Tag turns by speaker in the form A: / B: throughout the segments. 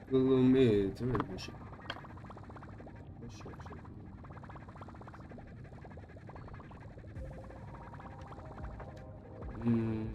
A: Belum itu ya bos. Hmm.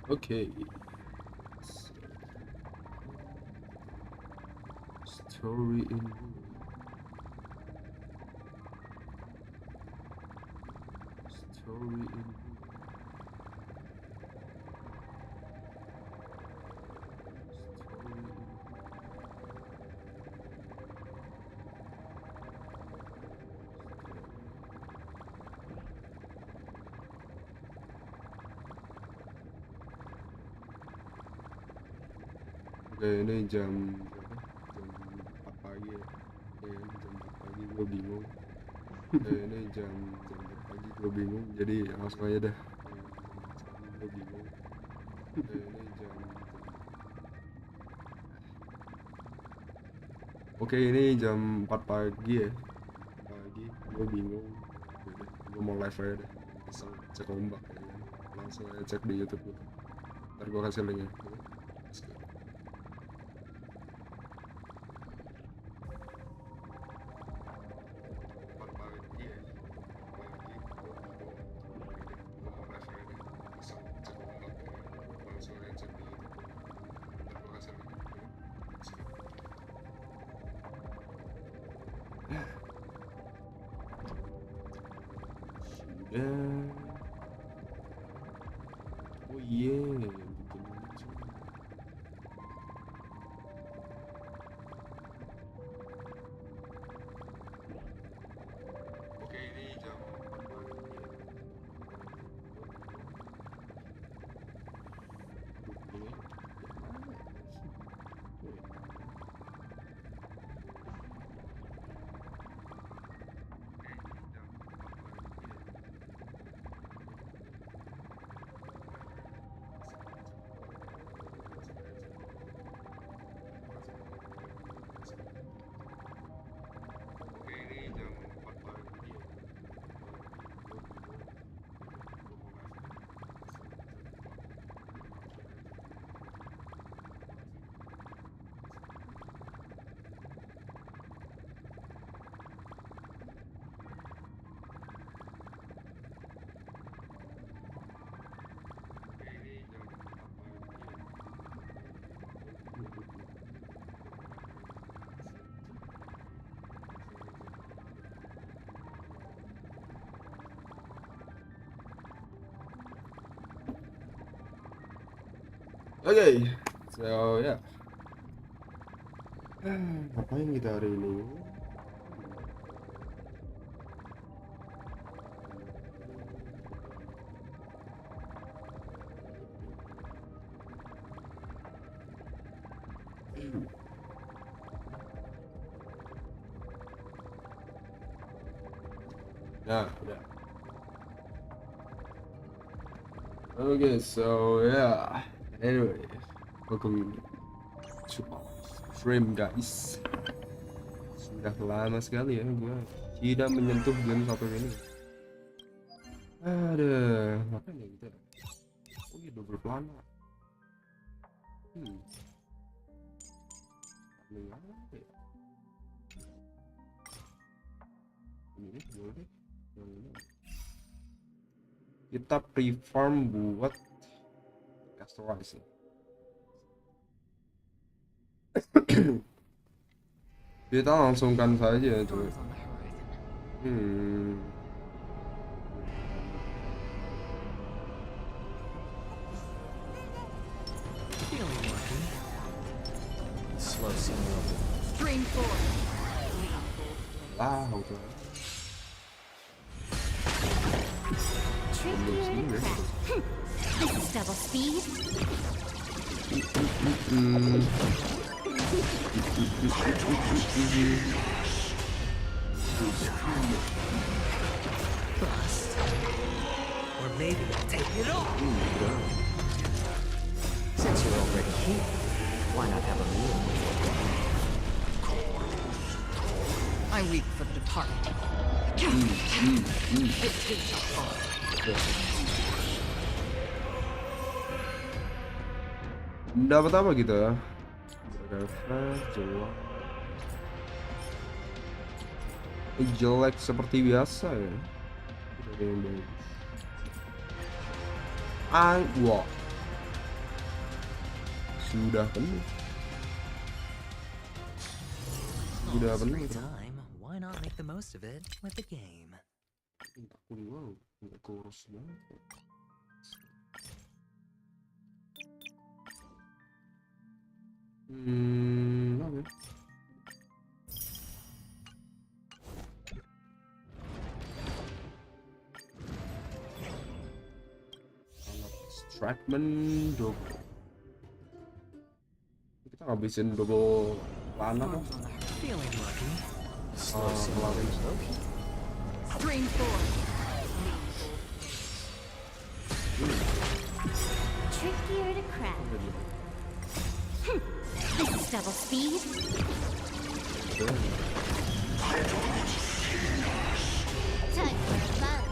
A: Okay. Story in Story in Oke, ini jam berapa? Jam 4 pagi ya. Jam 4 pagi gue bingung. Ini jam 4 pagi gue bingung. Jadi langsung aja dah. Jam 4 pagi gue bingung. Ini jam Oke, ini jam 4 pagi ya. Pagi gue bingung. Yaudah, gue mau live aja deh. Iseng cek ombak ya kan. Langsung aja cek di YouTube gue. Ntar gue kasih linknya. Oke, let's go. Dan oh iya, yang bikin lucu. Oke, ini jam 4 pagi ya. Ini jam 4 pagi ya. Oke, so ya. Ngapain kita hari ini? Nah, udah. Okay, so yeah. Anyway, welcome to stream guys. Sudah lama sekali ya gue tidak menyentuh game satu ini. Ada apa ya gitu? Oh iya, double pelana. Ini apa ya? Ini boleh deh. Yang ini. Kita preform buat casterize. Kita langsungkan saja coba.
B: Slow signal.
C: Stream 4.
A: Lah, udah.
C: Tricky and crack. This is double speed.
B: Bust. Or maybe take it all. Since you're already here, why not have a meal? I weep for the departed.
A: Dapat apa kita? Refresh, jelek. Jelek seperti biasa ya. Tidak ada yang bagus. Wah. Sudah penuh. Sudah
B: It's
A: penuh.
B: free time. Why not make the most of it with the game?
A: Takut wow, nggak kurus banget. Oke. Extractment double. Kita ngabisin double panah kan?
B: Feeling lucky. Slow
A: Kemarin
B: simulation.
C: Stream 4. Trickier to crack. This is double speed. Time for fun.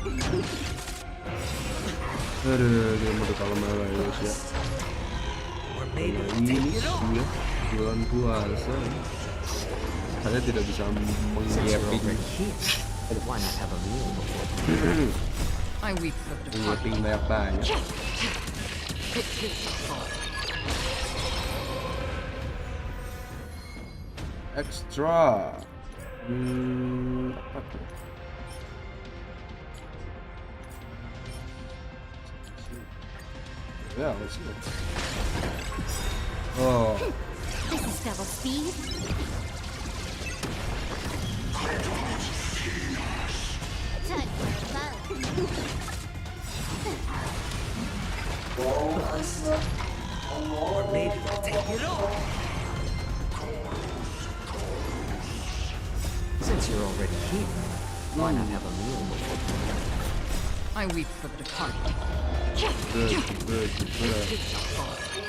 A: Aduh, dia mau kalau malah ya sih.
B: Or maybe
A: Ini
B: take it all.
A: sudah bulan puasa. Saya tidak bisa
B: Since you're
A: menggaping
B: already here, why not have a meal before? I weep for the departed.
A: banyak banyak. Extra. Apa tuh? Ya, let's see. Oh,
C: This is double speed. Time for fun.
B: Bust. Or maybe take it all. Since you're already here, why not have a meal before? I weep for the departed.
A: good.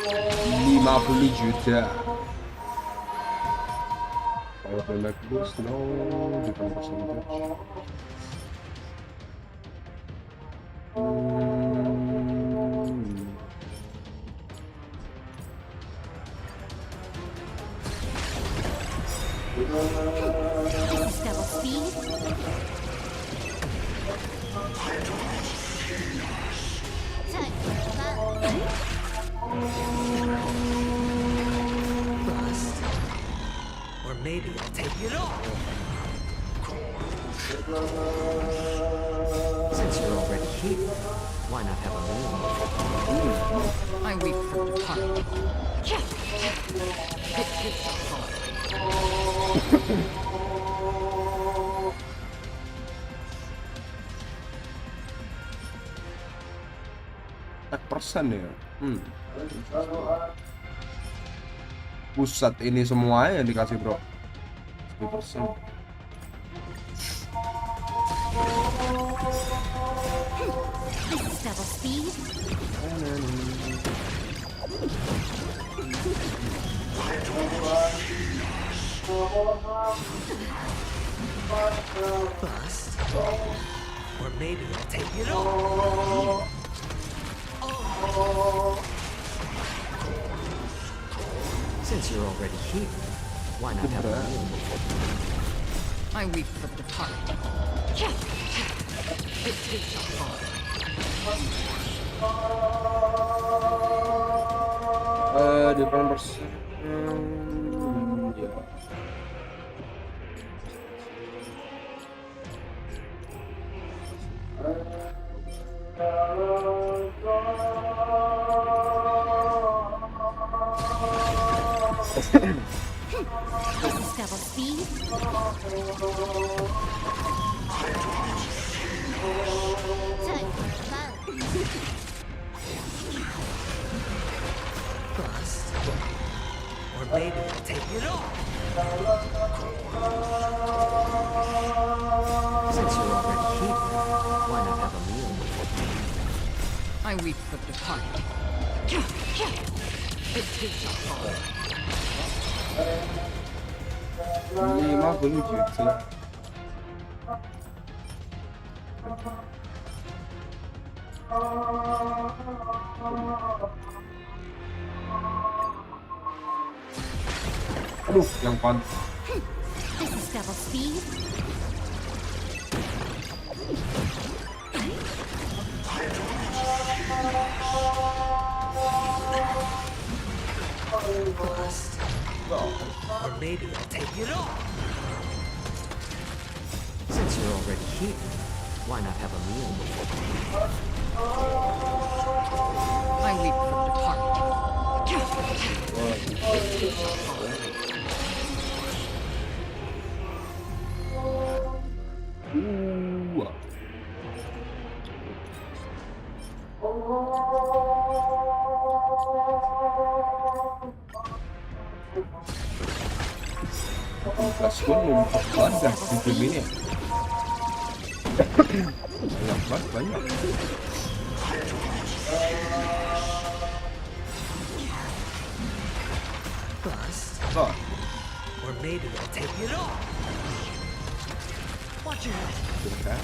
A: 50 juta. Kalau black boost, no, bukan percentage.
C: This is double speed. Time for fun.
B: Bust. Or maybe take it all. Since you're already here, why not have a meal? I weep for the departed.
A: Persen ya. Pusat ini semuanya yang dikasih bro. 10%.
C: This is double speed.
B: Bust. Or maybe take it all. Since you're already here, why not have a meal before? I weep for the departed.
A: Di persen. Ya.
C: This is double speed. Time for fun.
B: Bust. Or maybe I'll take it all. Since you're already here, why not have a meal before me? I weep for the departed. It takes a fall.
A: Ini mah belum gitu. Aduh, yang pan.
C: This is double speed.
B: Bust. Or maybe I'll take it all. Since you're already here, why not have a meal before me? I weep for the
A: Pas gue numpuk banget di game ini ya. Banyak.
B: Bust.
A: Oh,
B: Or maybe I'll take it all. Watch your head.
A: kan?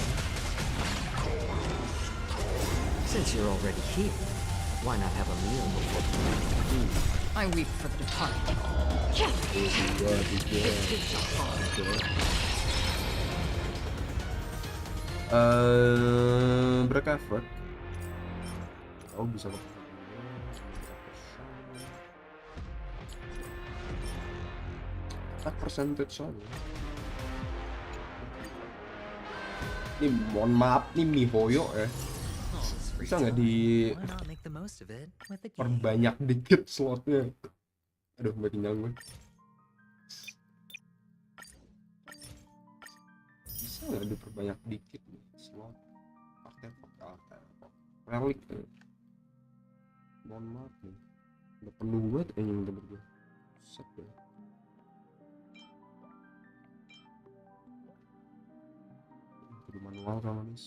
B: Since you're already here, why not have a meal before me? I weep for the departed.
A: Break effort. Oh, bisa kok. Tak percentage aja. Ini mohon maaf nih mihoyo ya. Bisa nggak perbanyak dikit slotnya? Aduh, makin kenyang gue. Bisa nggak diperbanyak dikit nih slot? Artefak. Relik. Mohon maaf nih. Udah penuh banget yang bener gue. Set ya. Kudu manual sama nih.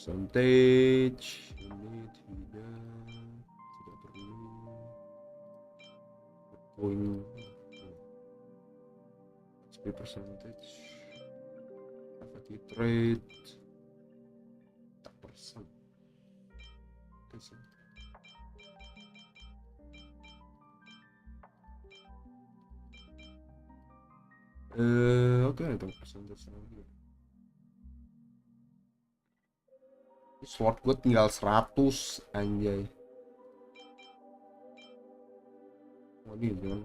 A: Percentage ini tidak perlu poin speed percentage effective rate tak persen oke itu percentage lagi. Sword gue tinggal 100 anjay. Oh ini jangan.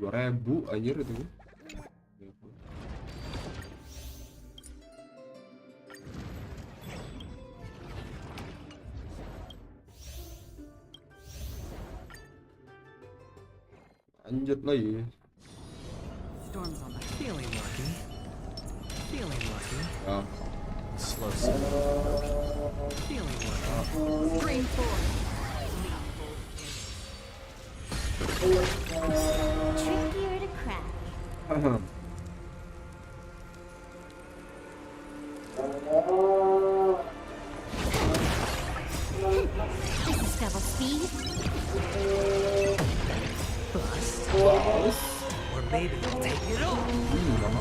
A: $2.000 anjir itu gue. Lanjut lagi.
B: Storm's on my feeling lucky. Feeling lucky.
A: Ya.
B: Slow step. Feeling lucky.
C: Green 4. Trickier to crack. This is double speed.
B: Bust.
A: Bagus.
B: Or maybe I'll take it all.
A: Lama.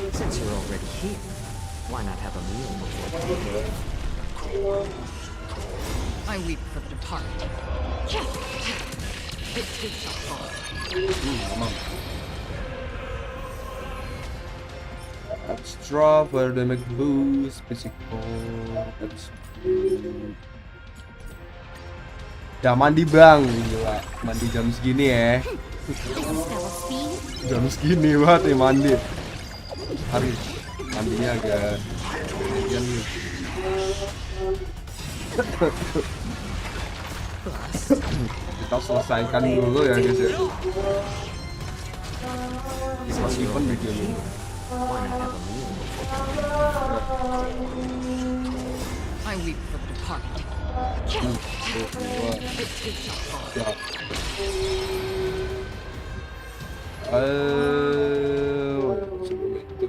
B: Since you're already here, Why not have a meal before? I weep for the departed. It takes a fall.
A: Aman. Extra for the make boost physical. Udah mandi bang, gila. Mandi jam segini ya.
C: This is double speed.
A: Jam segini banget nih mandi. Harus mandinya agak berlebihan nih. Kita selesaikan dulu ya guys ya. Meskipun video ini.
B: Why not have a meal before? I weep for the departed. It takes a fall.
A: Ya. Sebelum itu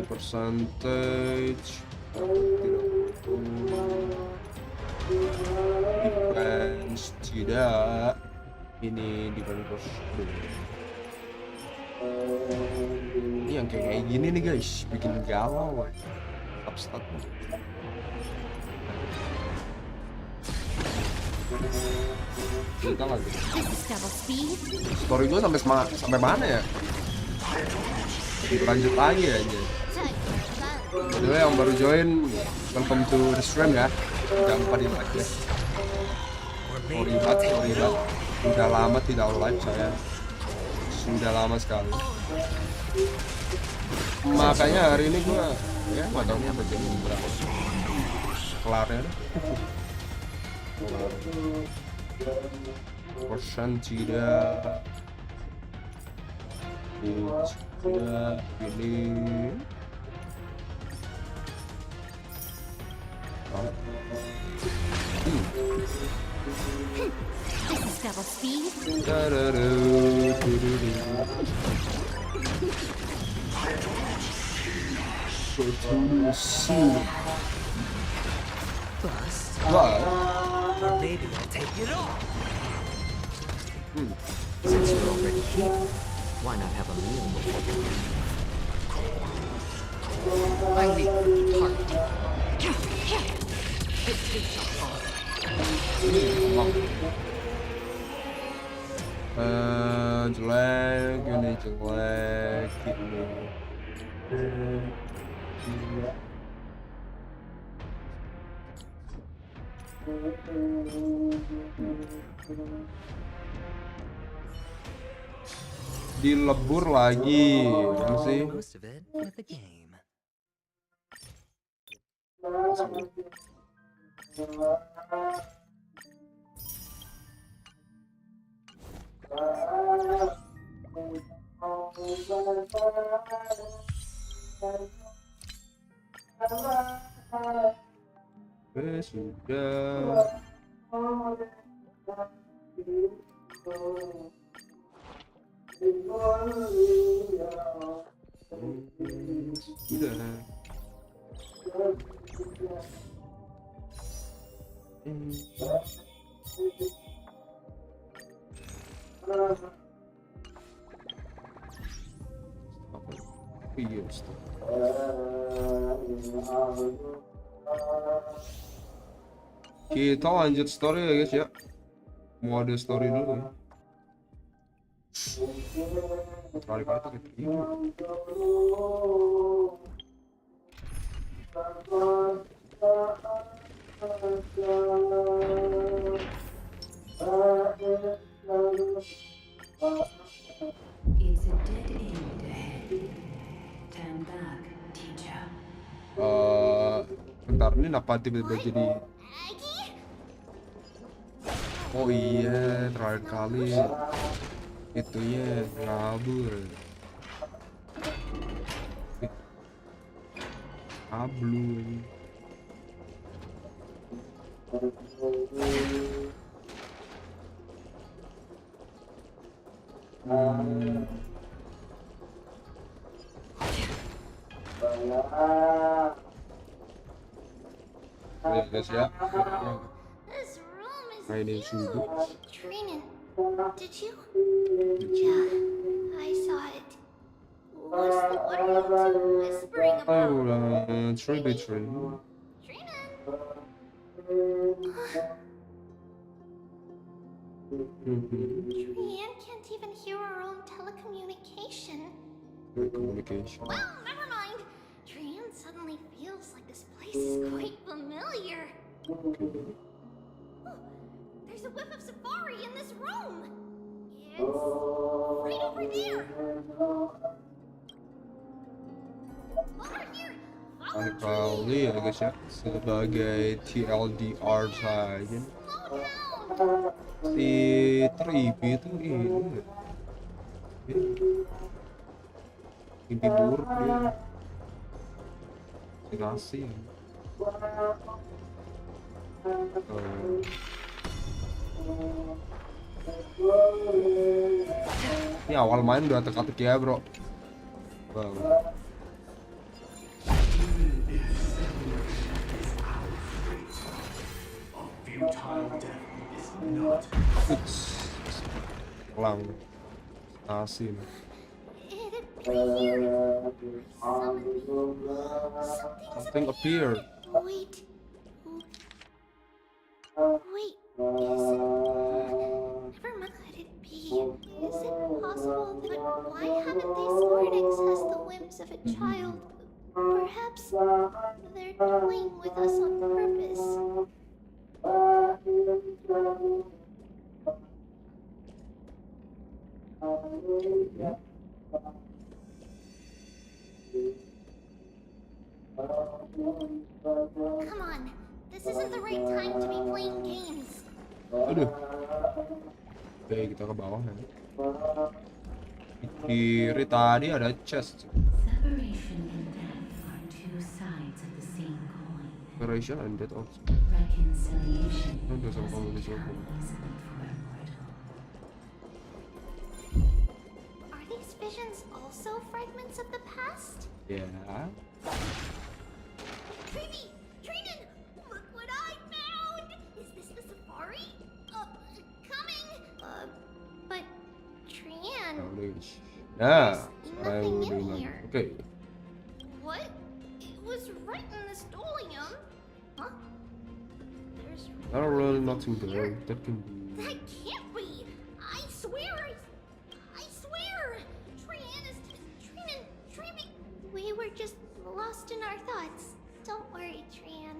A: percentage defense tidak ini defense ini yang kayak gini nih guys bikin galau upstat kita lagi
C: This is double speed.
A: story gue sampai mana ya lanjut lagi aja. Jadi yang baru join, welcome to the stream ya. Jangan lupa di like ya. Sorry banget. Sudah lama tidak live saya. Sudah lama sekali. Makanya hari ini gua ya nggak tahu apa jadi berapa. Kelarnya deh. Persen tidak. Tidak ini.
C: This is double speed.
B: Bust.
A: Wah,
B: Or maybe I'll take it off. Since you're already here, why not have a meal before? I weep for the departed. It takes a fall.
A: jelek ini jelek ini. Dilebur lagi apa sih?
B: Most of it with a game.
A: Sudah. Sudah. Iya, kita lanjut story ya guys ya. Mau ada story dulu ya. Kali-kali pakai ini.
D: It's a dead end ahead. Turn back, teacher.
A: Bentar ini kenapa tiba-tiba jadi oh iya terakhir kali itu ya ngabur ablu guys ya.
C: This room is
A: Mainin sudu.
C: Trina, did you? Yeah, I saw What are you two whispering about?
A: Oh, tree.
C: Trinan? Trian can't even hear our own telecommunication.
A: Communication.
C: Well, never mind. Trian suddenly feels like this place is quite familiar. Oh, there's a whiff of safari in this room. It's right over there. Over here. Follow
A: Kali ya guys ya, sebagai TLDR saja.
C: Slow down.
A: Si Tribi itu ini mimpi buruk dia. Dikasih. Ini awal main udah teka-teki ya bro. Wow. Lang asin.
C: It appeared.
A: Something appeared.
C: Wait. Wait, is it... Never mind, could it be? Is it possible that... Why haven't these Lordics has the whims of a child? Perhaps they're toying with us on purpose. Come on, this isn't the right time to be playing games.
A: Aduh. Oke, kita ke bawah ya. Di kiri tadi ada chest.
D: Separation and death are two sides of the same coin.
A: Operation and death also.
D: Reconciliation
A: Udah sama
D: doesn't
A: kamu di
D: come
A: sini.
D: easily for a mortal.
C: Are these visions also fragments of the past?
A: Ya.
C: Trivi! Trinan! Look what I found! Is this the safari? Coming! But Trian,
A: Nah, udah. Nah,
C: There's
A: sekarang
C: nothing
A: udah
C: in
A: hilang.
C: here.
A: Oke.
C: what? It was right in the stolium. Huh? There's
A: There are really nothing
C: here.
A: there. That can be.
C: That can't be! I swear! I swear! Trian is... Trinan... Trivi... We were just lost in our thoughts. Don't worry, Trian.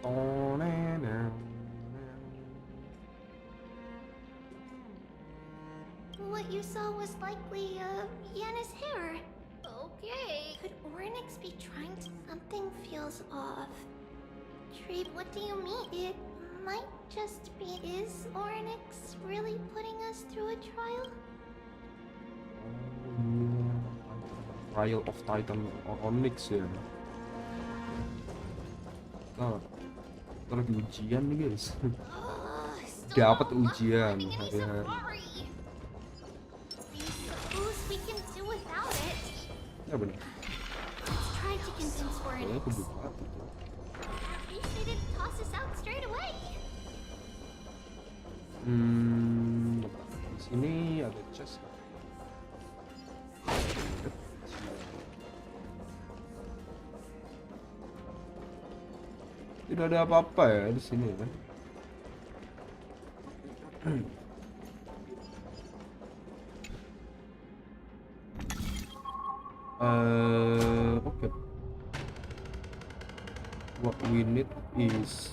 A: Oh, nah, nah.
C: What you saw was likely, Yana's hair. Okay. Could Orynyx be trying to... Something feels off. Tree, what do you mean? It might just be... Is Orynyx really putting us through a trial?
A: Trial of Titan Onyx ya. Nah, kita lagi ujian nih guys.
C: Still
A: Dapat
C: no luck
A: ujian
C: finding any
A: hari-hari.
C: safari. I suppose we can do without it.
A: Ya benar.
C: Let's try to convince
A: Kayaknya
C: Orynyx.
A: kebuka gitu.
C: At least they didn't toss us out straight away.
A: Di sini ada chest. Tidak ada apa-apa ya di sini kan. Okay. What we need is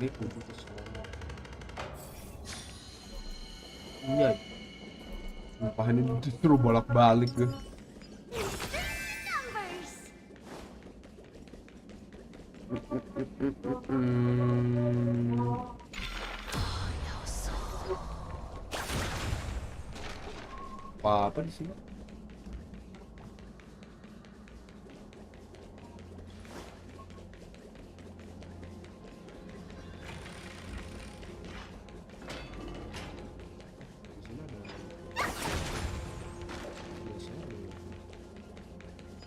A: ini kudu ke sana. Iya. Sumpah ini disuruh bolak-balik gue.
C: Numbers.
A: Apa di sini?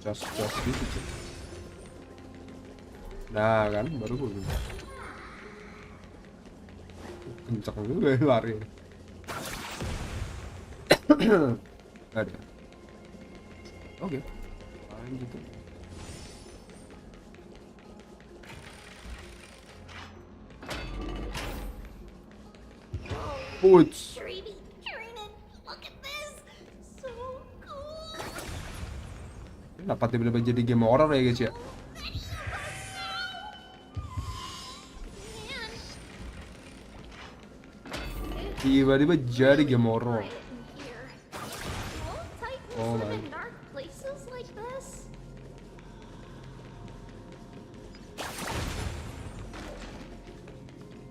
A: Just gitu sih. Nah kan, baru gue bilang. Kencang juga ya lari. Ada. Oke. Lanjut. Puts.
C: Treaty, Trinity, look at this! So cool!
A: Kenapa tiba-tiba jadi game horror ya guys ya? Tiba-tiba jadi game horror. Oh my.
C: Dark places like this?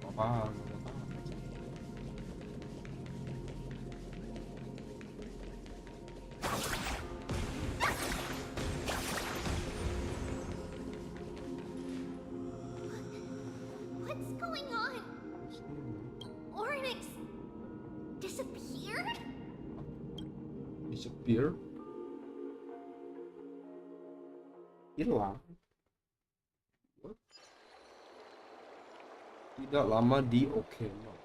A: Apa?
C: What's going on? Ornix disappeared?
A: Disappear? Hilang. What? Tidak lama di Okeno.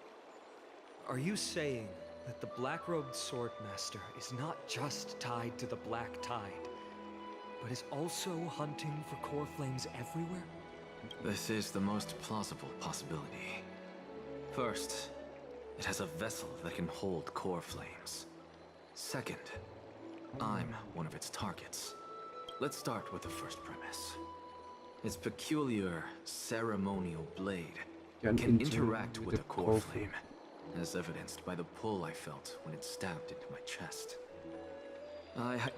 E: Are you saying that the black-robed swordmaster is not just tied to the Black Tide, but is also hunting for core flames everywhere?
F: This is the most plausible possibility. First, it has a vessel that can hold core flames. Second, I'm one of its targets. Let's start with the first premise. Its peculiar ceremonial blade can interact with a core flame, as evidenced by the pull I felt when it stabbed into my chest.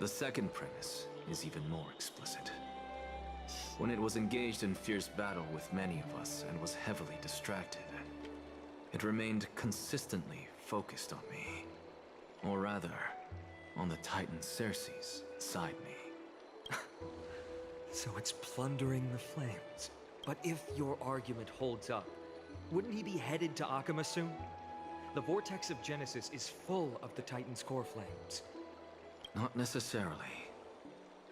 F: The second premise is even more explicit. When it was engaged in fierce battle with many of us and was heavily distracted, it remained consistently focused on me. Or rather, on the Titan Circes inside me.
E: So it's plundering the flames. But if your argument holds up, wouldn't he be headed to Akama soon? The vortex of Genesis is full of the Titan's core flames.
F: Not necessarily.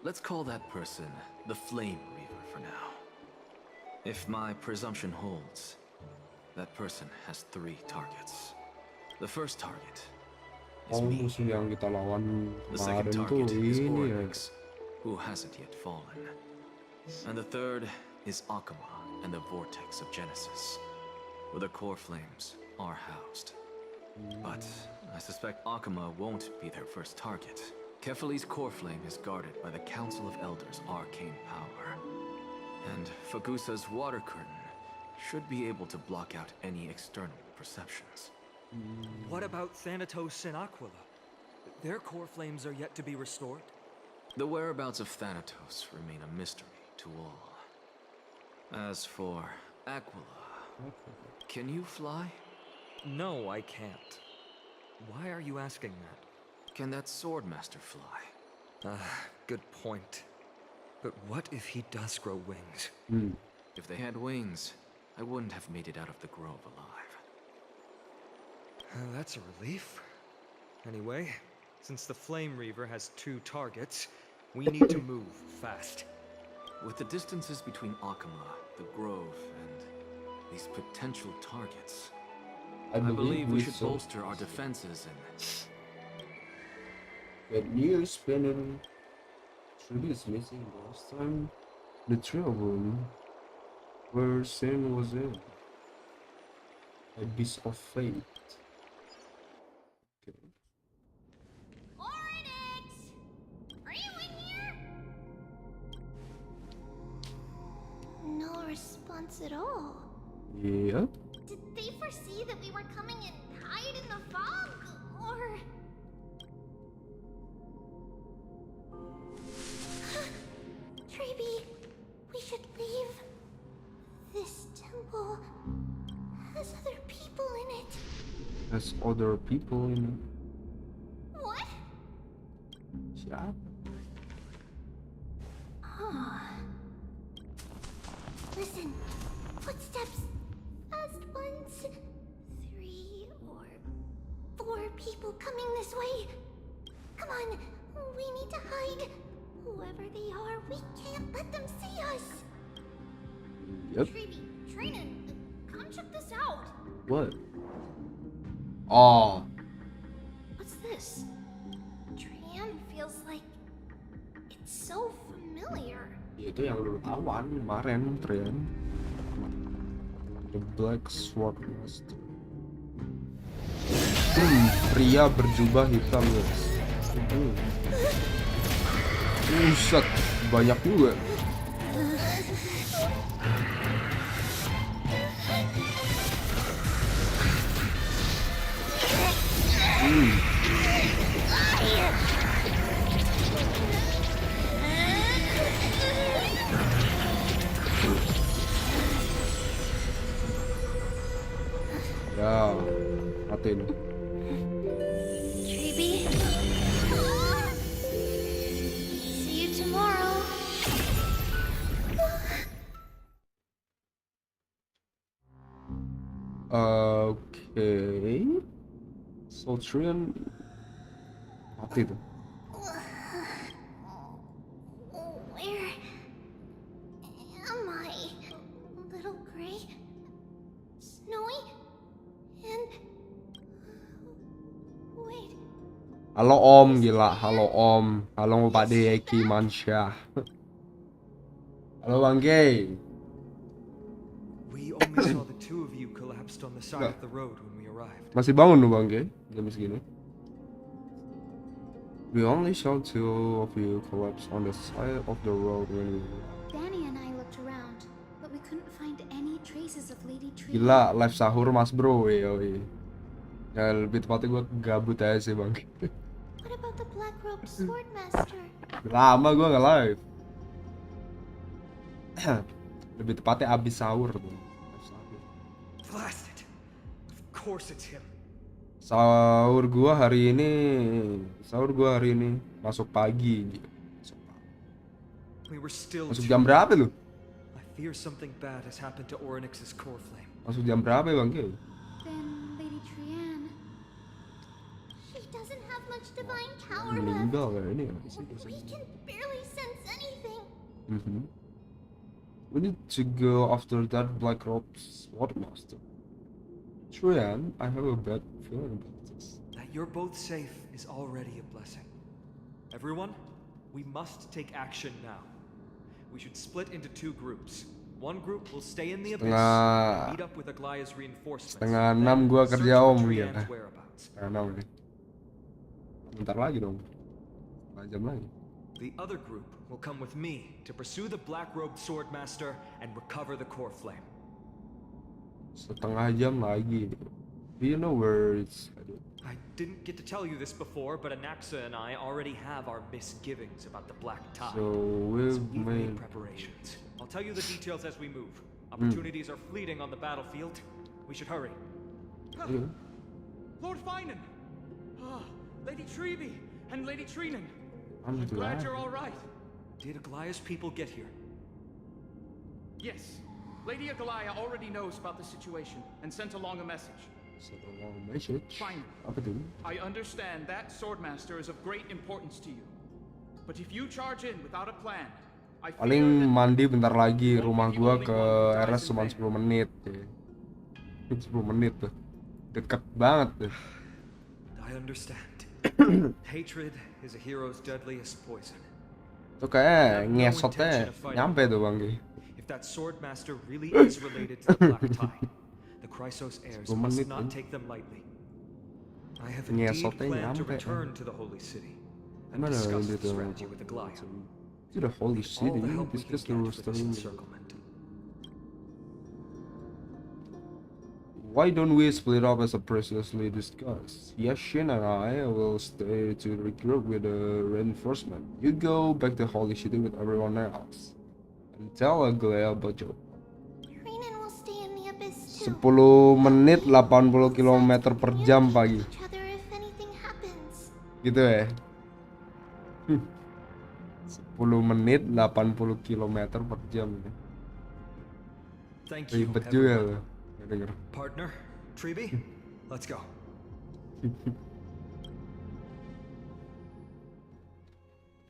F: Let's call that person the Flame Reaver for now. If my presumption holds, that person has 3 targets. The first target is
A: Oh,
F: me.
A: musuh yang kita lawan
F: The second
A: kemarin tuh
F: target is
A: ini ya.
F: Oryx, who hasn't yet fallen. And the third is Akama and the Vortex of Genesis, where the core flames are housed. But I suspect Akama won't be their first target. Kefali's core flame is guarded by the Council of Elders' arcane power. And Fagusa's water curtain should be able to block out any external perceptions.
E: What about Thanatos and Aquila? Their core flames are yet to be restored?
F: The whereabouts of Thanatos remain a mystery to all. As for Aquila, can you fly?
E: No, I can't. Why are you asking that?
F: Can that Swordmaster fly?
E: Good point. But what if he does grow wings?
F: If they had wings, I wouldn't have made it out of the grove alive.
E: That's a relief. Anyway, since the Flame Reaver has 2 targets, we need to move fast.
F: With the distances between Akama, the grove, and these potential targets, I believe we should bolster our defenses and...
A: Get new spinning. Trudy is missing last time. The trail room where Sin was in. Abyss of Fate. Okay.
C: Ornix! Are you in here? No response at all.
A: Yeah.
C: Did they foresee that we were coming and hide in the fog? Or... Treeby, we should leave. This temple has other people in it.
A: There's other people in it.
C: What?
A: Yeah.
C: Listen, footsteps. Fast ones. 3 or 4 people coming this way. Come on, we need to hide. Whoever they are, we can't let them see us.
A: Yep.
C: Treaty, Trinan, come check this out.
A: What? Oh,
C: What's this? Trian feels like it's so familiar.
A: itu yang lu tawan kemarin, Tren. The Black Sword Master. Pria berjubah hitam, guys. Buset, banyak juga. Ya, matiin.
C: Treeby. See you tomorrow.
A: Oke. Sultrian mati tuh.
C: Where am I? Little gray, snowy, and wait.
A: Halo Om, gila. Halo Om. Halo Pak Deki Mansyah. Halo Bang Gay.
E: We only saw the two of you collapsed on the side of the road when we arrived.
A: Masih bangun lu Bang Gay? Jam segini. We only saw two of you collapse on the side of the road when we...
G: Danny and I looked around, but we couldn't find any traces of Lady Tree.
A: Gila, live sahur mas bro, yoi. Ya lebih tepatnya gue gabut aja sih Bang.
C: What about the black-robed swordmaster?
A: Lama gue nggak live. Lebih tepatnya abis sahur tuh.
E: Blast it! Of course it's him.
A: Sahur gua hari ini masuk pagi.
E: We were still
A: Masuk
E: too
A: jam berapa lu?
E: I fear something bad has happened to Oryx's core flame.
A: Masuk jam berapa ya Bang Gay?
G: Then Lady Trian.
C: She doesn't have much divine power left.
A: Meninggal kayak ini ya.
C: We can barely sense anything.
A: We need to go after that black robe swordmaster. Trian, I have a bad feeling about this.
E: That you're both safe is already a blessing. Everyone, we must take action now. We should split into two groups. One group will stay in the abyss and meet up with Aglaya's reinforcements.
A: Setengah
E: Then
A: 6 gua
E: search
A: kerja
E: for
A: Om ya.
E: Trian's whereabouts.
A: Setengah 6 nih. Bentar lagi dong. Setengah jam lagi.
E: The other group will come with me to pursue the black-robed swordmaster and recover the core flame.
A: Setengah jam lagi. Do you know where it's headed?
E: I didn't get to tell you this before, but Anaxa and I already have our misgivings about the Black Tide.
A: So
E: we've
A: we've
E: made
A: made...
E: preparations. I'll tell you the details as we move. Opportunities are fleeting on the battlefield. We should hurry.
A: Iya.
H: Lord Finan! Ah, Lady Treeby and Lady Trinan.
A: I'm
H: I'm glad
A: glad.
H: you're all right.
E: Did Aglaya's people get here?
H: Yes, Lady Agalaya already knows about the situation and sent along a message.
A: Send a long message.
H: Fine.
A: Apa tuh?
H: I understand that Swordmaster is of great importance to you. But if you charge in without a plan, I fear
A: Paling
H: that...
A: mandi bentar lagi,
H: Won't
A: rumah
H: be the
A: gua
H: only
A: ke
H: one who dies
A: RS
H: in
A: cuma
H: vain.
A: 10 menit ya. 10 menit tuh. Deket banget tuh.
E: I understand. Hatred is a hero's deadliest poison.
A: Tuh kayak ngesotnya nyampe tuh Bang Gi.
E: If that swordmaster really is related to the Black Tide, the Chrysos heirs
A: 10
E: must
A: menit,
E: not
A: kan?
E: take them lightly. I have indeed
A: Ngesotnya
E: planned to
A: nyampe,
E: return to the Holy City and
A: Mana
E: discuss
A: dia
E: the
A: tuh?
E: strategy with Aglaya.
A: To the Holy
E: All
A: City,
E: the help we
A: discuss
E: can
A: the
E: get for this
A: story.
E: encirclement.
A: Why don't we split up as previously discussed? Yashin and I will stay to regroup with the reinforcement. You go back to Holy City with everyone else. And tell Aglaya about your
C: Trinan will stay in the abyss too.
A: 10 menit 80 km per jam pagi.
C: Each other if anything happens.
A: Gitu ya. 10 menit 80 km per jam.
E: Thank you,
A: Ribet juga
E: everyone.
A: loh. Nggak denger.
E: Partner, Treeby, let's go.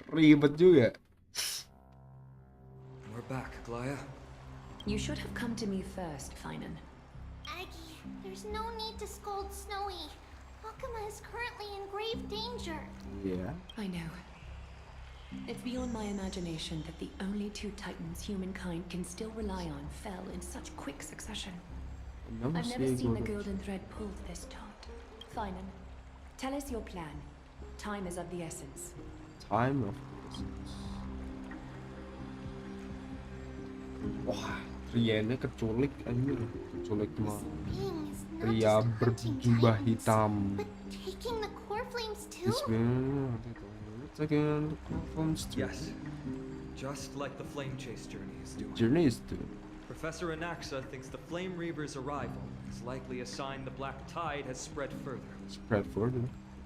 A: Ribet juga.
E: We're back, Aglaya.
G: You should have come to me first, Finan.
C: Aggie, there's no need to scold Snowy. Akuma is currently in grave danger.
A: Yeah.
G: I know. It's beyond my imagination that the only two titans humankind can still rely on fell in such quick succession. I've never seen the golden thread pulled this taut. Finan, tell us your plan. Time is of the essence.
A: Time of essence. Wah, Riennya keculik anjir. Keculik mah.
C: Being is not
A: Pria
C: just hunting
A: berjubah
C: titans,
A: hitam.
C: but taking the core flames too?
A: This man, taking the flames too.
E: Yes. Just like the Flame Chase journey is doing.
A: Journey is too.
E: Professor Anaxa thinks the Flame Reaver's arrival is likely a sign the Black Tide has spread further.
A: Spread further.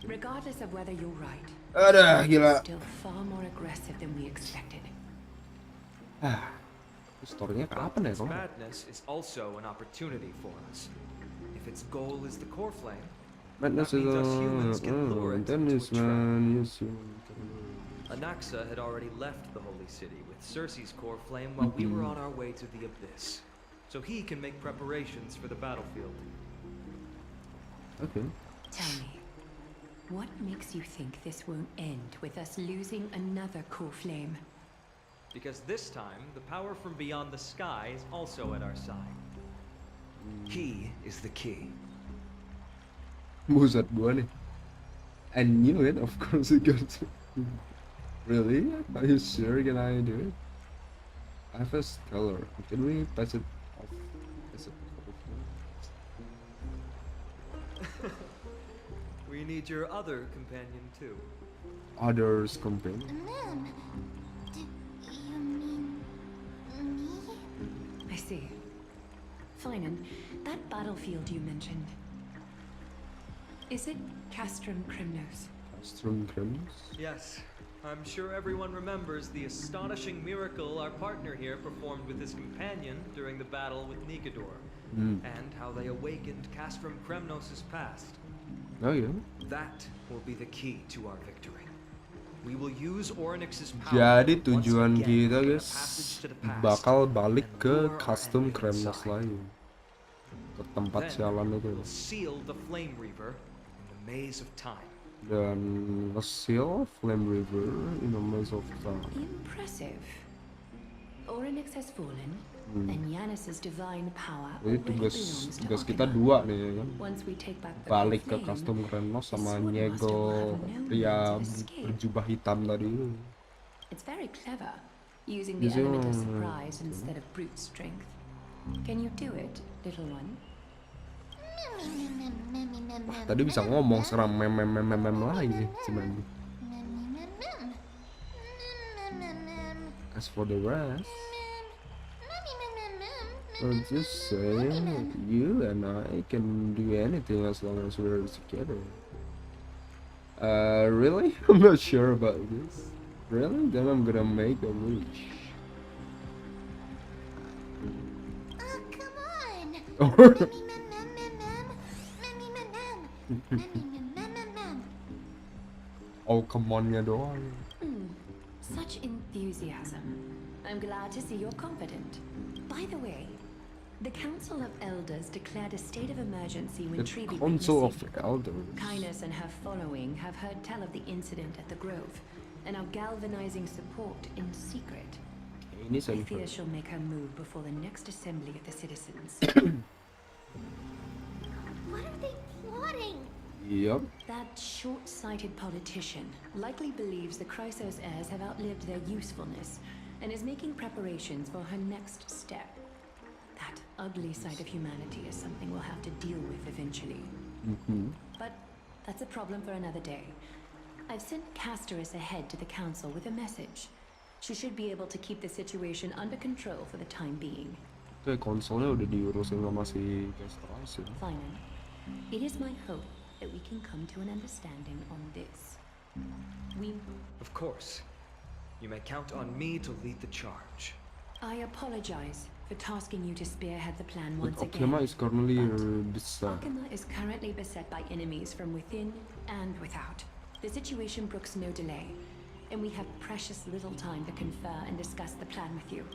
G: Regardless of whether you're right,
A: Aduh, gila.
G: still far more aggressive than we expected.
A: Ah, storynya kapan ya
E: Its
A: kalau?
E: madness is also an opportunity for us. If its goal is the core flame,
A: Madness
E: that
A: is
E: means us humans can lure it
A: then
E: into
A: is
E: a trap.
A: man, yes, human.
E: Anaxa had already left the Holy City with Cersei's core flame while we were on our way to the Abyss, so he can make preparations for the battlefield.
A: Okay.
G: Tell me, what makes you think this won't end with us losing another core flame?
E: Because this time, the power from beyond the sky is also at our side. He is the key.
A: Buset gua nih. I knew it, of course it got to. Really? Are you sure can I do it? I have a stellar. Can we pass it off as a
E: We need your other companion too.
A: others companion?
C: Ma'am, do you mean me?
G: I see. Finan, that battlefield you mentioned. Is it Castrum Crimnos?
A: Castrum Crims?
E: Yes, I'm sure everyone remembers the astonishing miracle our partner here performed with his companion during the battle with Nigador, and how they awakened Castrum Kremnos' past.
A: Oh yeah.
E: That will be the key to our victory. We will use Oryx's power
A: Jadi
E: once
A: tujuan
E: again
A: kita
E: to gain a
A: guys
E: passage to the past
A: bakal balik
E: and
A: ke
E: lure our
A: custom
E: enemy
A: Kremnos
E: inside.
A: lagi. Ke tempat
E: Then
A: sialan itu.
E: we'll seal the Flame Reaver in the maze of time.
A: Dan nge-seal Flame River in the maze of time.
G: Impressive. Oryx has fallen, and Yanis's divine power
A: Jadi
G: already belongs to
A: tugas kita
G: Akuma.
A: dua nih ya kan.
G: Once we take back the
A: Balik ke
G: flame,
A: custom Kremnos
G: the
A: sama
G: Sword Master
A: nyegel
G: will have no
A: pria
G: means of escape.
A: berjubah hitam tadi itu.
G: It's very clever, using the
A: Using-
G: element of surprise instead of brute strength. Can you do it, little one?
A: Tadi bisa ngomong seram mem lagi cuman. As for the rest, I'll just say you and I can do anything as long as we're together. Really? I'm not sure about this. Really? Then I'm gonna make a wish.
C: Oh, come on!
A: Or- Oh, come on ya doang.
G: Such enthusiasm. I'm glad to see you're confident. By the way, the Council of Elders declared a state of emergency when
A: The
G: Trevi
A: Council of
G: witnessed it.
A: Elders.
G: Kainos and her following have heard tell of the incident at the Grove and are galvanizing support in secret.
A: Ini
G: I
A: saya
G: fear she'll make her move before the next assembly of the citizens.
C: What are they plotting?
A: Yup.
G: That short-sighted politician likely believes the Chrysos heirs have outlived their usefulness and is making preparations for her next step. That ugly side of humanity is something we'll have to deal with eventually. But that's a problem for another day. I've sent Castorus ahead to the council with a message. She should be able to keep the situation under control for the time being.
A: Kayak konsolnya udah diurusin sama si Castras ya.
G: Finally, it is my hope that we can come to an understanding on this.
E: Of course. You may count on me to lead the charge.
G: I apologize for tasking you to spearhead the plan
A: But
G: once again.
A: Okima is currently
G: but
A: besar.
G: Akuma is currently beset by enemies from within and without. The situation brooks no delay, and we have precious little time to confer and discuss the plan with you.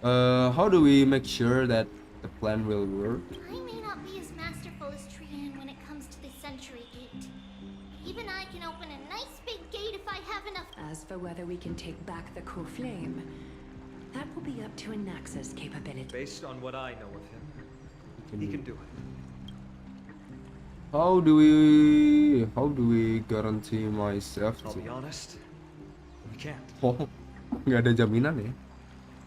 A: How do we make sure that the plan will work?
C: I may not be as masterful as Trian when it comes to the Century Gate. Even I can open a nice big gate if I have enough.
G: As for whether we can take back the core flame, that will be up to Anaxa's capability.
E: Based on what I know of him, he can do it.
A: How do we guarantee my
E: I'll
A: safety?
E: be honest, we can't.
A: Oh, nggak ada jaminan ya?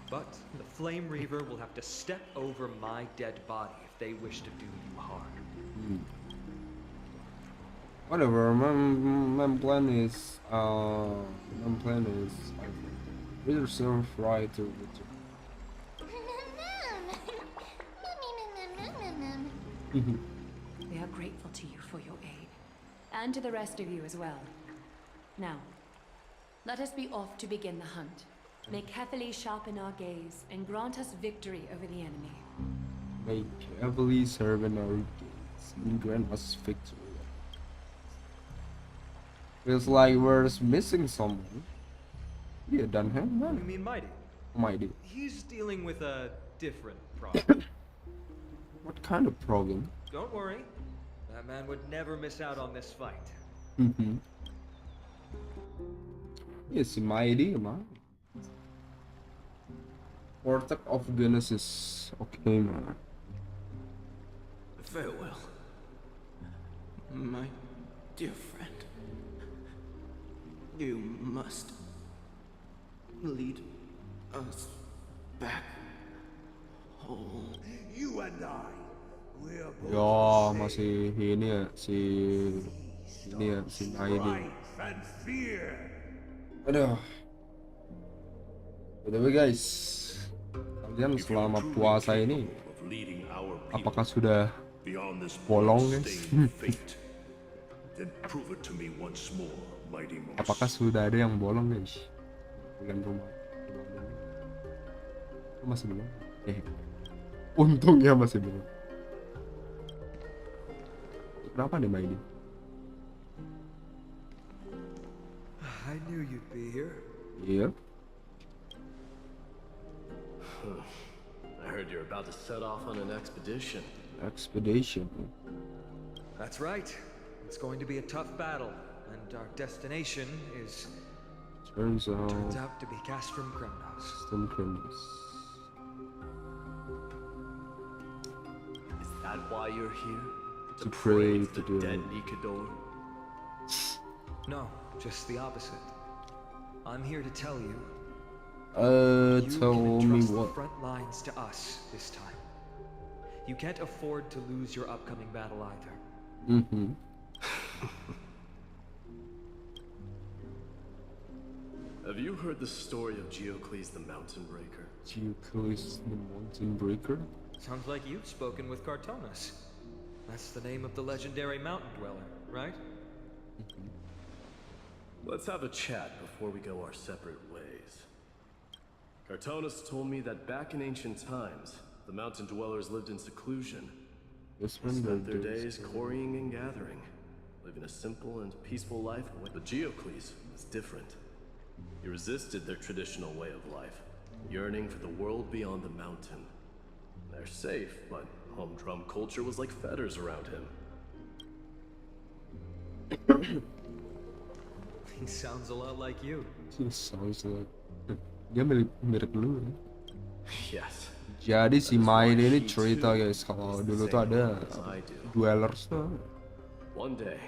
E: But the Flame Reaver will have to step over my dead body if they wish to do you harm.
A: Whatever. My plan is we reserve right to
G: We are grateful to you for your aid, and to the rest of you as well. Now, let us be off to begin the hunt. May Kethely sharpen our gaze and grant us victory over the enemy.
A: make heavily servant our gates and grant us victory. Feels like we're missing someone. Yeah, done him.
E: You mean Mighty?
A: Mighty.
E: He's dealing with a different problem.
A: What kind of problem?
E: Don't worry, that man would never miss out on this fight.
A: Yeah, si Mighty, man. Vortex of Genesis. Okay, man.
I: Farewell, my dear friend. You must lead us back home.
J: You and I, we're
A: Ya, masih ini ya si Mighty.
J: and fear.
A: Aduh. Btw guys, kalian selama puasa ini apakah sudah bolong guys? Apakah sudah ada yang bolong guys? Bulan rumah. Masih belum? Untungnya masih belum. Kenapa nih Mighty?
E: I knew you'd be here.
A: Iya.
K: I heard you're about to set off on an expedition.
A: Expedition.
E: That's right. It's going to be a tough battle, and our destination is...
A: Turns
E: out to be Castrum Kremnos.
K: Is that why you're here?
A: To pray to
K: the dead Nikador?
E: No, just the opposite. I'm here to tell you.
A: Tell me
E: the
A: what?
E: front lines to us this time. You can't afford to lose your upcoming battle either.
K: Have you heard the story of Geocles the Mountain Breaker?
A: Geocles the Mountain Breaker?
E: Sounds like you've spoken with Cartonus. That's the name of the legendary mountain dweller, right?
K: Let's have a chat before we go our separate ways. Cartonus told me that back in ancient times, the mountain dwellers lived in seclusion. They spent their days quarrying and gathering, living a simple and peaceful life. But Geocles was different. He resisted their traditional way of life, yearning for the world beyond the mountain. They're safe, but humdrum culture was like fetters around him.
E: He sounds a lot like you.
A: Sounds like... Dia mirip lu ya.
K: Yes.
A: Jadi si Mighty ini cerita guys, kalau dulu tuh ada dwellers tuh.
K: One day,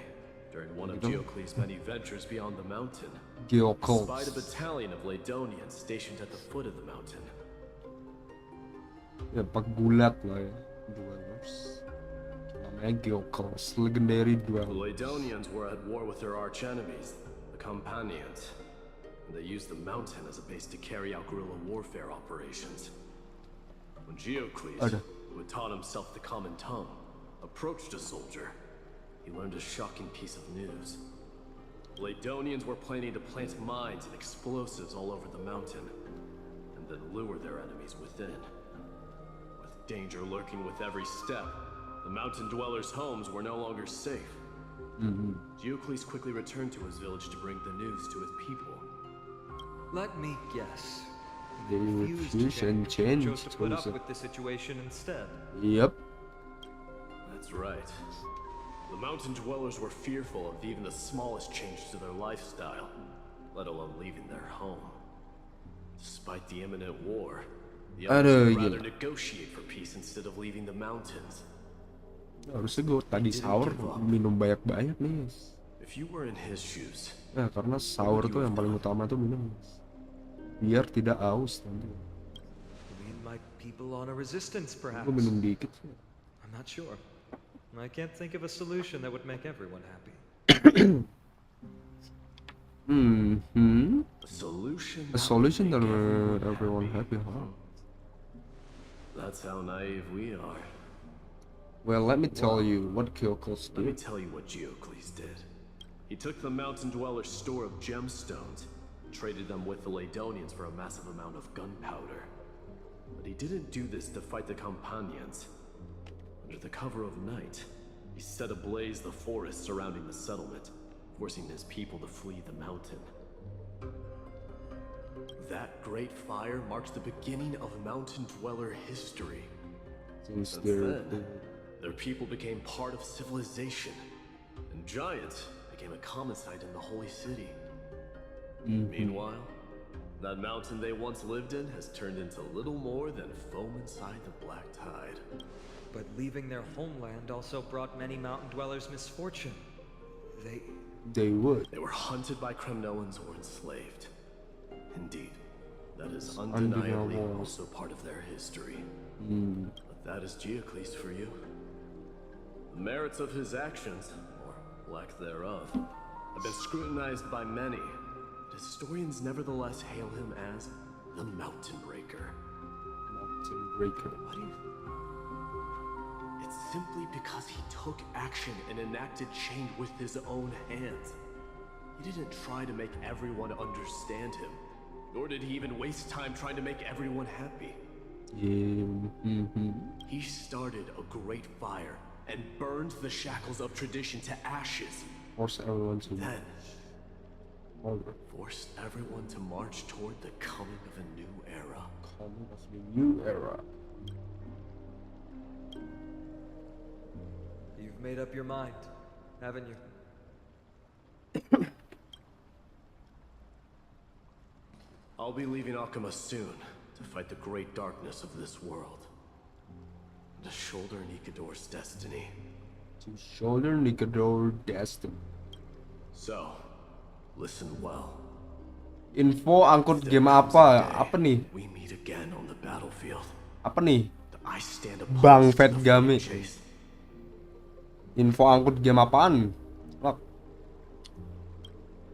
K: during one of Geocles' many ventures beyond the mountain,
A: Geocles.
K: he spied a battalion of Ladonians stationed at the foot of the mountain.
A: Ya paggulat lah ya, dwellers. Namanya Geocles, legendary
K: The
A: dwellers.
K: Ladonians were at war with their arch-enemies, the Companions. And they used the mountain as a base to carry out guerrilla warfare operations. When Geocles, who had taught himself the common tongue, approached a soldier, he learned a shocking piece of news. The Ladonians were planning to plant mines and explosives all over the mountain, and then lure their enemies within. With danger lurking with every step, the mountain dwellers' homes were no longer safe. Geocles quickly returned to his village to bring the news to his people.
E: Let me guess. They refused to
A: and
E: change,
A: change.
E: chose to put up with the situation instead.
A: Yep.
K: That's right. The mountain dwellers were fearful of even the smallest change to their lifestyle, let alone leaving their home. Despite the imminent war, the others would rather negotiate for peace instead of leaving the mountains.
A: Harusnya gue tadi sahur minum banyak-banyak nih.
K: If you were in his shoes,
A: ya karena sahur tuh yang paling utama tuh minum, biar tidak aus nanti.
E: Lead my people on a resistance, perhaps.
A: Gue minum dikit sih.
E: I'm not sure. I can't think of a solution that would make everyone happy.
K: A
A: solution that would make everyone happy, huh?
K: That's how naive we are.
A: Well, let me tell you what Geocles did.
K: Let me tell you what Geocles did. He took the mountain dweller's store of gemstones, traded them with the Ladonians for a massive amount of gunpowder. But he didn't do this to fight the Companions. Under the cover of night, he set ablaze the forest surrounding the settlement, forcing his people to flee the mountain. That great fire marks the beginning of mountain dweller history.
A: Since
K: then, their people became part of civilization, and Giant became a common sight in the Holy City. Meanwhile, that mountain they once lived in has turned into little more than foam inside the black tide.
E: But leaving their homeland also brought many mountain dwellers misfortune.
A: They would.
K: They were hunted by Kremnoans or enslaved. Indeed, that is undeniably also part of their history. But that is Geocles for you. The merits of his actions, or lack thereof, have been scrutinized by many. But historians nevertheless hail him as the Mountain Breaker.
A: Mountain Breaker.
K: Why do you... It's simply because he took action and enacted change with his own hands. He didn't try to make everyone understand him, nor did he even waste time trying to make everyone happy. He started a great fire and burned the shackles of tradition to ashes.
A: Forced everyone to
K: forced everyone to march toward the coming of a new era.
A: Coming of a new era.
E: You've made up your mind, haven't you?
K: I'll be leaving Akama soon to fight the great darkness of this world. To shoulder Nikador's destiny.
A: To shoulder Nikador's destiny.
K: So, listen well.
A: Info angkut game apa? Apa nih?
K: We meet again on the battlefield.
A: Apa nih?
K: I stand
A: Bang Fat Game. Info angkut game apaan? Look.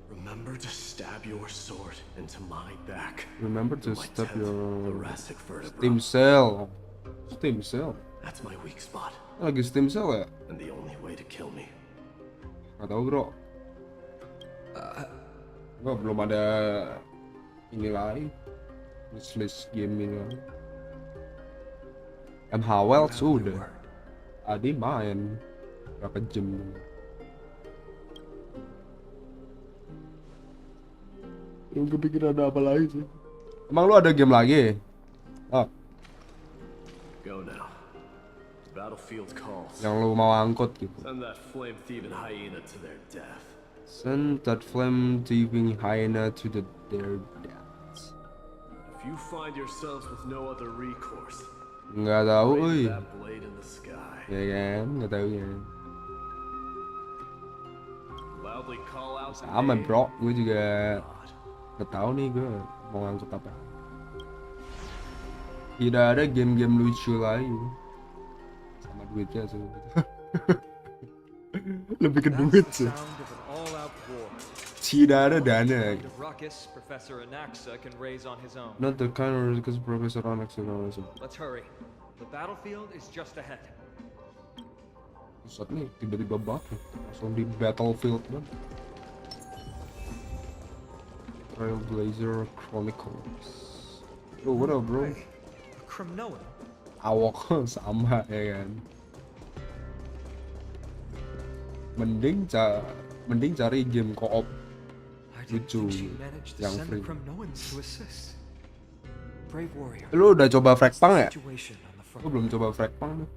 K: Remember to stab your sword into my back.
A: Remember to stab your
K: thoracic vertebra.
A: Stem cell. Stem cell.
K: That's my weak spot.
A: Lagi stem cell ya?
K: And the only way to kill me.
A: Gak tau bro. Gua belum ada ini lagi. List game ini lagi. MHWL sudah. Adi main berapa jam? Lu kepikiran ada apa lagi sih? Emang lu ada game lagi? Oh.
K: Go now. Battlefield calls.
A: Yang lu mau angkut gitu.
K: Send that flame thieving hyena to their death.
A: Send that flame thieving hyena to their deaths.
K: If you find yourselves with no other recourse,
A: nggak tahu,
K: raise that blade in the sky.
A: Ya kan, nggak tahu ya.
K: Loudly call out.
A: Sama bro, gue juga nggak tahu nih gue mau ngangkut apa. Tidak ada game-game lucu lagi. Sama duitnya sih. Lebih ke duit sih. Tidak ada dana. Not the kind of ruckus Professor Anaxa can raise.
E: Let's hurry. The battlefield is just ahead.
A: Pusat nih tiba-tiba banget langsung di battlefield kan. Trailblazer Chronicles. Oh, what up, bro?
E: Kremnoan.
A: Awok sama ya kan. Mending cari game co-op lucu yang free.
E: Brave warrior.
A: Lu udah coba fragpang ya?
E: Situation on the front.
A: Gue belum coba fragpang tuh.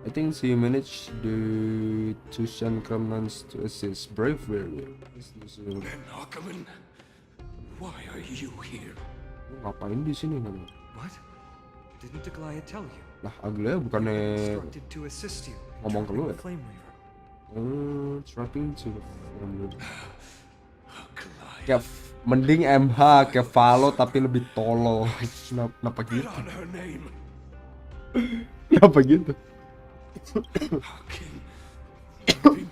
A: I think she managed the Tushan criminals to assist brave warrior.
J: Ackerman, why are you here?
A: Lu ngapain di sini kan?
E: What? Didn't Aglaya tell you?
A: Lah, Aglaya bukannya
E: Instructed to assist you in
A: ngomong ke lu
E: trapping
A: ya?
E: the Flame Reaver.
A: Trapping to the Flame Reaver. Kayak mending MH kayak Valo tapi lebih tolol. Kenapa gitu? Kenapa gitu?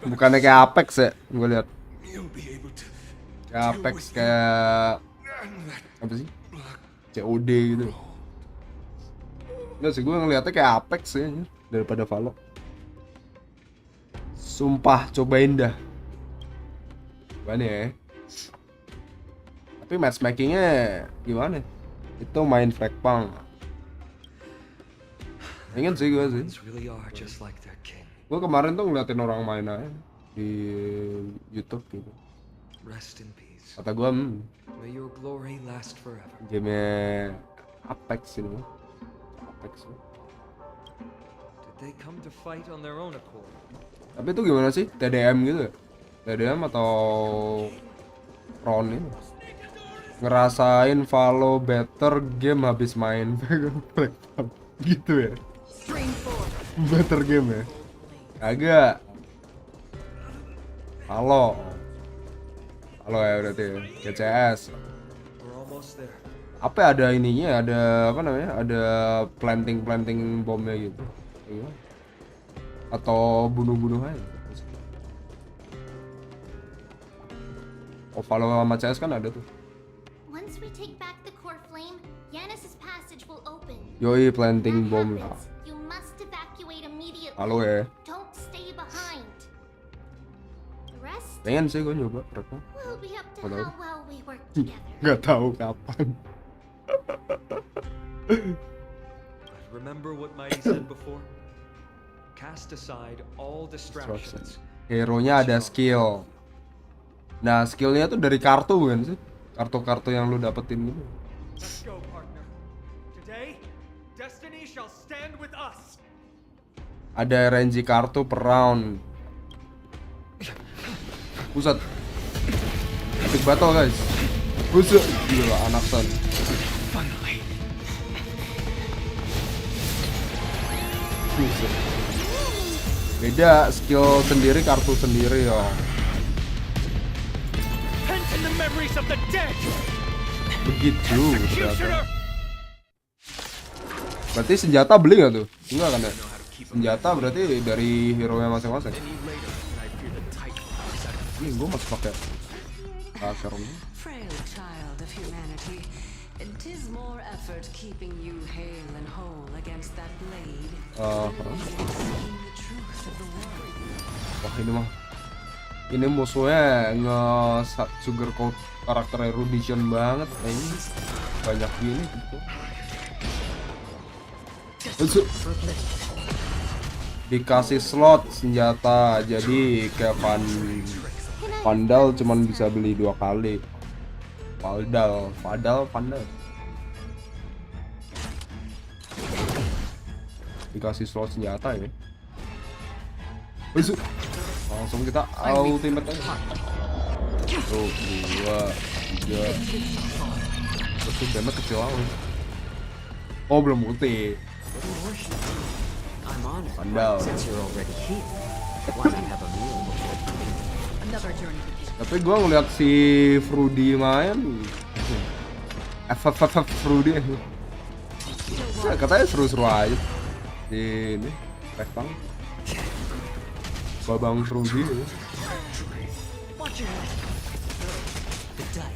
A: Bukannya kayak Apex ya, gue lihat. Kayak Apex kayak apa sih? COD gitu. Nggak sih, gue ngeliatnya kayak Apex ya daripada Valo. Sumpah, cobain dah. Gimana ya? Tapi matchmakingnya gimana? Itu main fragpang. Ingin sih gue sih. Gue kemarin tuh ngeliatin orang main aja di YouTube gitu. Kata gue, game-nya Apex ini. Apex. Tapi itu gimana sih? TDM gitu ya? TDM atau Ron ini? Ngerasain Valo better game habis main gitu ya? Better game ya? Agak Halo ya berarti ya? GCS. Apa ada ininya? Ada apa namanya? Ada planting bomnya gitu? Iya. Atau bunuh-bunuh aja? Oh, Valo sama CS kan ada tuh.
C: Once we take back the core flame, Yanis's passage will open.
A: Yoi, planting bomb lah.
C: You must evacuate immediately.
A: Halo ya.
C: Don't stay behind. The rest
A: Pengen sih gue nyoba rekam.
C: will be up to how well we work together.
A: Gak tahu kapan.
E: Remember what Mighty said before? Cast aside all distractions.
A: Hero-nya ada skill. Nah, skillnya tuh dari kartu kan sih? Kartu-kartu yang lu dapetin gitu.
E: Let's go, partner. Today, destiny shall stand with us.
A: Ada RNG kartu per round. Pusat. Epic battle guys. Pusat. Gila anak son. Pusat. Beda skill sendiri, kartu sendiri ya. Begitu ternyata. Berarti senjata beli nggak tuh? Enggak kan ya? Senjata berarti dari hero nya masing-masing. Ini gue masih pakai laser ini.
G: Frail child of humanity, it is more effort keeping you hale and whole against that blade.
A: Wah ini musuhnya nge-sugarcoat karakter erudition banget kayaknya. Banyak gini gitu. Dikasih slot senjata, jadi kayak Vandal cuman bisa beli 2 kali. Vandal. Dikasih slot senjata ya. Langsung kita ultimate aja. 1, 2, 3. Terus damage kecil banget. Oh, belum ulti. Vandal. Tapi gua ngeliat si Frudy main. Frudy. Ya, katanya seru-seru aja. Di ini, Rekpang. Babang Frudy.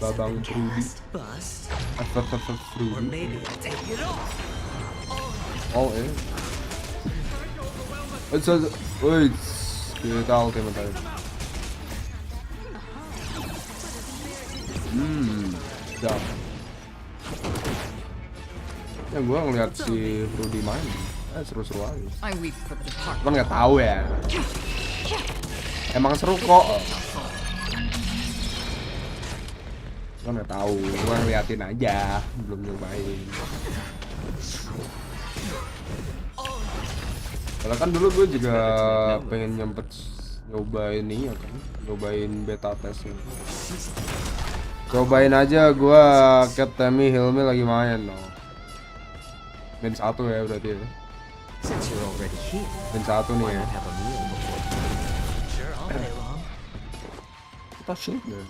A: Babang Frudy. Frudy. Oh, wait, kita ultimate aja. Jam. Ya gua ngeliat si Rudy main, seru-seru aja. Cuman nggak tahu ya. Emang seru kok. Gua nggak tahu, gua ngeliatin aja, belum nyobain. Kalau kan dulu gue juga pengen nyobain ini ya kan, nyobain beta testnya. Cobain aja, gue Cat Tammy Hilmi lagi main loh. Main 1 ya berarti ya.
B: Since you're already here,
A: Main 1 nih
B: why
A: ya.
B: not have a meal before? Sure, all day long.
A: Kita shoot deh.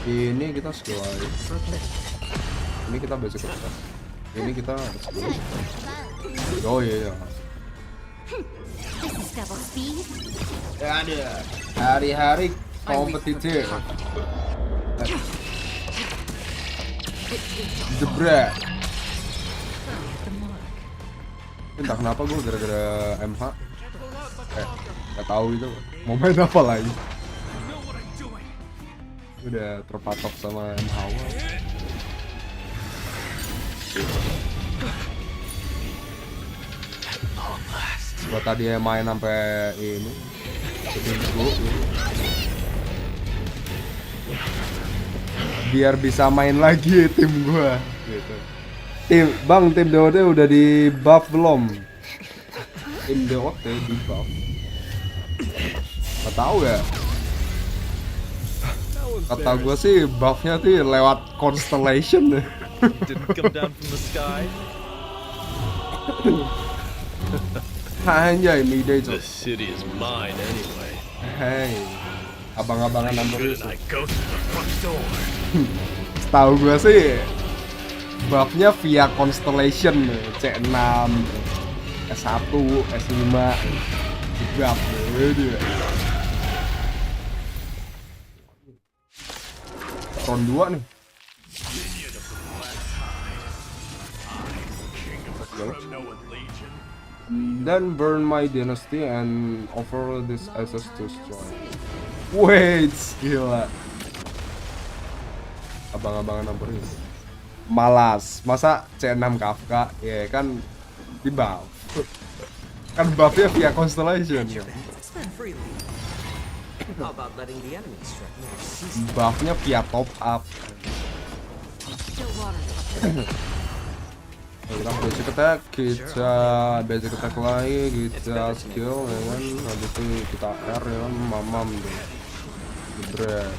A: Ini kita skill aja. Ini kita basic attack. Ini kita skill. Oh iya.
C: This is double speed.
A: Ya ada. Hari-hari kompetitif. Jebret. Entah kenapa gue gara-gara MH nggak tahu itu mau main apa lagi. Udah terpatok sama MH. Gua tadi main sampai ini seminggu biar bisa main lagi tim gua gitu. Tim DOD udah di buff belum? Tim DOD di buff. Nggak tahu ya. Kata gue sih buffnya tuh lewat constellation.
L: Didn't come down from the sky.
A: Anjay, mide itu.
J: The city is mine anyway.
A: Hey, abang-abangan number
J: And I go through the front door.
A: Tahu gue sih buffnya via constellation C6, S1, S5 buff dia. Round 2 nih. Then burn my dynasty and offer this access to strike. Wait, gila. Abang-abangan number ini. Malas, masa C6 Kafka ya kan di buff. Kan buffnya via constellation kan.
B: Spend freely. How about letting the enemy strike more?
A: Buffnya via top up.
B: Still water.
A: Kita basic attack lagi, kita skill ya kan, habis itu kita R ya kan, mamam deh. Jebret.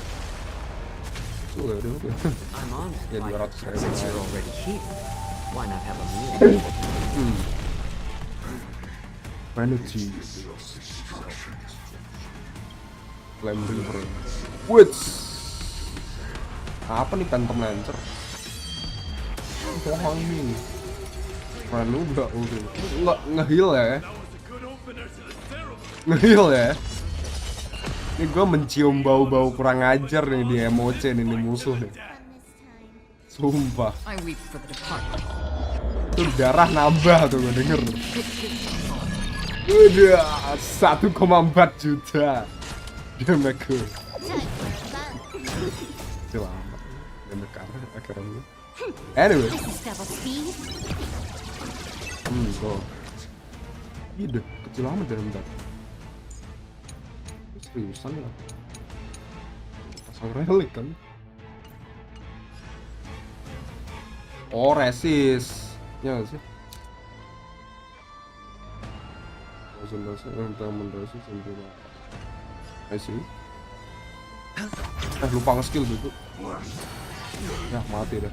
A: Sudah deh.
B: I'm on.
A: Ya 200 ribu.
B: Since you're already here, why not have a meal?
A: Vanity. Flame River. Wits. Apa nih Phantom Lancer? Pohon ini. Keren lu enggak nge-heal ya. Nge-heal ya. Ini gue mencium bau-bau kurang ajar nih di emoce nih musuh nih. Sumpah.
B: I weep for the departed.
A: Tuh darah nambah tuh gue denger. Udah 1,4 juta. Damage. Selamat. Damage akhirnya. Anyway. Kok. Ide, kecil amat dari bentar. Seriusan ya? Pasang relik kan? Oh, resist. Ya gak sih? Konsentrasi untuk menresist sendiri. I see. Lupa nge-skill gitu. Ya, mati dah.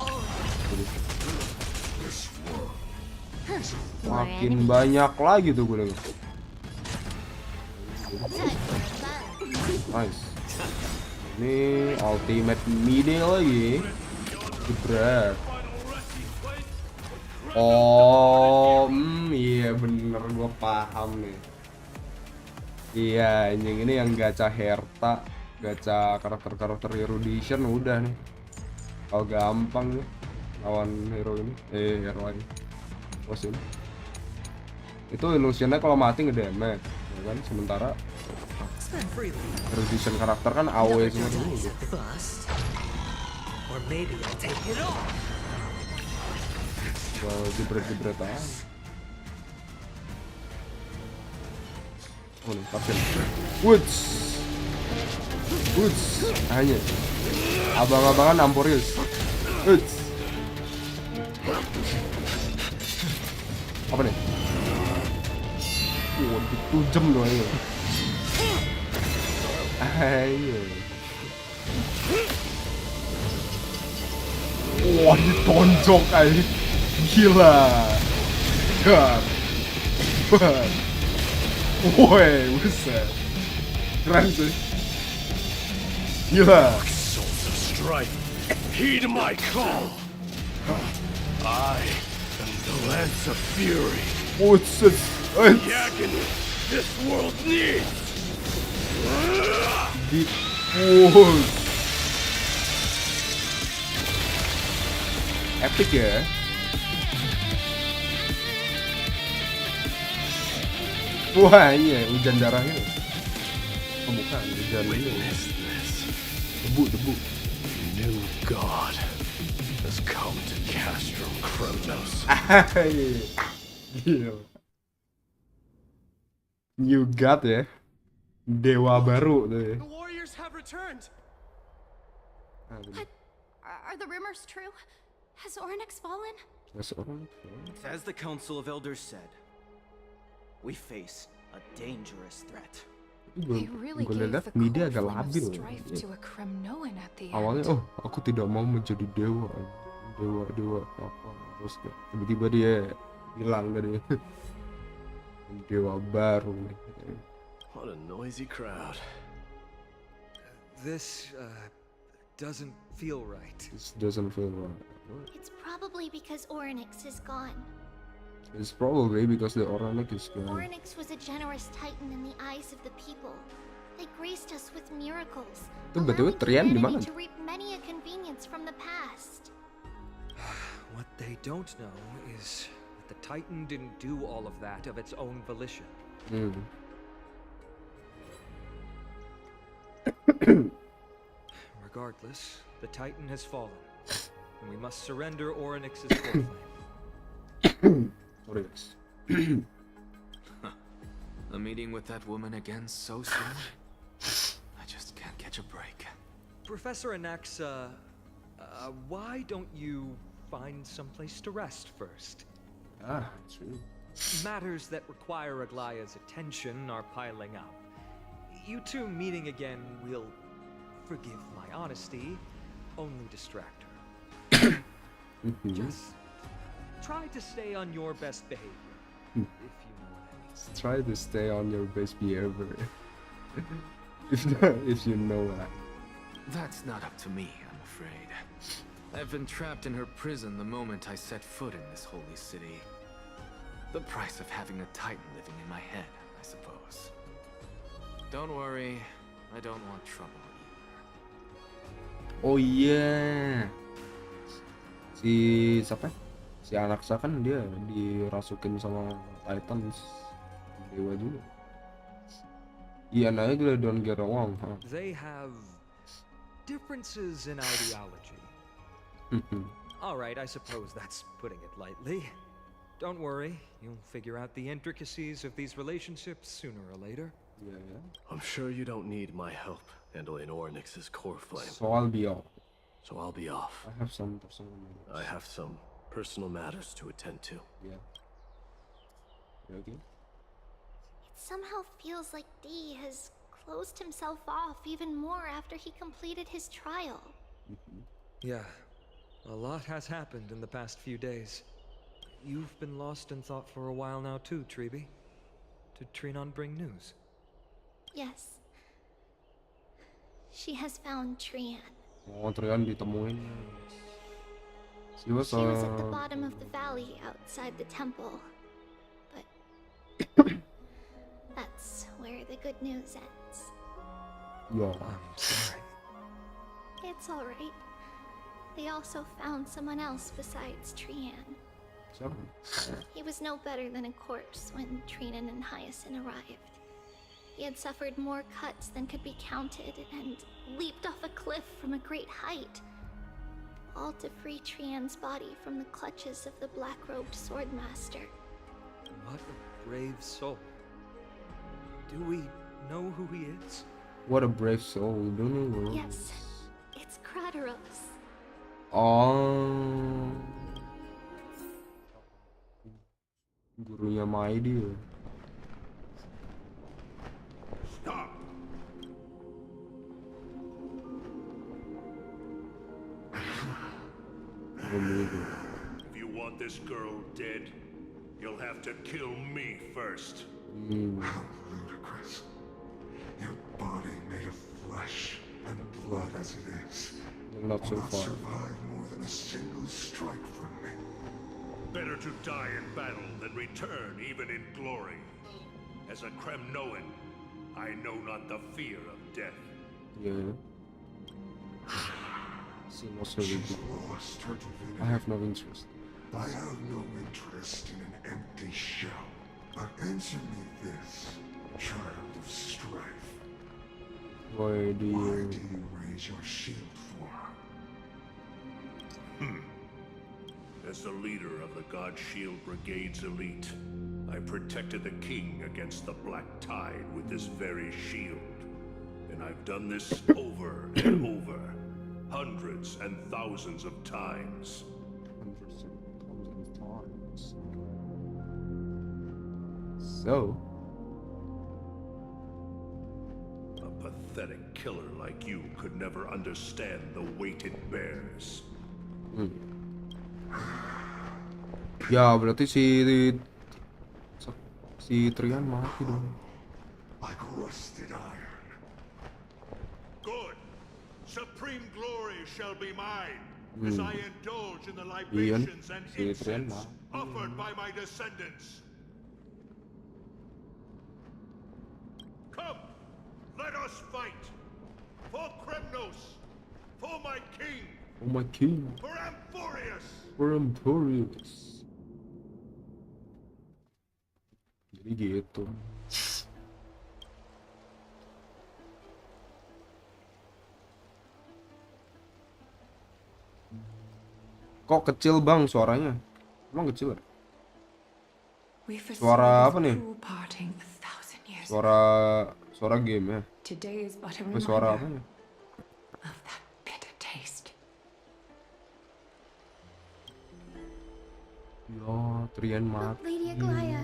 A: Makin banyak lagi tuh gue denger. Nice. Ini ultimate mide lagi. Jebret. Oh, iya bener, gue paham nih. Iya, anjing ini yang gacha Herta, gacha karakter-karakter erudition udah nih. Kalau gampang nih lawan hero ini, hero ini. Bos ini. Itu illusionnya kalau mati ngedamage, ya kan? Sementara erudition karakter kan AOE semua tuh.
B: Or maybe I'll take it all.
A: Jebret-jebret aja. Oh nih, pasien. Woods. Uts, hanya abang-abangan Amporius. Uts. Apa nih? Wah, ditujem loh ini. Ayo. Wah, ditonjok aja. Gila. God. Woi, buset. Keren sih. Gila.
J: Souls of strife, heed my call. I am the Lance of Fury.
A: Buset.
J: The agony this world needs.
A: Di push. Epic ya. Wah, iya, hujan darahnya. Oh, bukan, hujan ini. Debu.
J: New God has come to Castro Kronos.
A: Gila. New God ya. Dewa baru tuh ya.
I: The warriors have returned.
C: What? Are the rumors true? Has Ornyx fallen?
I: As the Council of Elders said, we face a dangerous threat.
C: They really
A: Gue
C: gave
A: lihat
C: the
A: media
C: core
A: agak
C: flame of
A: labil.
C: strife to a Kremnoan at the
A: Awalnya,
C: end.
A: aku tidak mau menjadi dewa apa, terus kayak tiba-tiba dia hilang dari dewa baru.
K: What a noisy crowd.
E: This doesn't feel right.
A: This doesn't feel right.
C: It's probably because Ornyx is gone.
A: It's probably because the Ornyx is gone.
C: Ornyx was a generous titan in the eyes of the people. They graced us with miracles,
A: Tuh btw
C: allowing
A: Trian di mana?
C: humanity to reap many a convenience from the past.
E: What they don't know is that the Titan didn't do all of that of its own volition. Regardless, the Titan has fallen, and we must surrender Ornyx's core flame.
A: Ornyx.
F: A meeting with that woman again so soon? I just can't catch a break.
E: Professor Anaxa, why don't you find someplace to rest first?
A: Ah, true.
E: Matters that require Aglaya's attention are piling up. You two meeting again will, forgive my honesty, only distract her. Just try to stay on your best behavior, if you know what I mean.
A: Try to stay on your best behavior. if you know that.
F: That's not up to me, I'm afraid. I've been trapped in her prison the moment I set foot in this holy city. The price of having a Titan living in my head, I suppose. Don't worry, I don't want trouble either.
A: Oh iya. Si siapa? Si Anaxa kan dia dirasukin sama Titans. Dewa juga. Iya, nah itu don't get wrong. Huh?
E: They have differences in ideology. Alright, I suppose that's putting it lightly. Don't worry, you'll figure out the intricacies of these relationships sooner or later.
A: Yeah.
K: I'm sure you don't need my help handling Ornyx's core flame.
A: So I'll be off.
K: I
A: have some personal matters.
K: I have some personal matters to attend to.
A: Yeah. You okay?
C: It somehow feels like D has closed himself off even more after he completed his trial.
E: Yeah, a lot has happened in the past few days. You've been lost in thought for a while now too, Treeby. Did Trinon bring news?
C: Yes. She has found Trian.
A: Oh, Trian ditemuin. She was
C: at the bottom of the valley outside the temple. But that's where the good news ends.
A: Yeah.
E: I'm sorry.
C: It's alright. They also found someone else besides Trian.
A: So?
C: He was no better than a corpse when Trinan and Hyacinth arrived. He had suffered more cuts than could be counted and leaped off a cliff from a great height, all to free Trian's body from the clutches of the black-robed swordmaster.
E: What a brave soul. Do we know who he is?
A: What a brave soul, don't you know?
C: Yes, it's Crateros.
A: Oh, gurunya Maidi ya.
J: Stop! If you want this girl dead, you'll have to kill me first.
M: How ludicrous. Your body made of flesh and blood as it is
A: Not so
M: will not
A: far.
M: survive more than a single strike from me.
J: Better to die in battle than return even in glory. As a Kremnoan, I know not the fear of death.
A: Yeah. Seems also really
M: She's
A: good.
M: lost her divinity.
A: I have no interest.
M: I have no interest in an empty shell. But answer me this, child of strife.
A: Why do
M: Why
A: you...
M: do you raise your shield for her?
J: As the leader of the God Shield Brigade's elite, I protected the king against the Black Tide with this very shield. And I've done this over and over, hundreds and thousands of times.
A: Hundreds and thousands of times. So...
J: A pathetic killer like you could never understand the weight it bears.
A: Ya berarti si Trian mati dong.
M: Like rusted iron.
J: Good. Supreme glory shall be mine, as I indulge in the
A: Ian,
J: libations and
A: si Trian
J: incense
A: mati.
J: offered by my descendants. Come, let us fight. For Kremnos, for my king,
A: Oh my king,
J: for Amphorius.
A: Peremptorius. Jadi gitu. Kok kecil bang suaranya? Emang kecil ya?
G: We foresaw
A: Suara
G: this
A: apa nih?
G: cruel parting 1,000 years
A: Suara game ya?
G: Today is but a
A: Apa suara apa
G: reminder
A: ya?
G: of that bitter taste.
A: Ya, Trian
C: But
A: mati.
C: Lady Aglaya,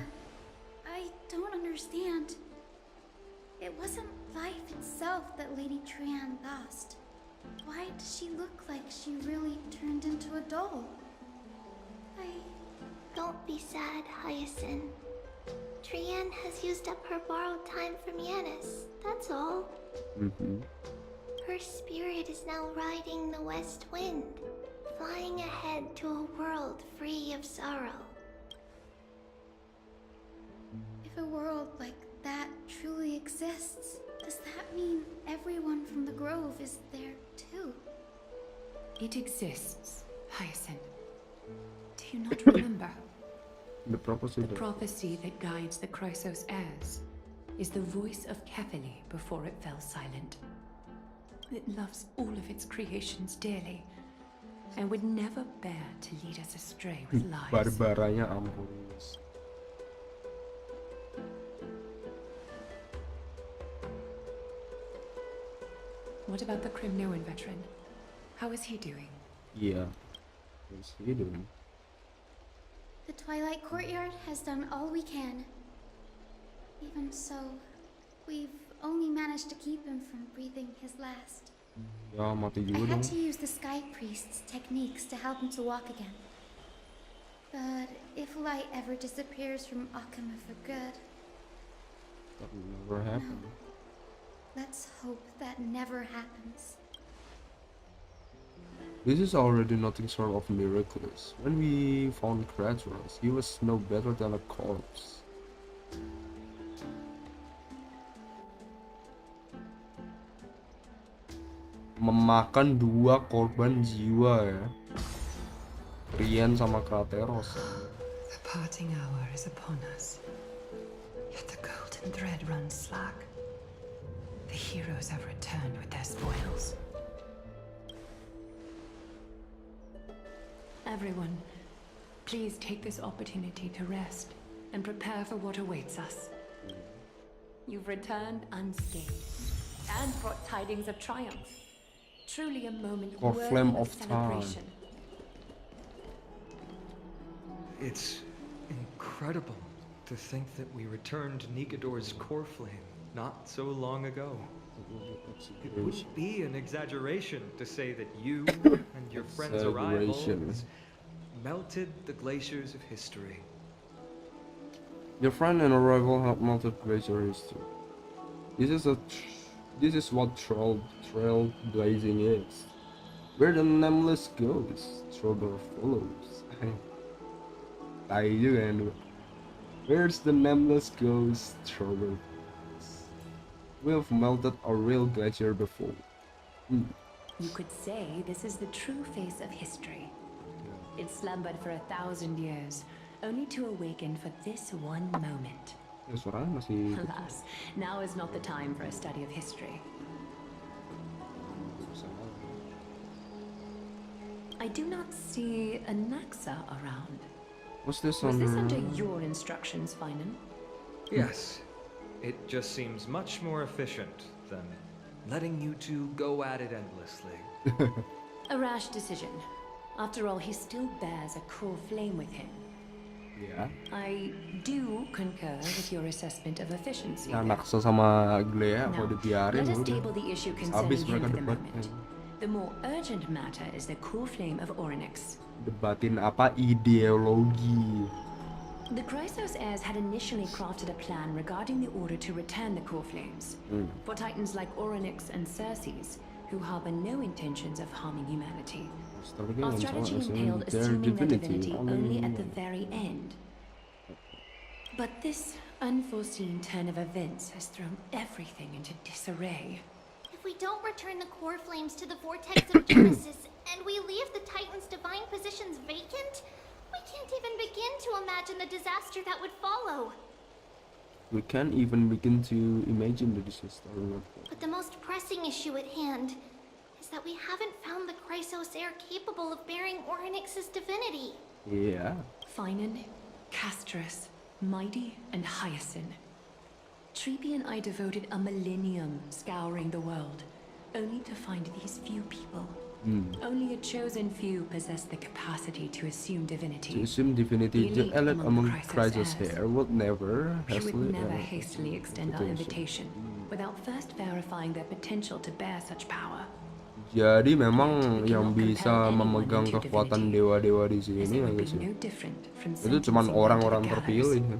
C: I don't understand. It wasn't life itself that Lady Trian lost. Why does she look like she really turned into a doll? Don't be sad, Hyacinth. Trian has used up her borrowed time from Yanis, that's all. Her spirit is now riding the west wind, flying ahead to a world free of sorrow. If a world like that truly exists, does that mean everyone from the Grove is there too?
G: It exists, Hyacinth. Do you not remember?
A: The prophecy.
G: The prophecy that guides the Chrysos heirs is the voice of Kefili before it fell silent. It loves all of its creations dearly and would never bear to lead us astray with lies.
A: Barbaranya Amphorius.
G: What about the Kremnoan veteran? How is he doing?
A: Iya. What's he doing?
C: The Twilight Courtyard has done all we can. Even so, we've only managed to keep him from breathing his last.
A: Ya mati
C: I
A: juga
C: had
A: dong.
C: to use the Sky Priest's techniques to help him to walk again. But if light ever disappears from Akama for good,
A: That will never happen.
C: let's hope that never happens.
A: This is already nothing short of miraculous. When we found Kratos, he was no better than a corpse. Memakan 2 korban jiwa ya. Rian sama Krateros.
G: The parting hour is upon us. Yet the golden thread runs slack. The heroes have returned with their spoils. Everyone, please take this opportunity to rest and prepare for what awaits us. You've returned unscathed, and brought tidings of triumph. Truly a moment
A: Core
G: worthy
A: flame
G: of
A: of time.
G: celebration.
E: It's incredible to think that we returned Nigador's core flame not so long ago. It wouldn't be an exaggeration to say that you and your friend's arrival has melted the glaciers of history.
A: Your friend and arrival have melted glacier history. This is what trailblazing is. Where the nameless goes, trouble follows. Tai juga kan. Where's the nameless goes, trouble. We've melted a real glacier before.
G: You could say this is the true face of history. It slumbered for 1,000 years, only to awaken for this one moment.
A: Ya, suaranya masih.
G: Alas, now is not the time for a study of history. I do not see a Naxa around.
A: What's this
G: Was
A: on?
G: this under your instructions, Finan?
E: Yes. It just seems much more efficient than letting you two go at it endlessly.
G: A rash decision. After all, he still bears a core flame with him.
A: Ya.
G: I do concur with your assessment of efficiency.
A: Nah, Naksa sama Glea kalau dibiarin
G: Let us
A: udah.
G: table the issue concerning
A: Habis
G: him
A: mereka
G: for the
A: debat.
G: moment. The more urgent matter is the core flame of Orynyx.
A: Debatin apa ideologi.
G: The Chrysos heirs had initially crafted a plan regarding the order to return the core flames. For titans like Orynyx and Circes, who harbor no intentions of harming humanity. Our strategy entailed assuming their divinity only at the very end. But this unforeseen turn of events has thrown everything into disarray.
C: If we don't return the core flames to the vortex of Genesis, and we leave the Titan's divine positions vacant, we can't even begin to imagine the disaster that would follow.
A: We can't even begin to imagine the disaster.
C: But the most pressing issue at hand is that we haven't found the Chrysos heir capable of bearing Orynyx's divinity.
A: Yeah.
G: Finan, Castrus, Mighty, and Hyacinth. Treepy and I devoted a millennium scouring the world, only to find these few people. Only a chosen few possess the capacity to assume divinity.
A: To assume divinity, the elite among Chrysos heir would never
G: hastily extend our invitation without first verifying their potential to bear such power.
A: Jadi memang yang bisa memegang kekuatan dewa-dewa di sini ya guys ya. Itu cuman orang-orang terpilih ya.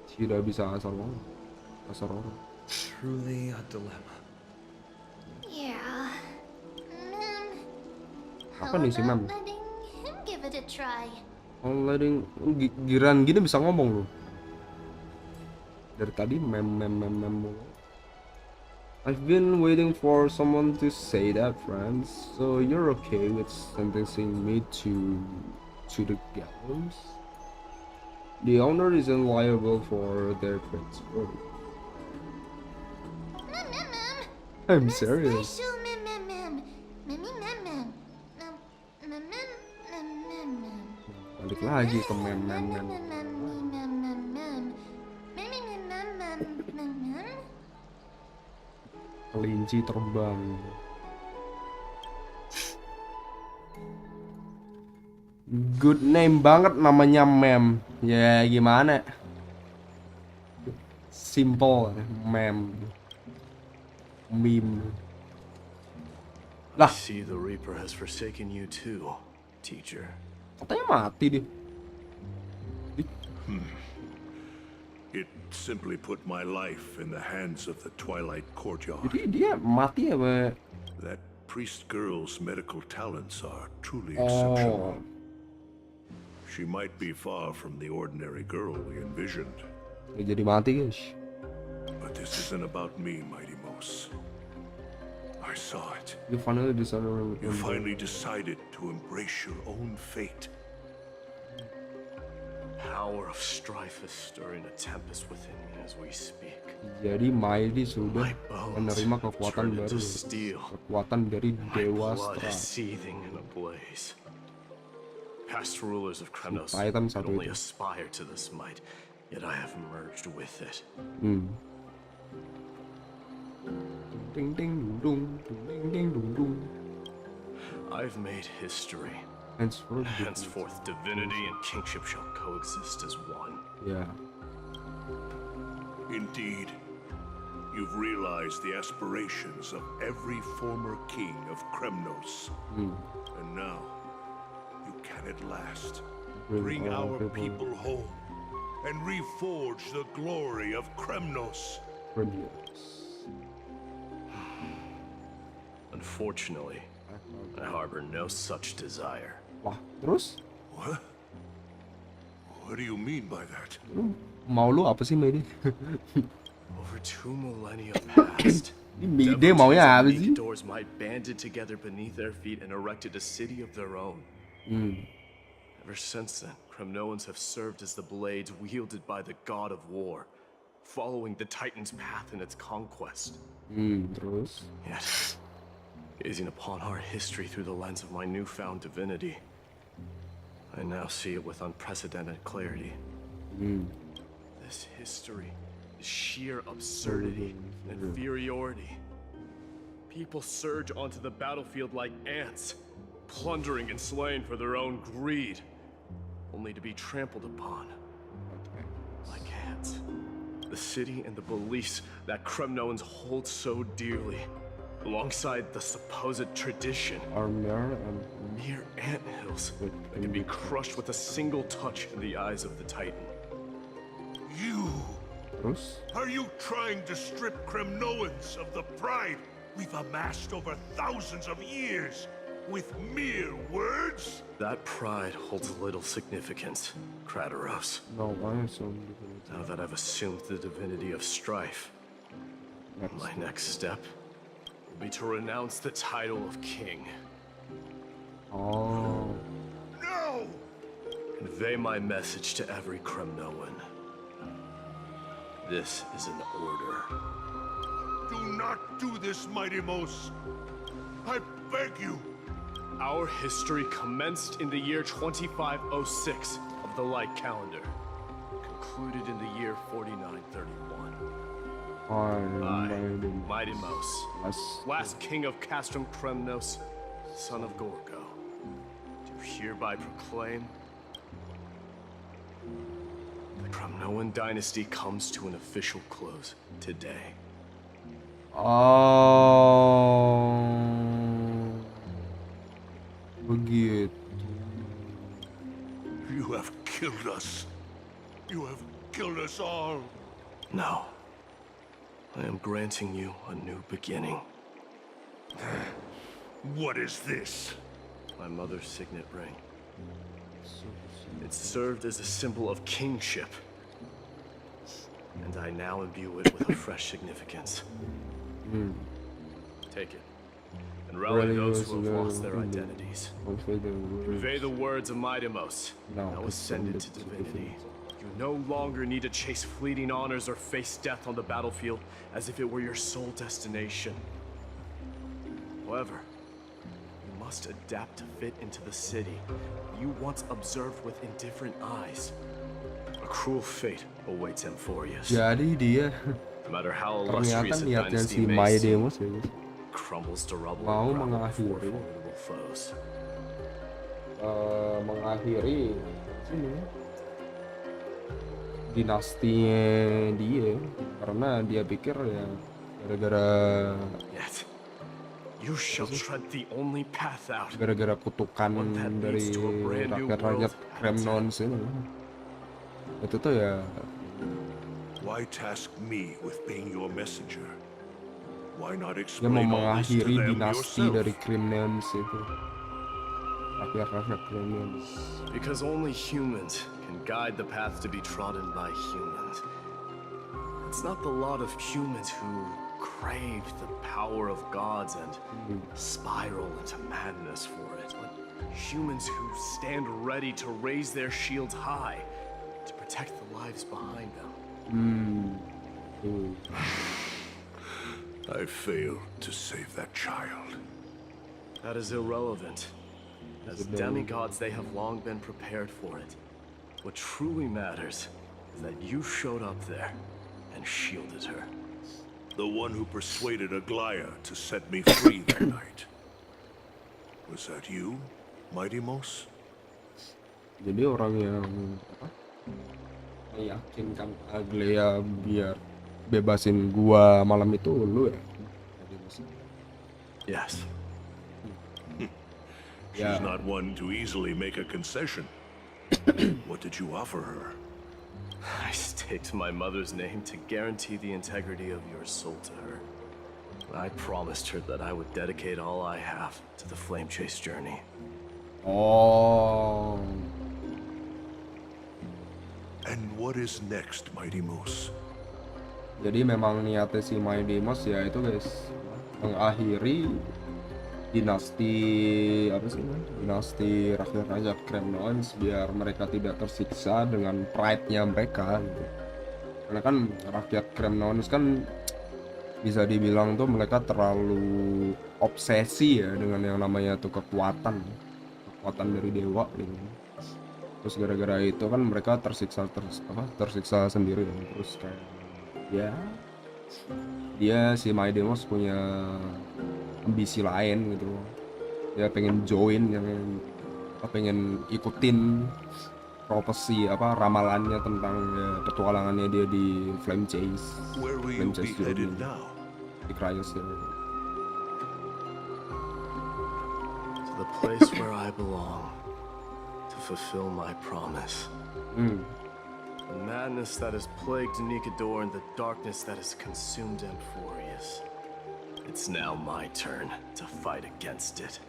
A: Tidak bisa asal orang.
E: Truly a dilemma.
C: Yeah.
A: Apa nih si Mem?
C: Letting him give it a try.
A: Oh, letting giran gini bisa ngomong loh. Dari tadi mem. I've been waiting for someone to say that, friends. So you're okay with sentencing me to the gallows? The owner isn't liable for their crimes. I'm serious. Balik lagi ke mem. Kelinci terbang. Good name banget namanya mem. Ya gimana? Simple mem. Meme. Lah.
K: See, the Reaper has forsaken you too, teacher.
A: Katanya mati deh.
J: It simply put my life in the hands of the Twilight Courtyard.
A: Jadi dia mati ya, Pak?
J: That priest girl's medical talents are truly exceptional. She might be far from the ordinary girl we envisioned.
A: Ya, jadi mati, guys.
J: But this isn't about me, Mighty Mos. I saw it.
A: You finally decided.
J: You finally decided to embrace your own fate.
K: Power of strife is stirring a tempest within me as we speak.
A: Jadi Mighty sudah menerima kekuatan baru. Kekuatan dari Dewa
K: Blood
A: Stra.
K: is seething in a blaze. Past rulers of Krenos
A: Titan
K: could
A: satu
K: only
A: itu.
K: aspire to this might, yet I have merged with it.
A: Ding ding dong, ding ding dong dong.
K: I've made history.
A: Henceforth,
K: Divinity and kingship shall coexist as one.
A: Yeah.
J: Indeed, you've realized the aspirations of every former king of Kremnos. And now, you can at last bring our people home and reforge the glory of Kremnos.
K: Unfortunately, I harbor no such desire.
A: Wah, terus?
J: What? What do you mean by that?
A: Mau lu apa sih, Medi?
K: Over 2 millennia past,
A: Dia maunya apa sih?
K: doors might banded together beneath their feet and erected a city of their own. Ever since then, Kremnoans have served as the blades wielded by the god of war, following the Titan's path in its conquest.
A: Terus?
K: Yet, gazing upon our history through the lens of my newfound divinity, I now see it with unprecedented clarity. This history is sheer absurdity and inferiority. People surge onto the battlefield like ants, plundering and slaying for their own greed, only to be trampled upon like ants. The city and the beliefs that Kremnoans hold so dearly, alongside the supposed tradition,
A: are mere
K: anthills that can be crushed with a single touch in the eyes of the Titan.
J: You!
A: Terus?
J: Are you trying to strip Kremnoans of the pride we've amassed over thousands of years with mere words?
K: That pride holds little significance, Kratoros.
A: No, why so?
K: Now that I've assumed the divinity of strife, my next step will be to renounce the title of king.
A: Oh.
J: No!
K: Convey my message to every Kremnoan. This is an order.
J: Do not do this, Mighty Mos. I beg you.
K: Our history commenced in the year 2506 of the Light Calendar, concluded in the year 4931. I, Mighty Mos, last king of Castrum Kremnos, son of Gorgo, do hereby proclaim the Kremnoan dynasty comes to an official close today.
A: Begitu.
J: You have killed us. You have killed us all.
K: No. I am granting you a new beginning.
J: What is this?
K: My mother's signet ring. It served as a symbol of kingship. And I now imbue it with a fresh significance. Take it. And rally those who have lost their identities. Convey the words of Mightimos, now ascended to divinity. You no longer need to chase fleeting honors or face death on the battlefield as if it were your sole destination. However, you must adapt to fit into the city you once observed with indifferent eyes. A cruel fate awaits Amphorius.
A: Jadi dia
K: No matter how
A: ternyata
K: illustrious a
A: niatnya
K: dynasty
A: si
K: may
A: My
K: seem,
A: Demos ya,
K: crumbles to rubble
A: mau
K: and ground
A: mengakhiri
K: before formidable foes.
A: mengakhiri sini dinastinya dia karena dia pikir ya gara-gara
K: Yet, you shall tread the only path out.
A: gara-gara kutukan dari rakyat-rakyat Kremnons ini itu tuh ya
J: Why task me with being your messenger? Why not
A: dia
J: explain
A: mau
J: all this to
A: mengakhiri
J: them
A: dinasti
J: yourself?
A: dari Kremnons itu rakyat-rakyat Kremnons.
K: Because only humans can guide the path to be trodden by humans. It's not the lot of humans who crave the power of gods and spiral into madness for it, but humans who stand ready to raise their shields high to protect the lives behind them.
J: I failed to save that child.
K: That is irrelevant. As demigods, they have long been prepared for it. What truly matters is that you showed up there and shielded her.
J: The one who persuaded Aglaya to set me free that night. Was that you, Mighty Mos?
A: Jadi orang yang apa? Meyakinkan Aglaya biar bebasin gua malam itu lu ya?
J: Yes. She's not one to easily make a concession. What did you offer her?
K: I staked my mother's name to guarantee the integrity of your soul to her. I promised her that I would dedicate all I have to the flame chase journey.
A: Oh.
J: And what is next, Mighty Mos?
A: Jadi memang niatnya si Mighty Mos ya itu guys, mengakhiri dinasti apa sih? Dinasti rakyat-rakyat Kremnons biar mereka tidak tersiksa dengan pride-nya mereka gitu. Karena kan rakyat Kremnons kan bisa dibilang tuh mereka terlalu obsesi ya dengan yang namanya tuh kekuatan dari dewa gitu. Terus gara-gara itu kan mereka tersiksa sendiri ya. Terus kayak ya dia si Mighty Mos punya ambisi lain gitu. Dia pengen join yang pengen ikutin profesi ramalannya tentang ya, petualangannya dia di Flame Chase.
J: Where will you be headed now?
A: Di Cryos ya.
K: To the place where I belong, to fulfill my promise. The madness that has plagued Nikador and the darkness that has consumed Amphorius. It's now my turn to fight against it.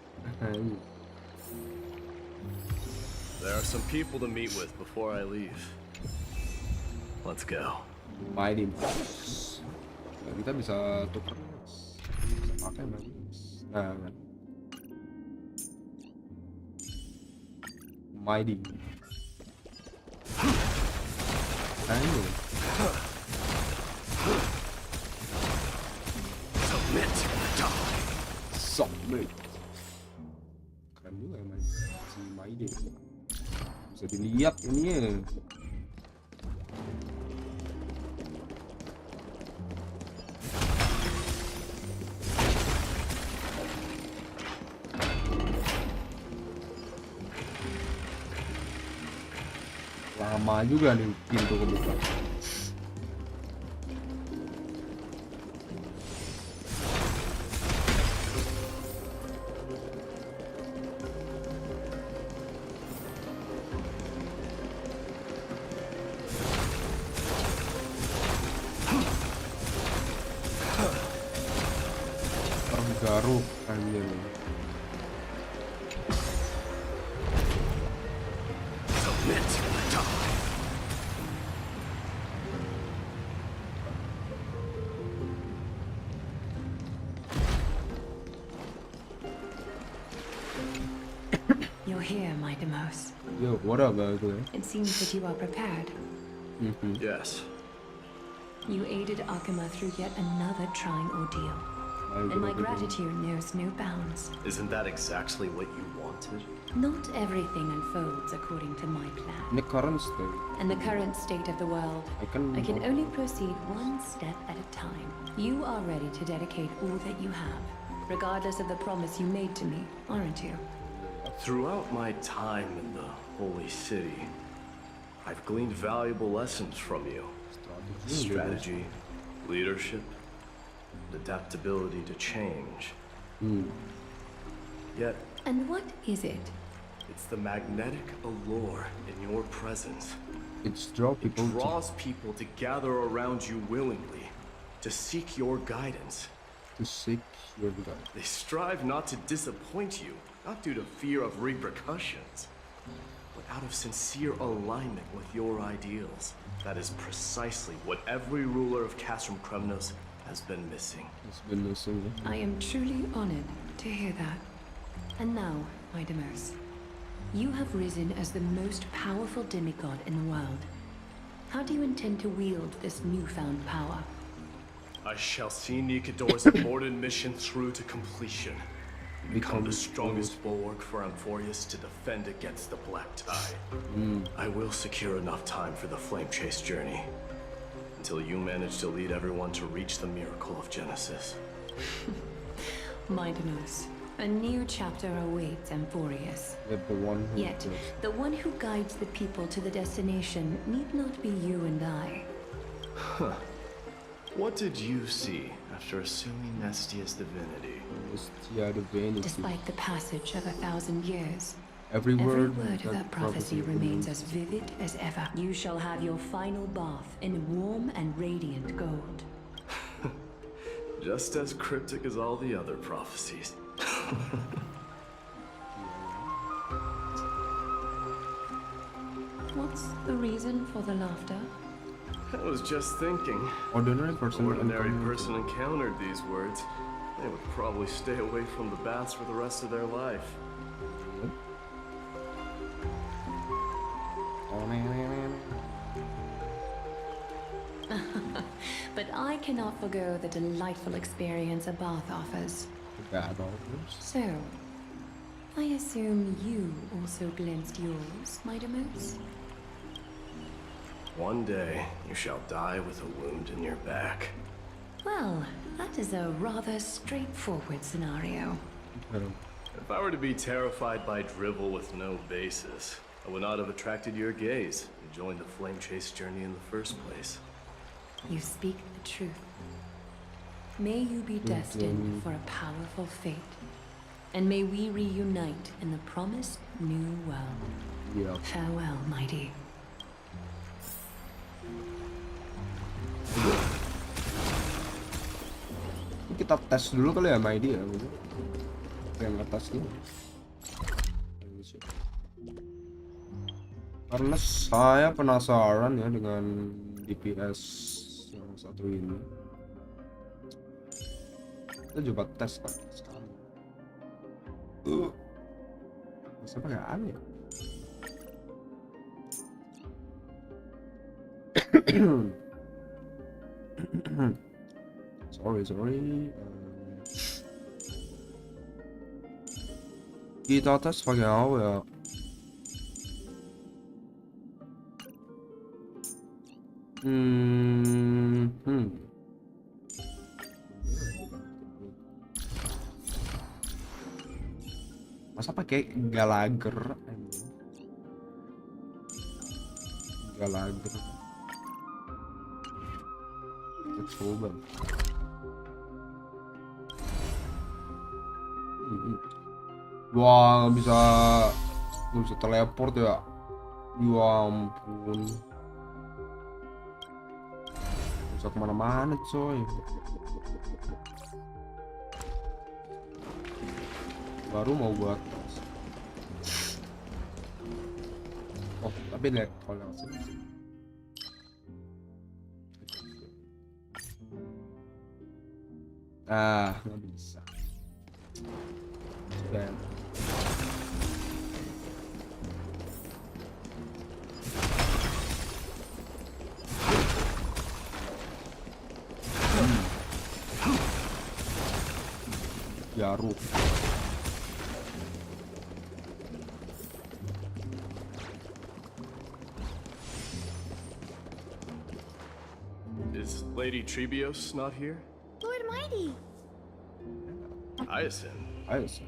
K: There are some people to meet with before I leave. Let's go.
A: Mighty Mos. Nah, kita bisa tuker. Bisa pakai Mighty Mos. Nah, kan. Mighty. Nah, ini. Submit. Keren juga ya si Mighty. Bisa dilihat ini ya. Lama juga nih pintu kebuka. Tergaruk anjir.
G: You're here, Mighty Mos.
A: Yo, what up, Ugly?
G: It seems that you are prepared.
K: Yes.
G: You aided Akuma through yet another trying ordeal. And my gratitude knows no bounds.
K: Isn't that exactly what you wanted?
G: Not everything unfolds according to my plan.
A: In the current state.
G: In the current state of the world, I can only proceed one step at a time. You are ready to dedicate all that you have, regardless of the promise you made to me, aren't you?
K: Throughout my time in the Holy City, I've gleaned valuable lessons from you. Strategy, leadership, adaptability to change. Yet...
G: And what is it?
K: It's the magnetic allure in your presence.
A: It draws
K: people to gather around you willingly, to seek your guidance. They strive not to disappoint you, not due to fear of repercussions, but out of sincere alignment with your ideals. That is precisely what every ruler of Castrum Kremnos has been missing.
G: I am truly honored to hear that. And now, Mighty Mos, you have risen as the most powerful demigod in the world. How do you intend to wield this newfound power?
K: I shall see Nikador's aborted mission through to completion. Become the strongest bulwark for Amphorius to defend against the Black Tide. I will secure enough time for the Flame Chase journey. until you manage to lead everyone to reach the miracle of Genesis.
G: Magnus, a new chapter awaits Amphorius. Yet, the one who guides the people to the destination need not be you and I.
K: Huh. What did you see after assuming Nestia's divinity?
G: Despite the passage of 1,000 years,
A: every word
G: of that prophecy remains as vivid as ever. You shall have your final bath in warm and radiant gold.
K: Just as cryptic as all the other prophecies.
G: What's the reason for the laughter?
K: I was just thinking.
A: Ordinary person
K: encountered these words, they would probably stay away from the baths for the rest of their life.
G: But I cannot forgo the delightful experience a bath offers. So, I assume you also glimpsed yours, Mighty Moose?
K: One day, you shall die with a wound in your back.
G: Well, that is a rather straightforward scenario.
K: If I were to be terrified by drivel with no basis, I would not have attracted your gaze and joined the flame chase journey in the first place.
G: You speak the truth. May you be destined for a powerful fate. And may we reunite in the promised new world. Farewell, mighty.
A: Kita tes dulu kali ya Mighty ya gitu. Yang atas ini. Karena saya penasaran ya dengan DPS yang satu ini. Kita coba tes kan sekarang. Masa pakai aneh ya? sorry. Kita tes pakai apa ya? Masa pakai Gallagher? Gallagher. Kita coba. Wah, nggak bisa teleport ya? Ya ampun. Bisa kemana-mana coy. Baru mau buat. Oh, tapi nih kalau langsung. Nggak bisa. Sudah. Jaru.
K: Is Lady Trebios not here?
C: Lord Mighty!
K: Hyacinth.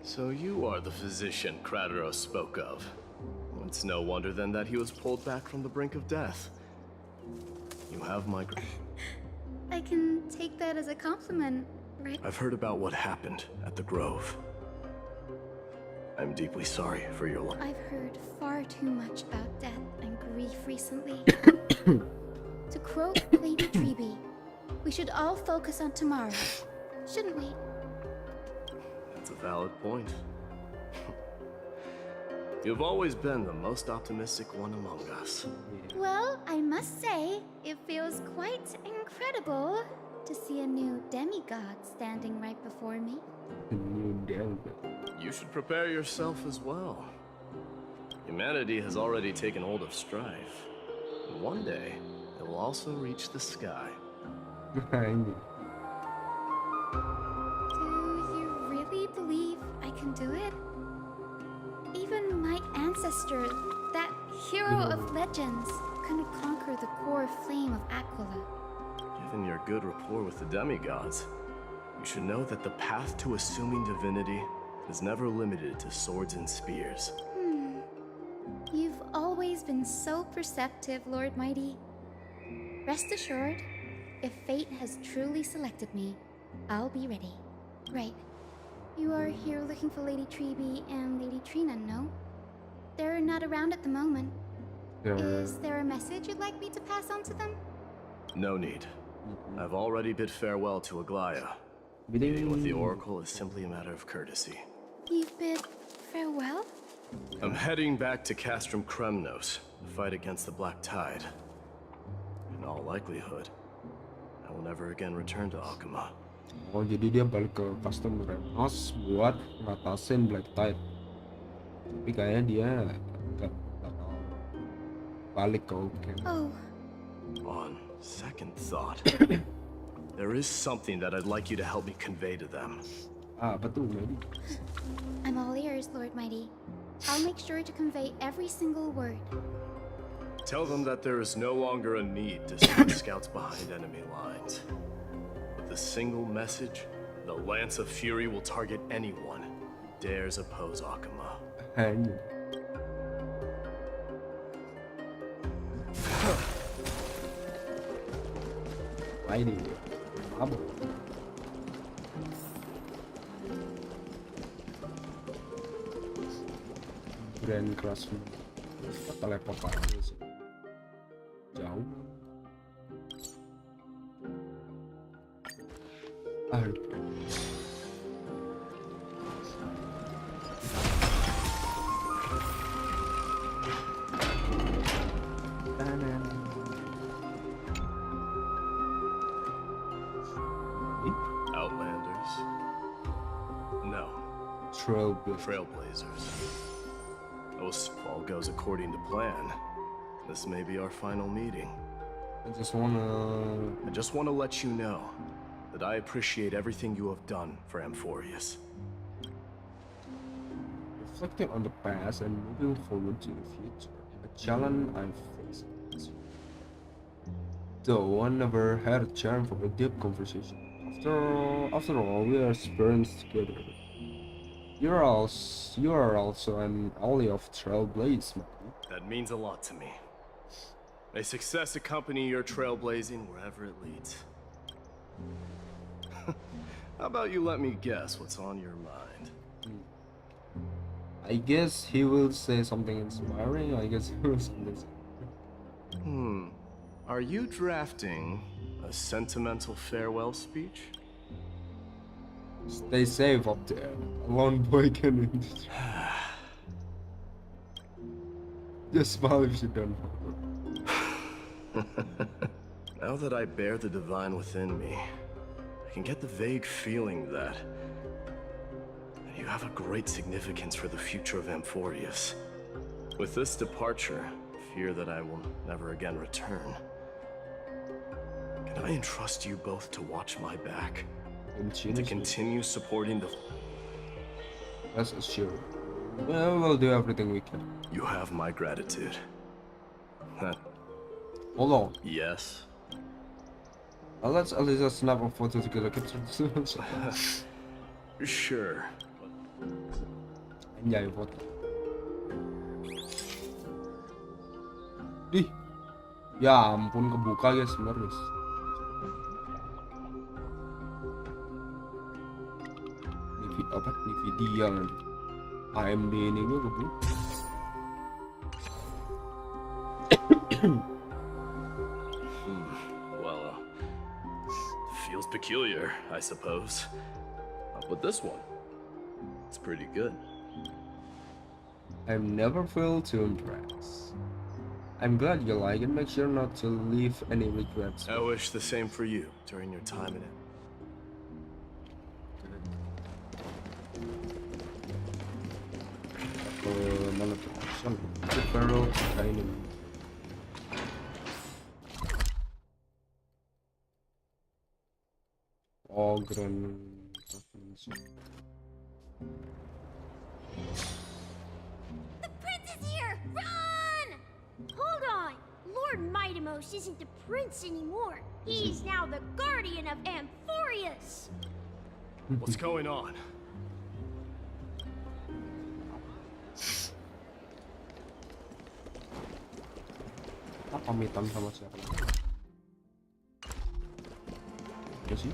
K: So you are the physician Krateros spoke of. It's no wonder then that he was pulled back from the brink of death. You have my...
C: I can take that as a compliment, right?
K: I've heard about what happened at the Grove. I'm deeply sorry for your loss.
C: I've heard far too much about death and grief recently. To quote Lady Treby, we should all focus on tomorrow, shouldn't we?
K: That's a valid point. You've always been the most optimistic one among us.
C: Well, I must say, it feels quite incredible to see a new demigod standing right before me.
A: A new demigod.
K: You should prepare yourself as well. Humanity has already taken hold of strife. And one day, it will also reach the sky.
C: Do you really believe I can do it? Even my ancestor, that hero of legends, couldn't conquer the core flame of Aquila.
K: Given your good rapport with the demigods, you should know that the path to assuming divinity is never limited to swords and spears.
C: You've always been so perceptive, Lord Mighty. Rest assured, if fate has truly selected me, I'll be ready. Right. You are here looking for Lady Treeby and Lady Trina, no? They're not around at the moment. Is there a message you'd like me to pass on to them?
K: No need. I've already bid farewell to Aglaya. Meeting with the Oracle is simply a matter of courtesy.
C: You've bid farewell?
K: I'm heading back to Castrum Kremnos to fight against the Black Tide. In all likelihood, I will never again return to Akuma.
A: Oh, jadi dia balik ke Castrum Kremnos buat ngatasin Black Tide. Tapi kayaknya dia nggak bakal balik ke Oken.
C: Oh.
K: On second thought, there is something that I'd like you to help me convey to them.
A: Ah, betul, maybe.
C: I'm all ears, Lord Mighty. I'll make sure to convey every single word.
K: Tell them that there is no longer a need to send scouts behind enemy lines. With a single message, the Lance of Fury will target anyone who dares oppose Akuma.
A: Hanya. Ini apa? Grand Classroom teleport aja sih. Jauh.
K: Outlanders? No. Trailblazers. If all goes according to plan, this may be our final meeting.
A: I just wanna
K: let you know that I appreciate everything you have done for Amphorius.
A: Reflecting on the past and moving forward to the future, a challenge I've faced. Though I never had a chance for a deep conversation. After all, we are experienced together. You are also an ally of Trailblades, man.
K: That means a lot to me. May success accompany your trailblazing wherever it leads. How about you let me guess what's on your mind?
A: I guess he will say something inspiring. I guess he will say this.
K: Are you drafting a sentimental farewell speech?
A: Stay safe up there. A lone boy can just smile if you don't.
K: Now that I bear the divine within me, I can get the vague feeling that you have a great significance for the future of Amphorius. With this departure, I fear that I will never again return. Can I entrust you both to watch my back? To continue supporting the...
A: That's sure. Well, we'll do everything we can.
K: You have my gratitude.
A: Hold on.
K: Yes.
A: Let's at least snap a photo together.
K: Sure.
A: Anjay foto. Ih. Ya ampun, kebuka guys, bener guys. Nvidia nanti. AMD ini gue kebuka.
K: Well, feels peculiar, I suppose. But this one, it's pretty good.
A: I'm never failed to impress. I'm glad you like it. Make sure not to leave any regrets.
K: I wish the same for you during your time in it.
A: Mana tuh? Barrel ini. Oh, grand.
C: The prince is here! Run! Hold on! Lord
N: Lord Mightimos isn't the prince anymore. He's now the guardian of Amphorius.
K: What's going on?
A: Pamitan sama siapa? Apa sih?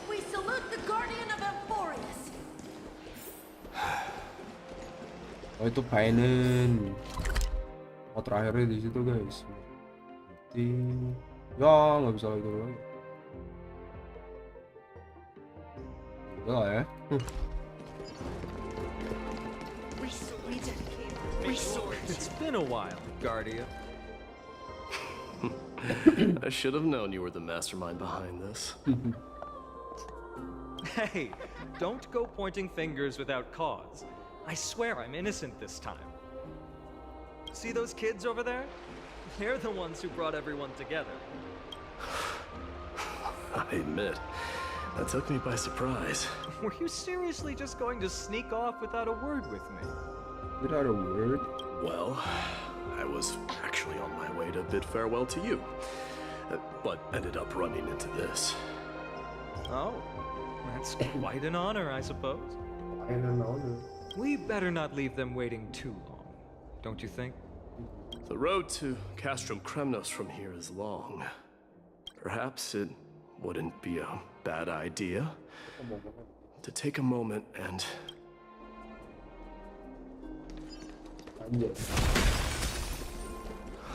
N: We salute the guardian of Amphorius.
A: Oh itu Painen. Oh terakhirnya di situ guys. Mati. Ya nggak bisa lagi lagi. Udah lah ya.
E: It's been a while, Guardian.
K: I should have known you were the mastermind behind this.
E: Hey, don't go pointing fingers without cause. I swear I'm innocent this time. See those kids over there? They're the ones who brought everyone together.
K: I admit, that took me by surprise.
E: Were you seriously just going to sneak off without a word with me?
A: Without a word?
K: Well, I was actually on my way to bid farewell to you, but ended up running into this.
E: Oh, that's quite an honor, I suppose.
A: Quite an honor.
E: We better not leave them waiting too long, don't you think?
K: The road to Castrum Kremnos from here is long. Perhaps it wouldn't be a bad idea to take a moment and...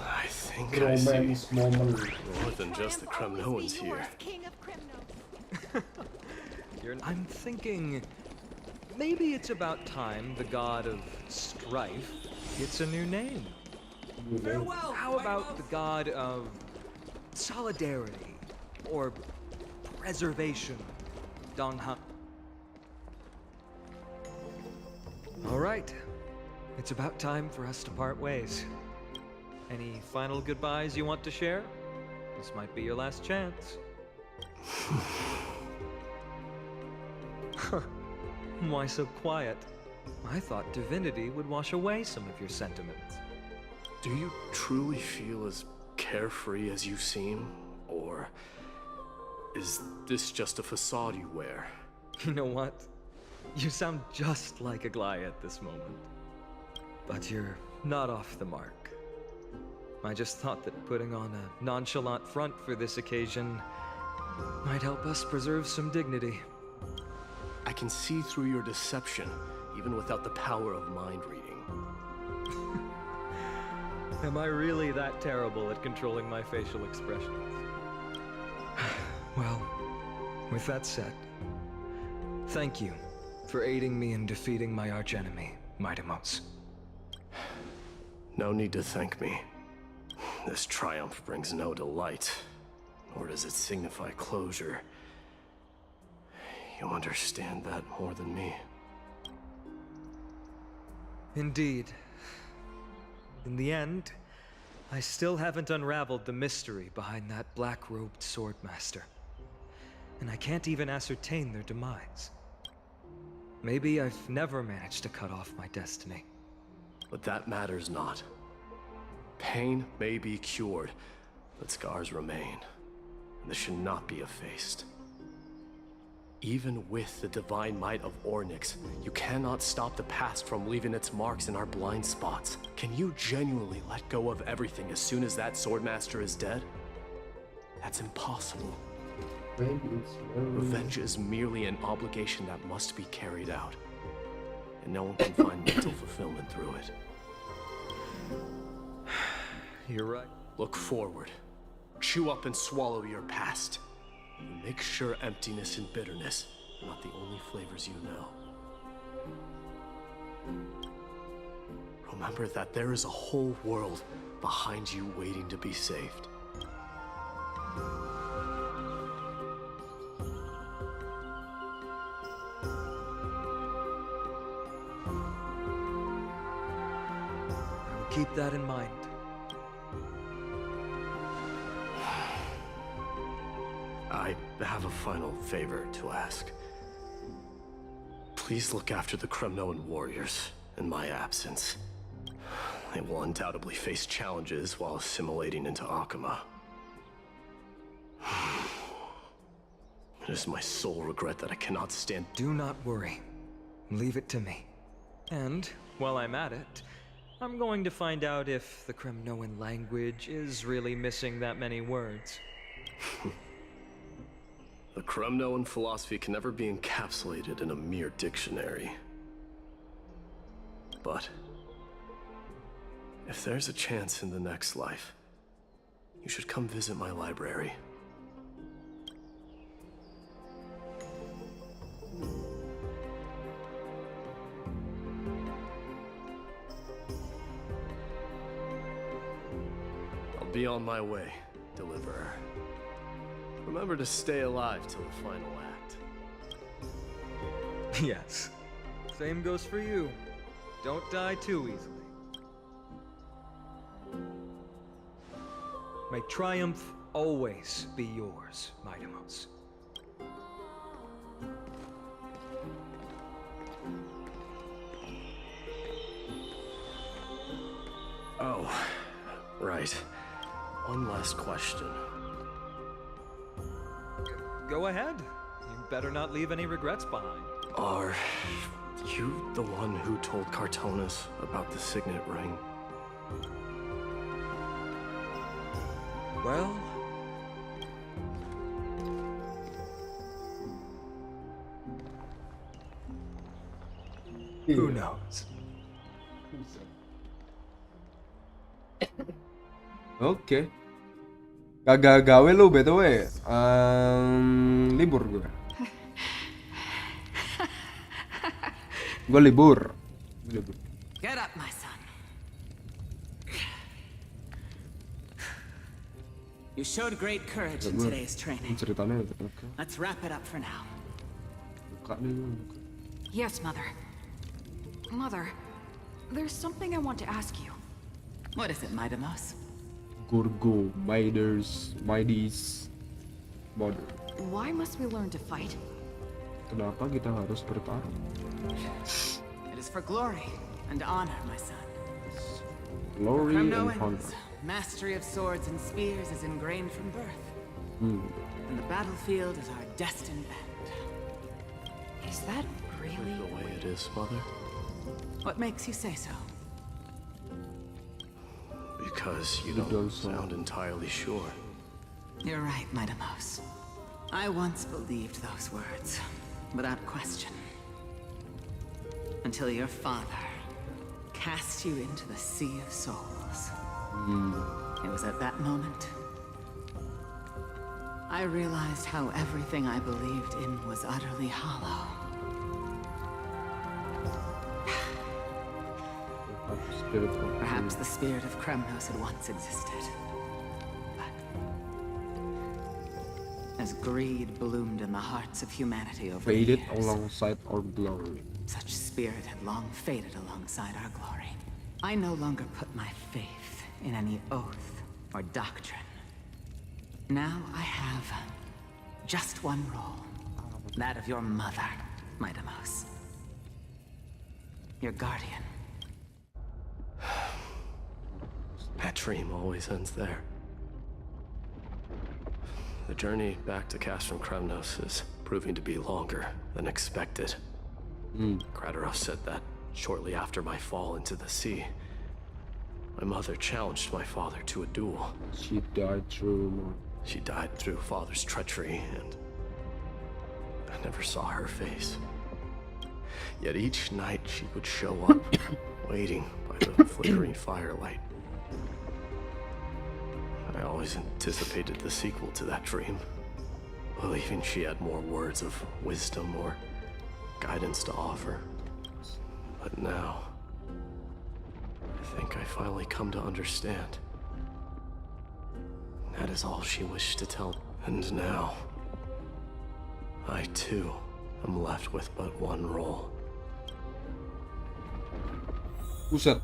K: I think I see more than just the Kremnoans here.
E: I'm thinking... maybe it's about time the god of strife gets a new name.
N: Farewell!
E: How about the god of solidarity or preservation? Dongha. All right. It's about time for us to part ways. Any final goodbyes you want to share? This might be your last chance. Why so quiet? I thought divinity would wash away some of your sentiments.
K: Do you truly feel as carefree as you seem? Or is this just a facade you wear?
E: You know what? You sound just like a Gly at this moment. But you're not off the mark. I just thought that putting on a nonchalant front for this occasion might help us preserve some dignity.
K: I can see through your deception, even without the power of mind reading.
E: Am I really that terrible at controlling my facial expressions? Well, with that said, thank you for aiding me in defeating my archenemy, Mightimos.
K: No need to thank me. This triumph brings no delight, nor does it signify closure. You understand that more than me.
E: Indeed. In the end, I still haven't unraveled the mystery behind that black-robed swordmaster. And I can't even ascertain their demise. Maybe I've never managed to cut off my destiny.
K: But that matters not. Pain may be cured, but scars remain. And this should not be effaced. Even with the divine might of Ornyx, you cannot stop the past from leaving its marks in our blind spots. Can you genuinely let go of everything as soon as that swordmaster is dead? That's impossible. Revenge is merely an obligation that must be carried out. And no one can find mental fulfillment through it.
E: You're right.
K: Look forward. Chew up and swallow your past. And make sure emptiness and bitterness are not the only flavors you know. Remember that there is a whole world behind you waiting to be saved.
E: I will keep that in mind.
K: I have a final favor to ask. Please look after the Kremnoan warriors in my absence. They will undoubtedly face challenges while assimilating into Akama. It is my sole regret that I cannot stand.
E: Do not worry. Leave it to me. And, while I'm at it, I'm going to find out if the Kremnoan language is really missing that many words.
K: The Kremnoan philosophy can never be encapsulated in a mere dictionary. But if there's a chance in the next life, you should come visit my library. I'll be on my way, Deliverer. Remember to stay alive till the final act.
E: Yes. Same goes for you. Don't die too easily. May triumph always be yours, Maidamos.
K: Oh, right. One last question.
E: Go ahead. You better not leave any regrets behind.
K: Are you the one who told Cartonis about the signet ring?
E: Well... who knows?
A: Oke. Kagak gawe lu BTW. Libur gue. Gue libur.
B: Get up, my son. You showed great courage in today's training.
A: Ceritanya oke.
B: Let's wrap it up for now.
A: Buka nih gue.
O: Yes, Mother. Mother, there's something I want to ask you.
B: What is it, Maidamos?
A: Gorgo, Midas, Mother.
O: Why must we learn to fight?
A: Kenapa kita harus bertarung?
B: It is for glory and honor, my son.
A: Glory and honor.
B: Kremnoans, mastery of swords and spears is ingrained from birth. And the battlefield is our destined end.
O: Is that really
K: the way it is, Mother?
B: What makes you say so?
K: Because you don't sound entirely sure.
B: You're right, Maidamos. I once believed those words, without question. Until your father cast you into the Sea of Souls. It was at that moment I realized how everything I believed in was utterly hollow. Perhaps the spirit of Kremnos had once existed. But as greed bloomed in the hearts of humanity over the
A: Faded
B: years,
A: alongside our glory.
B: such spirit had long faded alongside our glory. I no longer put my faith in any oath or doctrine. Now I have just one role. That of your mother, Maidamos. Your guardian.
K: That dream always ends there. The journey back to Castrum Kremnos is proving to be longer than expected. Krateros said that shortly after my fall into the sea, my mother challenged my father to a duel.
A: She died through
K: father's treachery, and I never saw her face. Yet each night she would show up, waiting by the flickering firelight. I always anticipated the sequel to that dream, believing she had more words of wisdom or guidance to offer. But now, I think I finally come to understand. That is all she wished to tell me. And now, I too am left with but one role.
A: Buset.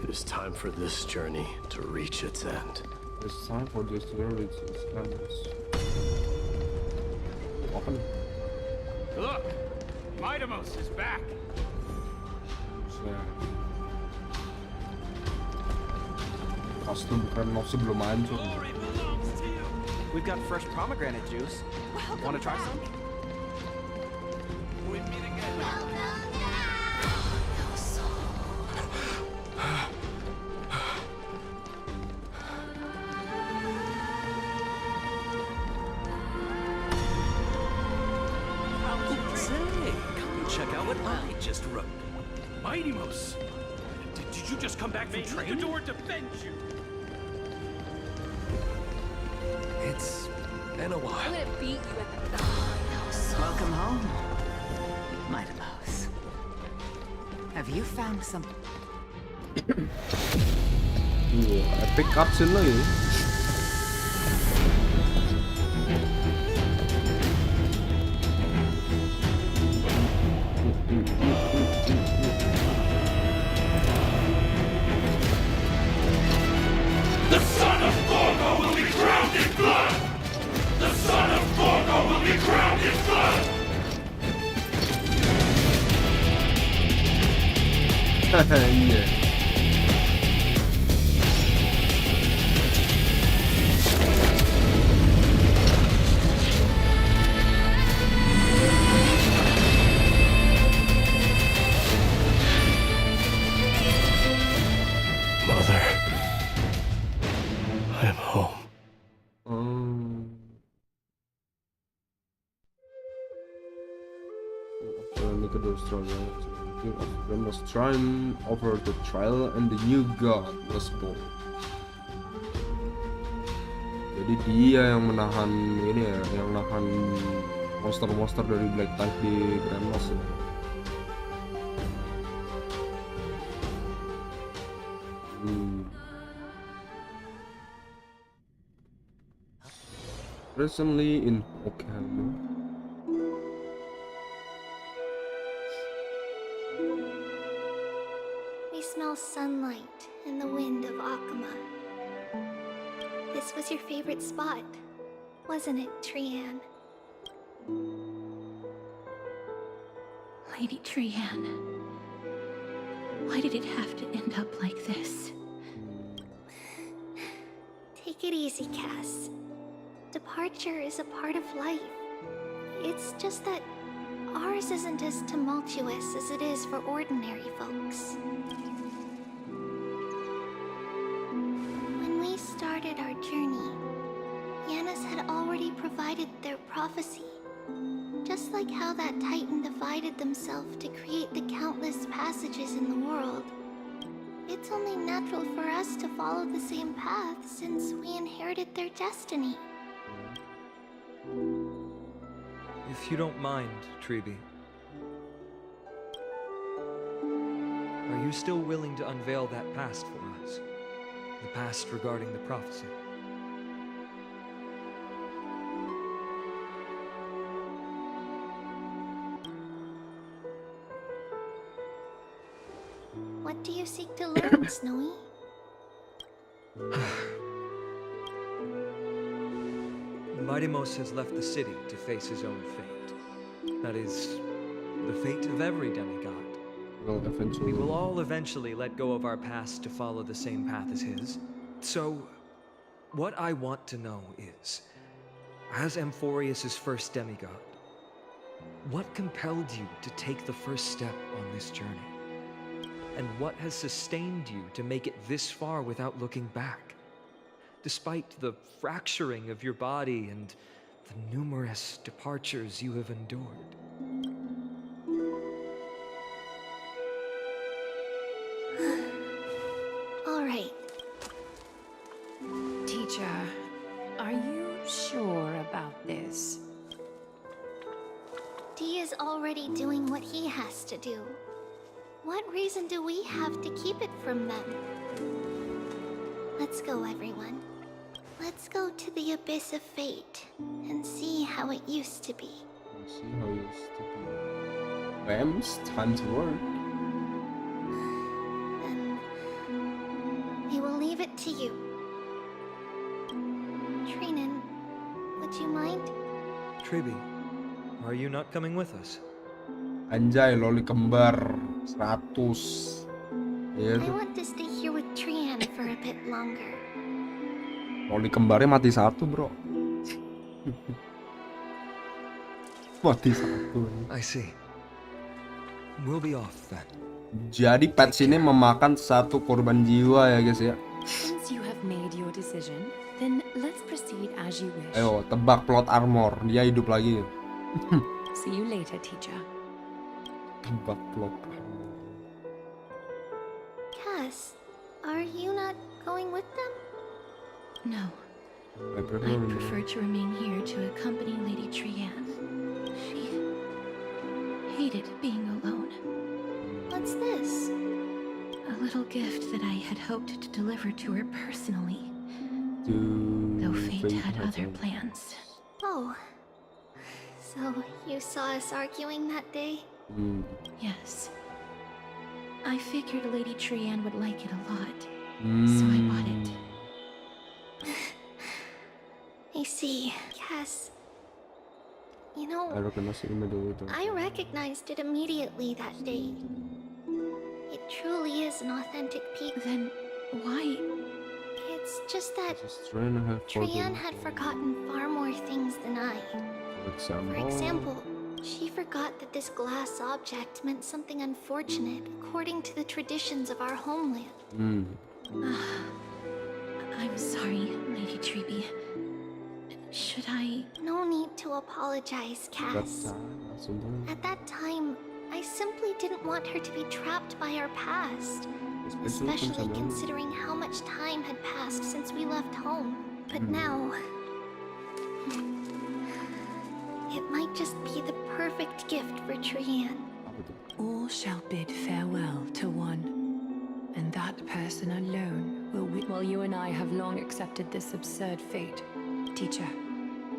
K: It is time for this journey to reach its end.
A: It's time for this journey to its end. Open.
H: Look, Midamos is back.
A: Kostum bukan nafsu belum hancur.
I: We've got fresh pomegranate juice. Want to try some?
L: Check out what I just wrote.
K: Midamos! Did you just come back from training?
H: The door defends you.
L: It's been a while.
G: I'm gonna beat you at the
B: Welcome home, Midamos. Have you found some?
A: Epic cutscene lagi.
J: The son of Gorgo will be drowned in blood! The son of Gorgo will be drowned in blood!
A: Iya.
K: Mother. I'm home.
A: Then was triumph over the trial and the new god was born. Jadi dia yang menahan ini ya, yang menahan monster-monster dari Black Tide di Grand Lost ya. Recently in Honkai.
C: Smell sunlight and the wind of Akuma. This was your favorite spot, wasn't it, Trian?
D: Lady Trian, why did it have to end up like this?
C: Take it easy, Cass. Departure is a part of life. It's just that ours isn't as tumultuous as it is for ordinary folks. Started our journey, Yanis had already provided their prophecy. Just like how that Titan divided themselves to create the countless passages in the world. It's only natural for us to follow the same path since we inherited their destiny.
E: If you don't mind, Treeby, are you still willing to unveil that past for us? The past regarding the prophecy.
C: What do you seek to learn, Snowy?
E: Midamos has left the city to face his own fate. That is, the fate of every demigod. We will all eventually let go of our past to follow the same path as his. So, what I want to know is, as Amphorius' first demigod, what compelled you to take the first step on this journey? And what has sustained you to make it this far without looking back? Despite the fracturing of your body and the numerous departures you have endured.
C: All right.
G: Teacher, are you sure about this?
C: D is already doing what he has to do. What reason do we have to keep it from them? Let's go, everyone. Let's go to the Abyss of Fate and see how it used to be.
A: See how it used to be. Bams, time to work.
C: Then we will leave it to you. Trinan, would you mind?
E: Treeby, are you not coming with us?
A: Anjay, loli kembar 100. Iya
C: I
A: tuh.
C: want to stay here with Trian for a bit longer.
A: Loli kembarnya mati 1, bro. Mati 1.
E: I see. We'll be off then.
A: Jadi pets ini memakan 1 korban jiwa ya guys ya.
G: Since you have made your decision, then let's proceed as you wish.
A: Ayo tebak plot armor, dia hidup lagi.
G: See you later, teacher.
A: Tebak plot armor.
C: Cass, are you not going with them?
D: No.
A: I
D: I prefer to remain here to accompany Lady Trian. She hated being alone.
C: What's this?
D: A little gift that I had hoped to deliver to her personally. Though fate had other plans.
C: Oh. So you saw us arguing that day?
D: Yes. I figured Lady Trian would like it a lot, so I bought it.
C: I see. Yes. You know, I recognized it immediately that day. It truly is an authentic piece.
D: Then why?
C: It's just that
A: Trian
C: Trian had forgotten far more things than I. For example, she forgot that this glass object meant something unfortunate according to the traditions of our homeland.
D: I'm sorry, Lady Treeby. Should I?
C: No need to apologize, Cass. At that time, I simply didn't want her to be trapped by our past. Especially considering how much time had passed since we left home. But now... it might just be the perfect gift for Trian.
G: All shall bid farewell to one, and that person alone will while you and I have long accepted this absurd fate. Teacher,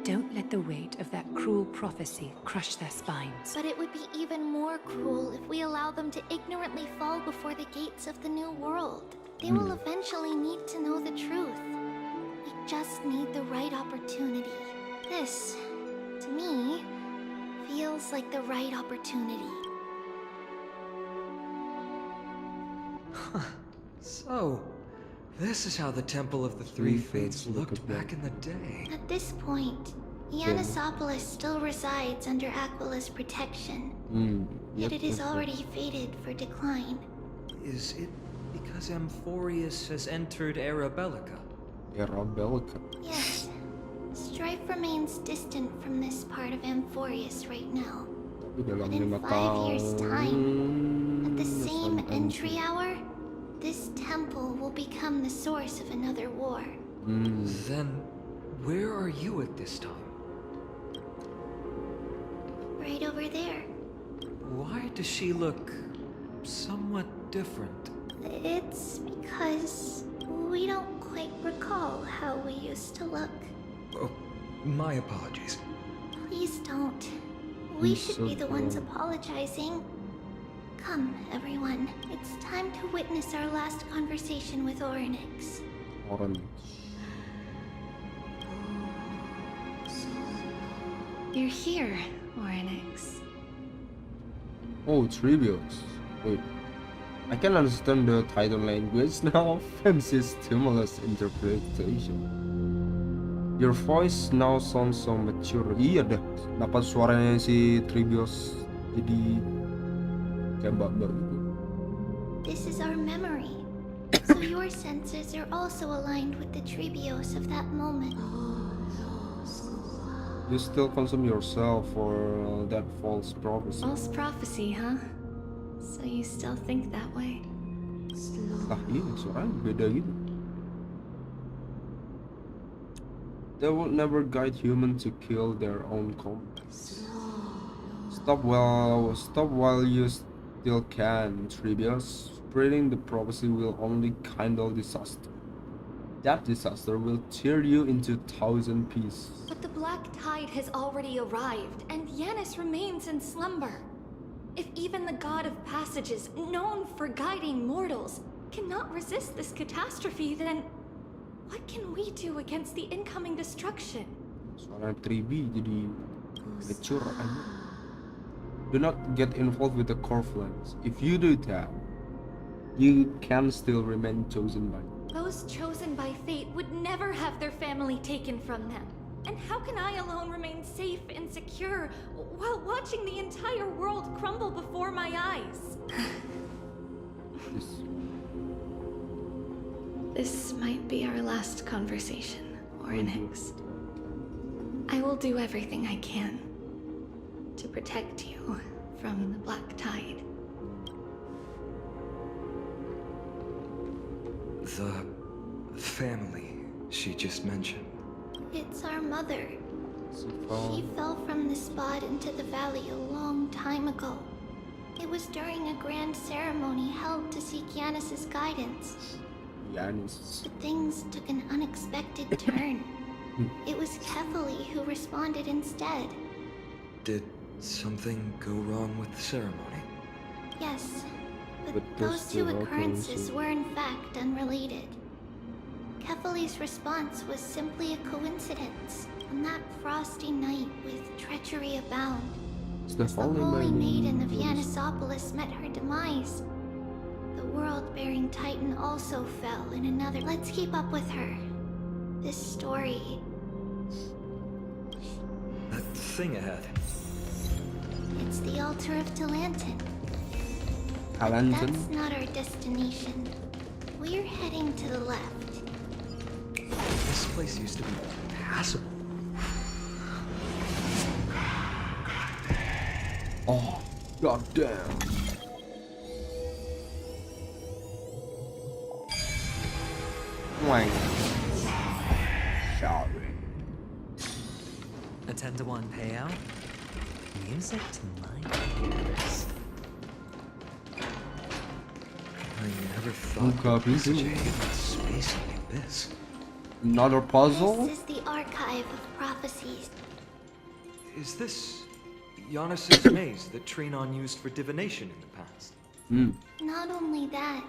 G: don't let the weight of that cruel prophecy crush their spines.
C: But it would be even more cruel if we allow them to ignorantly fall before the gates of the new world. They will eventually need to know the truth. We just need the right opportunity. This, to me, feels like the right opportunity.
E: So, this is how the Temple of the Three Fates looked back in the day.
C: At this point, Yanisopolis still resides under Aquila's protection. Yet it is already fated for decline.
E: Is it because Amphorius has entered Era Bellica?
A: Era Bellica.
C: Yes. Strife remains distant from this part of Amphorius right now. But in 5 years' time, at the same entry hour, this temple will become the source of another war.
E: Then, where are you at this time?
C: Right over there.
E: Why does she look somewhat different?
C: It's because we don't quite recall how we used to look.
E: Oh, my apologies.
C: Please don't. We should be the ones apologizing. Come, everyone. It's time to witness our last conversation with Orynyx. You're here, Orynyx.
A: Oh, Trivials. Wait. I can understand the title language now. Fancy stimulus interpretation. Your voice now sounds so mature. Iya dah. Dapat suaranya si Trivials jadi kayak mbak-mbak gitu.
C: This is our memory. So your senses are also aligned with the Trivios of that moment.
A: You still consume yourself for that false prophecy.
C: False prophecy, huh? So you still think that way?
A: Lah iya, suaranya beda gitu. They will never guide humans to kill their own comrades. Stop while you still can, Trivius. Spreading the prophecy will only kindle disaster. That disaster will tear you into 1,000 pieces.
P: But the black tide has already arrived, and Yanis remains in slumber. If even the god of passages, known for guiding mortals, cannot resist this catastrophe, then what can we do against the incoming destruction?
A: Suara Tribi jadi mature aja. Do not get involved with the core flames. If you do that, you can still remain chosen by.
P: Those chosen by fate would never have their family taken from them. And how can I alone remain safe and secure while watching the entire world crumble before my eyes? This might be our last conversation, or next. I will do everything I can to protect you from the Black Tide.
E: The family she just mentioned.
C: It's our mother. She fell from the spot into the valley a long time ago. It was during a grand ceremony held to seek Yanis's guidance. But things took an unexpected turn. It was Kefali who responded instead.
E: Did something go wrong with the ceremony?
C: Yes, but those two occurrences were in fact unrelated. Kefali's response was simply a coincidence. On that frosty night with treachery abound, as the holy maiden of Yanisopolis met her demise, the world-bearing titan also fell in another. Let's keep up with her. This story...
E: That thing ahead.
C: It's the altar of Talantin. That's not our destination. We're heading to the left.
E: This place used to be passable.
A: Oh, goddamn. Wang. Sorry.
L: A 10-to-1 payout? Music to my ears.
E: I never thought
A: this
E: such a hidden space like this.
A: Another puzzle?
C: This is the archive of prophecies.
E: Is this Yanis's maze that Trinon used for divination in the past?
C: Not only that,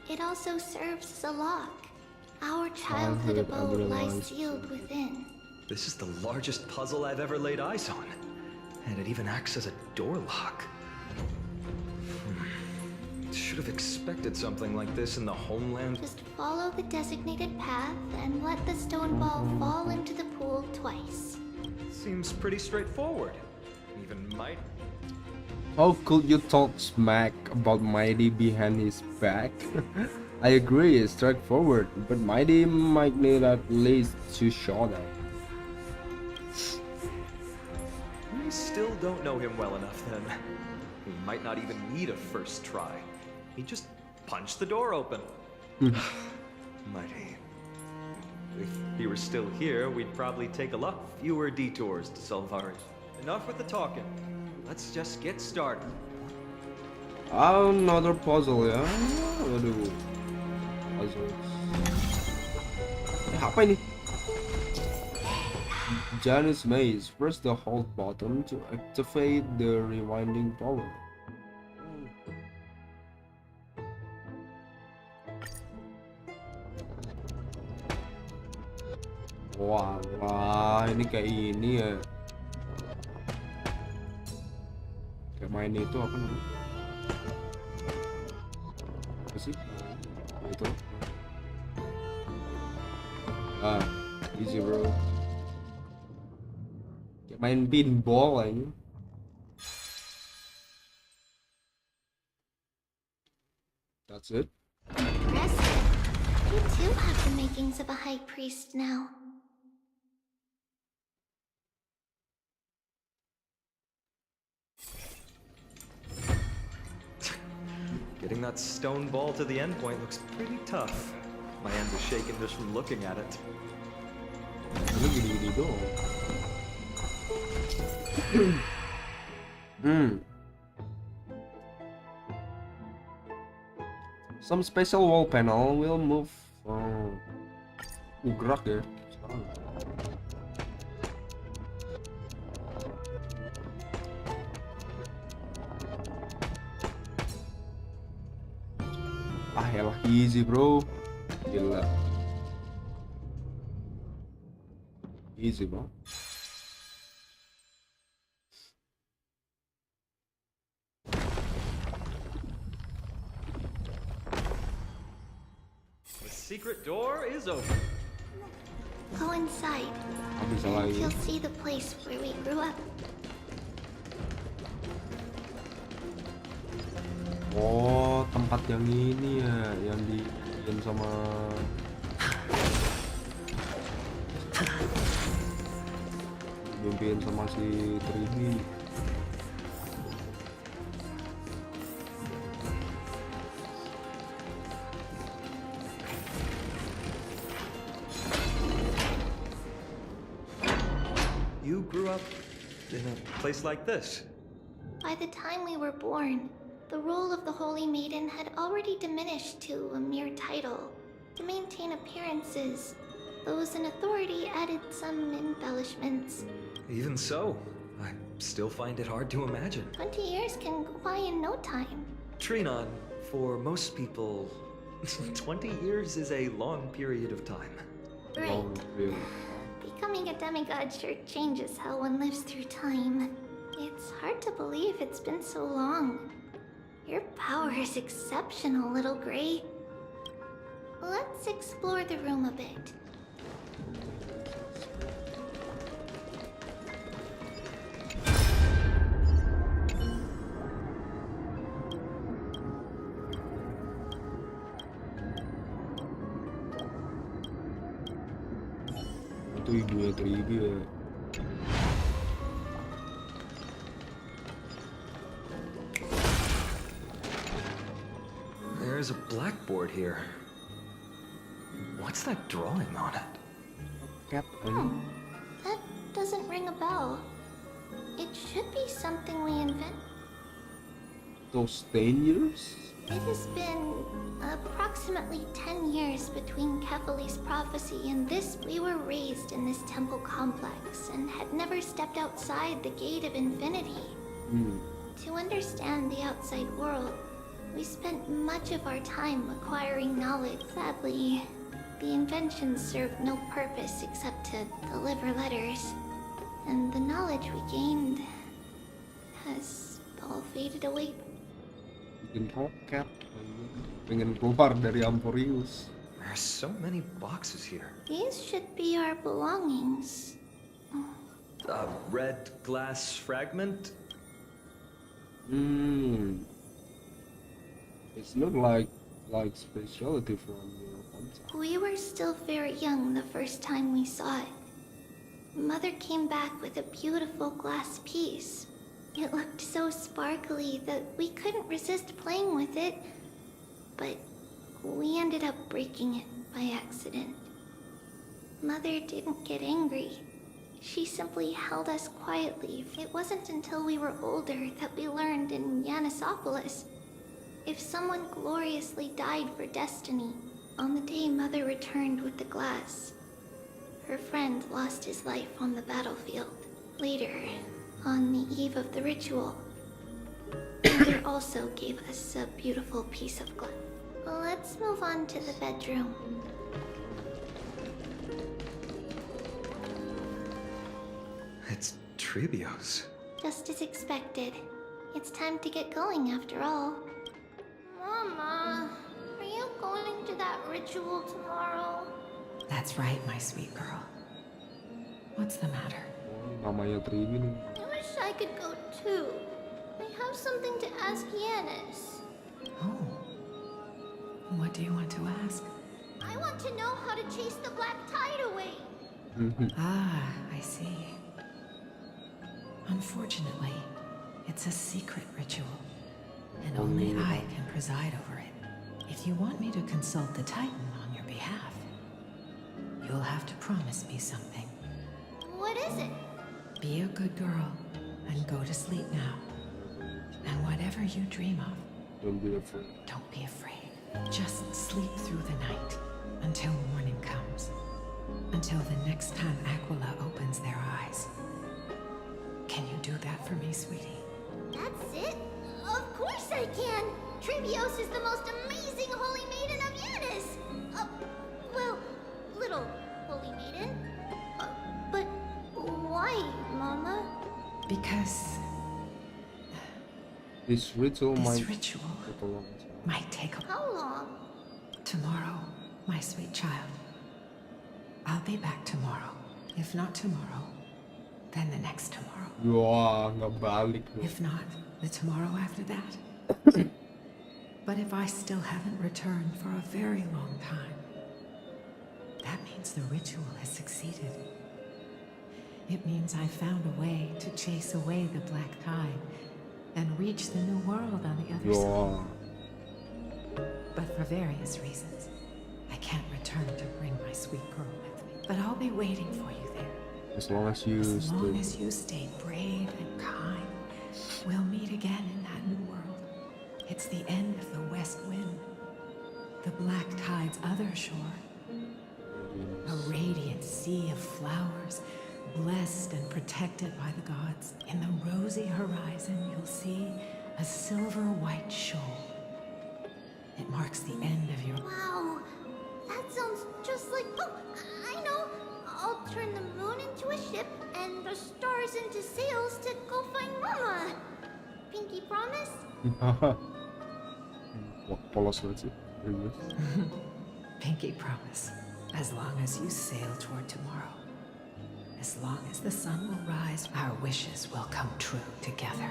C: it also serves as a lock. Our childhood abode lies sealed within.
E: This is the largest puzzle I've ever laid eyes on. And it even acts as a door lock. Should have expected something like this in the homeland.
C: Just follow the designated path and let the stone ball fall into the pool twice.
E: Seems pretty straightforward. Even might.
A: How could you talk smack about Mighty behind his back? I agree, it's straightforward, but Mighty might need at least 2 shots.
E: We still don't know him well enough then. He might not even need a first try. He just punched the door open. Mighty. If he were still here, we'd probably take a lot fewer detours to solve our issue. Enough with the talking. Let's just get started.
A: Another puzzle ya. Aduh. Puzzles. Apa ini? Janus Maze. Press the hold button to activate the rewinding power. Wah, ini kayak ini ya. Kayak main itu apa namanya? Apa sih? Itu. Easy bro. Kayak main pinball aja. That's it.
C: Impressive. You too have the makings of a high priest now.
E: Getting that stone ball to the end point looks pretty tough. My hands are shaking just from looking at it.
A: Some special wall panel will move. Gerak ya. Elah, easy bro. Gila. Easy bro.
E: secret door is open.
C: Go inside.
A: Bisa
C: And
A: lagi.
C: you'll see the place where we grew up.
A: Oh, tempat yang ini ya, yang dibikin sama dimimpiin sama si Tribi.
E: You grew up in a place like this.
C: By the time we were born, the role of the Holy Maiden had already diminished to a mere title. To maintain appearances, those in authority added some embellishments.
E: Even so, I still find it hard to imagine.
C: 20 years can go by in no time.
E: Trinon, for most people, 20 years is a long period of time.
C: Right. Becoming a demigod sure changes how one lives through time. It's hard to believe it's been so long. Your power is exceptional, little Gray. Let's explore the room a bit.
A: Itu ibunya Tribi ya.
E: There's a blackboard here. What's that drawing on it?
A: Cat.
C: That doesn't ring a bell. It should be something we invent.
A: Those 10 years?
C: It has been approximately 10 years between Kefali's prophecy and this. We were raised in this temple complex and had never stepped outside the gate of infinity. To understand the outside world, we spent much of our time acquiring knowledge. Sadly, the inventions served no purpose except to deliver letters. And the knowledge we gained has all faded away.
A: Bikin roket. Pengen keluar dari Amporius.
E: There's so many boxes here.
C: These should be our belongings.
E: A red glass fragment?
A: It's not like specialty from your hometown.
C: We were still very young the first time we saw it. Mother came back with a beautiful glass piece. It looked so sparkly that we couldn't resist playing with it, but we ended up breaking it by accident. Mother didn't get angry. She simply held us quietly. It wasn't until we were older that we learned in Yanisopolis, if someone gloriously died for destiny, on the day Mother returned with the glass, her friend lost his life on the battlefield. Later, on the eve of the ritual, Mother also gave us a beautiful piece of glass. Let's move on to the bedroom.
E: It's Tribio's.
C: Just as expected. It's time to get going after all. Mama, are you going to that ritual tomorrow?
B: That's right, my sweet girl. What's the matter?
A: Namanya Tribi nih.
C: I wish I could go too. I have something to ask Yanis.
B: Oh. What do you want to ask?
C: I want to know how to chase the black tide away.
B: Ah, I see. Unfortunately, it's a secret ritual, and only I can preside over it. If you want me to consult the Titan on your behalf, you'll have to promise me something.
C: What is it?
B: Be a good girl and go to sleep now. And whatever you dream of,
A: Don't be afraid.
B: don't be afraid. Just sleep through the night until morning comes. Until the next time Aquila opens their eyes. Can you do that for me, sweetie?
C: That's it? Of course I can! Trivios is the most amazing Holy Maiden of Yanis! Well, little Holy Maiden. But why, Mama?
B: Because
A: This ritual
B: this
A: might
B: ritual
A: take a long time.
B: might take a
C: How long?
B: tomorrow. My sweet child, I'll be back tomorrow. If not tomorrow, then the next tomorrow.
A: Wah, nggak balik loh.
B: If not, the tomorrow after that. But if I still haven't returned for a very long time, that means the ritual has succeeded. It means I found a way to chase away the black tide and reach the new world on the other side. But for various reasons, I can't return to bring my sweet girl with me. But I'll be waiting for you there.
A: As long as you
B: stay brave and kind, we'll meet again in that new world. It's the end of the west wind, the black tide's other shore. A radiant sea of flowers, blessed and protected by the gods. In the rosy horizon, you'll see a silver white shoal. It marks the end of your...
C: Wow, that sounds just like... Oh, I know! I'll turn the moon into a ship and the stars into sails to go find Mama. Pinky promise?
A: Polos banget sih.
B: Pinky promise. As long as you sail toward tomorrow. As long as the sun will rise, our wishes will come true together.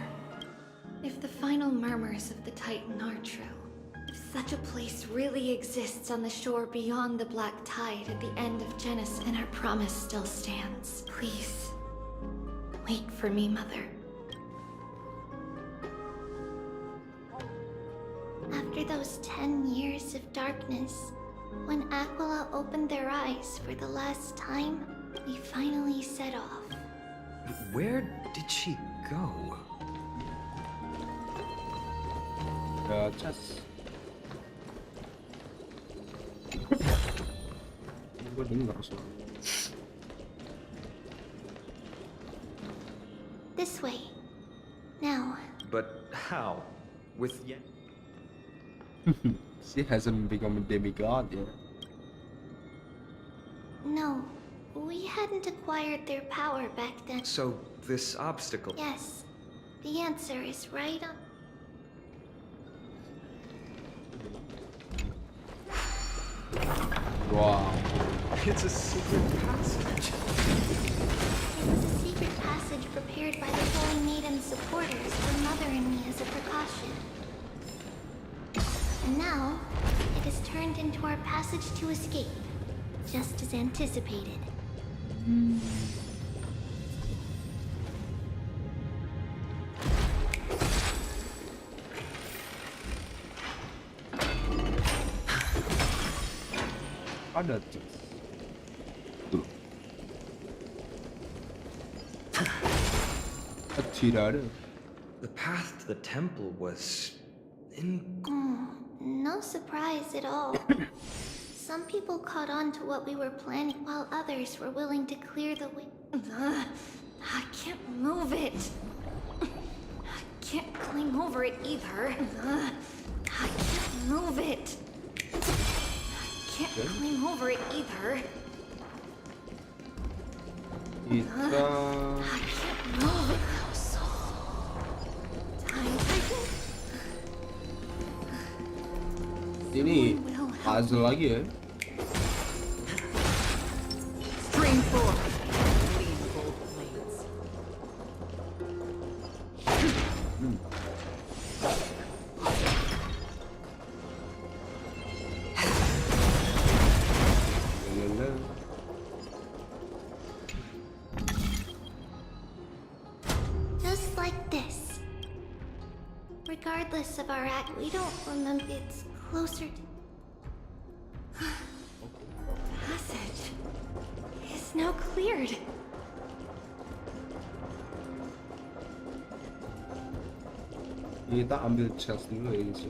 P: If the final murmurs of the Titan are true, if such a place really exists on the shore beyond the black tide at the end of Genesis, and our promise still stands, please, wait for me, Mother.
C: After those 10 years of darkness, when Aquila opened their eyes for the last time, we finally set off.
E: Where did she go?
A: Just... Gue dengar suara.
C: This way. Now.
E: But how? With Yen?
A: She hasn't become a demigod yet.
C: No, we hadn't acquired their power back then.
E: So, this obstacle...
C: Yes, the answer is right on...
A: Wow.
E: It's a secret passage.
C: It was a secret passage prepared by the Holy Maiden's supporters for Mother and me as a precaution. And now, it has turned into our passage to escape, just as anticipated.
A: Ada tuh. Tidak ada.
E: The path to the temple was...
C: No surprise at all. Some people caught on to what we were planning, while others were willing to clear the way.
P: I can't move it. I can't climb over it either. I can't move it. I can't climb over it either. I can't move it.
A: Ini puzzle lagi ya.
B: Stream 4.
C: Just like this. Regardless of our act, we don't remember it's closer to...
P: Passage is now cleared.
A: Kita ambil chest dulu ya guys.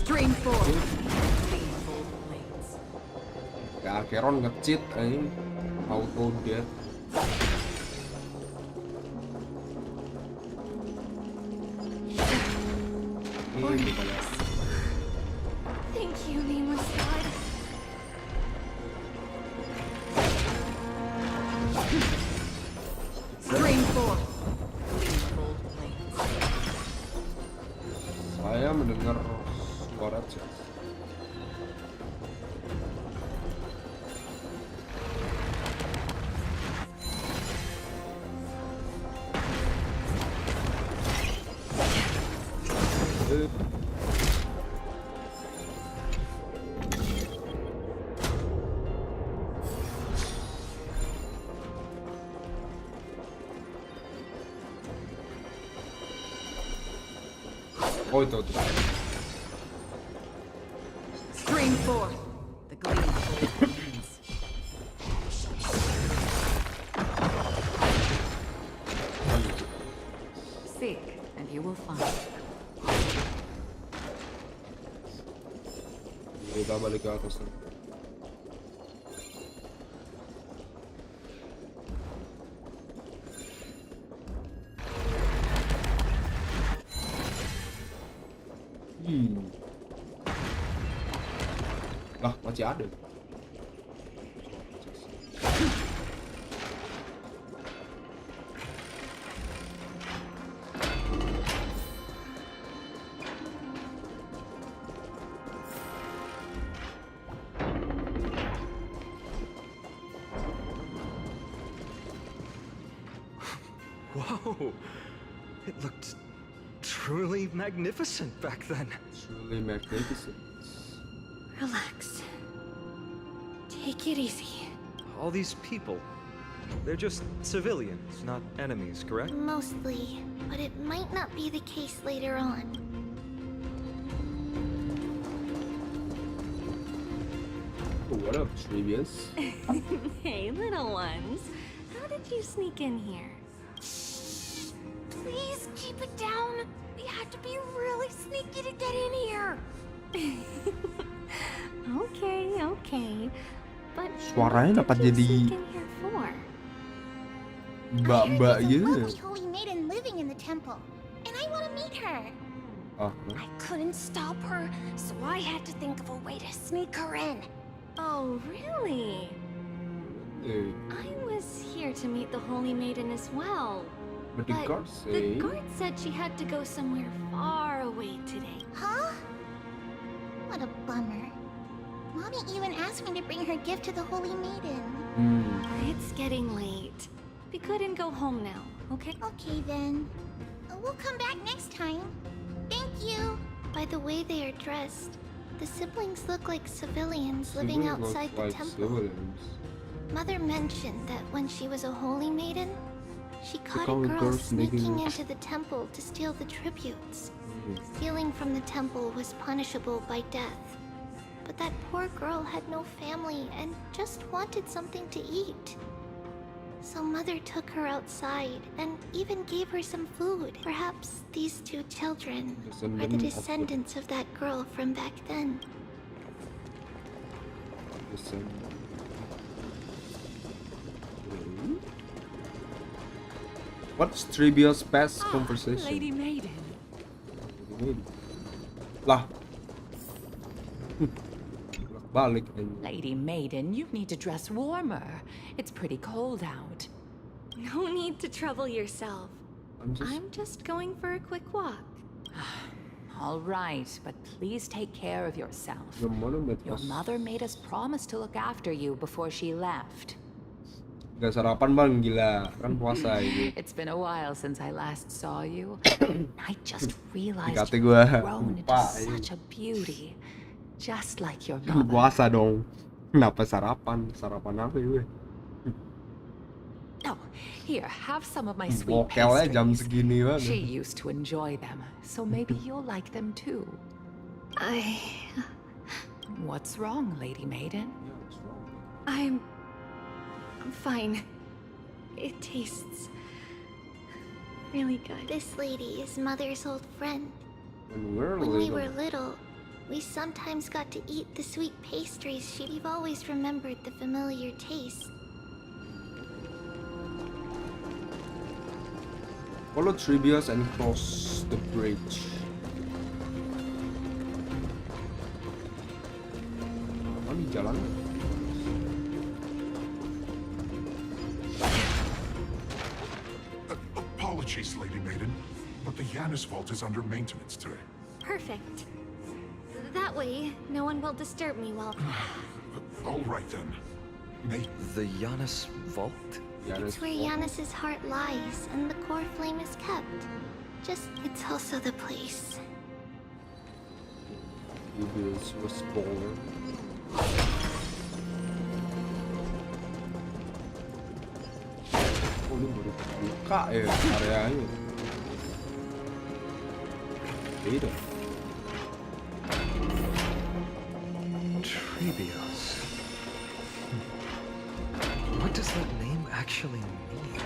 B: Stream 4.
A: Ya Keron nge-cheat anjing. Auto death.
P: Thank you, nameless god.
A: Oh itu.
B: Spring forth, the gleam begins. Seek, and you will find.
A: Kita balik ke atas. Lah, masih ada.
E: Whoa! It looked truly magnificent back then.
A: Truly magnificent.
P: Relax. Take it easy.
E: All these people, they're just civilians, not enemies, correct?
C: Mostly, but it might not be the case later on.
A: Oh, what up, Treebius?
P: Hey, little ones. How did you sneak in here?
N: Please keep it down. We had to be really sneaky to get in here.
P: Okay. But
A: Suaranya dapat jadi mbak-mbak
C: There's a
A: gitu.
C: lovely holy maiden living in the temple, and I want to meet her.
N: I couldn't stop her, so I had to think of a way to sneak her in.
P: Oh, really? I was here to meet the holy maiden as well.
A: But the guard
P: the guard said she had to go somewhere far away today.
C: Huh? What a bummer. Mommy even asked me to bring her gift to the holy maiden.
P: It's getting late. We couldn't go home now, okay?
C: Okay then. We'll come back next time. Thank you. By the way they are dressed, the siblings look like civilians living outside the temple. Mother mentioned that when she was a holy maiden, she caught a girl sneaking into the temple to steal the tributes. Stealing from the temple was punishable by death. But that poor girl had no family and just wanted something to eat. So Mother took her outside and even gave her some food. Perhaps these two children are the descendants of that girl from back then.
A: What's Treebius' past conversation?
B: Lady Maiden.
A: Lah. Balik.
B: Lady Maiden, you need to dress warmer. It's pretty cold out.
P: No need to trouble yourself. I'm just going for a quick walk.
B: All right, but please take care of yourself. Your mother made us promise to look after you before she left.
A: Gak sarapan bang, gila. Kan puasa ini.
B: It's been a while since I last saw you. I just realized
A: Dikate
B: you've
A: gua
B: grown into
A: lupa.
B: such a beauty. Just like your mother.
A: Puasa dong. Kenapa sarapan? Sarapan apa gue?
B: No, here, have some of my sweet
A: Bokelnya jam
B: pastries.
A: segini banget.
B: She used to enjoy them, so maybe you'll like them too. What's wrong, Lady Maiden?
P: I'm fine. It tastes really good.
C: This lady is Mother's old friend.
A: When
C: we were little, we sometimes got to eat the sweet pastries. We've always remembered the familiar taste.
A: Follow Treebius and cross the bridge. Apa nih jalan?
M: Apologies, Lady Maiden, but the Yanis vault is under maintenance today.
P: Perfect. That way, no one will disturb me while...
M: All right then.
E: The Yanis vault?
C: It's where Yanis's heart lies, and the core flame is kept. It's also the place.
A: Treebius was born. Oh, ini baru buka ya areanya. Beda.
L: does that name actually mean?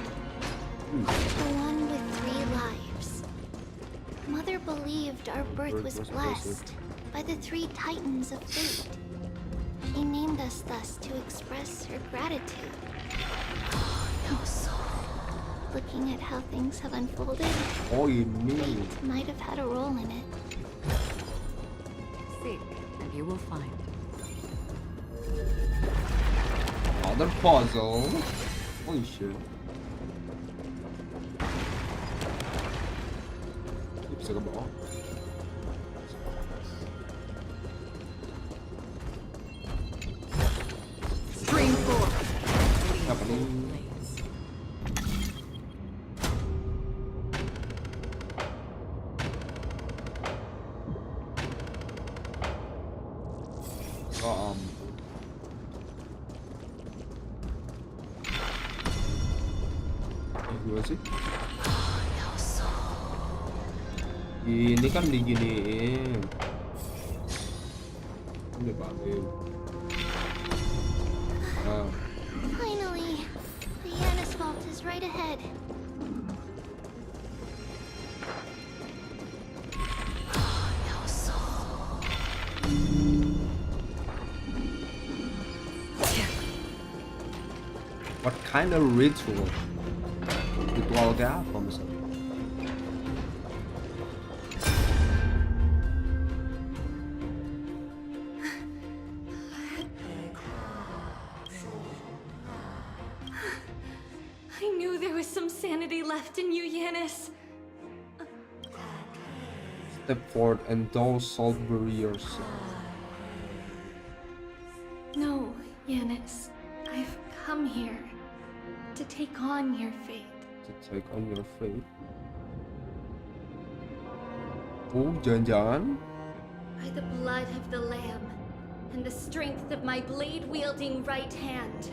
C: The one with 3 lives. Mother believed our birth was blessed by the 3 titans of fate. She named us thus to express her gratitude.
D: No soul.
C: Looking at how things have unfolded, fate might have had a role in it.
B: Seek, and you will find.
A: Another puzzle. Holy shit. Bisa ke bawah.
B: Stream 4.
A: Apa nih? Gimana sih? Ini kan diginiin. Udah balik.
C: Finally, the Yanis vault is right ahead.
D: No soul.
A: What kind of ritual? Ritual kayak apa misalnya?
P: I knew there was some sanity left in you, Yanis.
A: Step forward and don't soul bury yourself.
P: No, Yanis. I've come here to take on your fate.
A: To take on your fate. Oh, jangan-jangan?
P: By the blood of the Lamb and the strength of my blade-wielding right hand.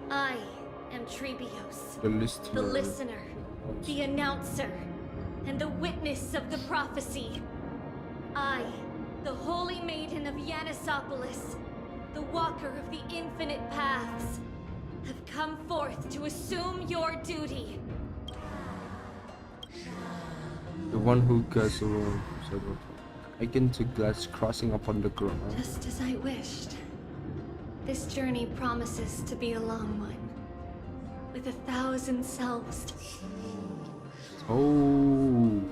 P: I am Trebios, the listener, the announcer, and the witness of the prophecy. I, the holy maiden of Yanisopolis, the walker of the infinite paths, have come forth to assume your duty.
A: The one who goes around, akin to glass crossing upon the ground.
P: Just as I wished. This journey promises to be a long one, with 1,000 selves.
A: Oh,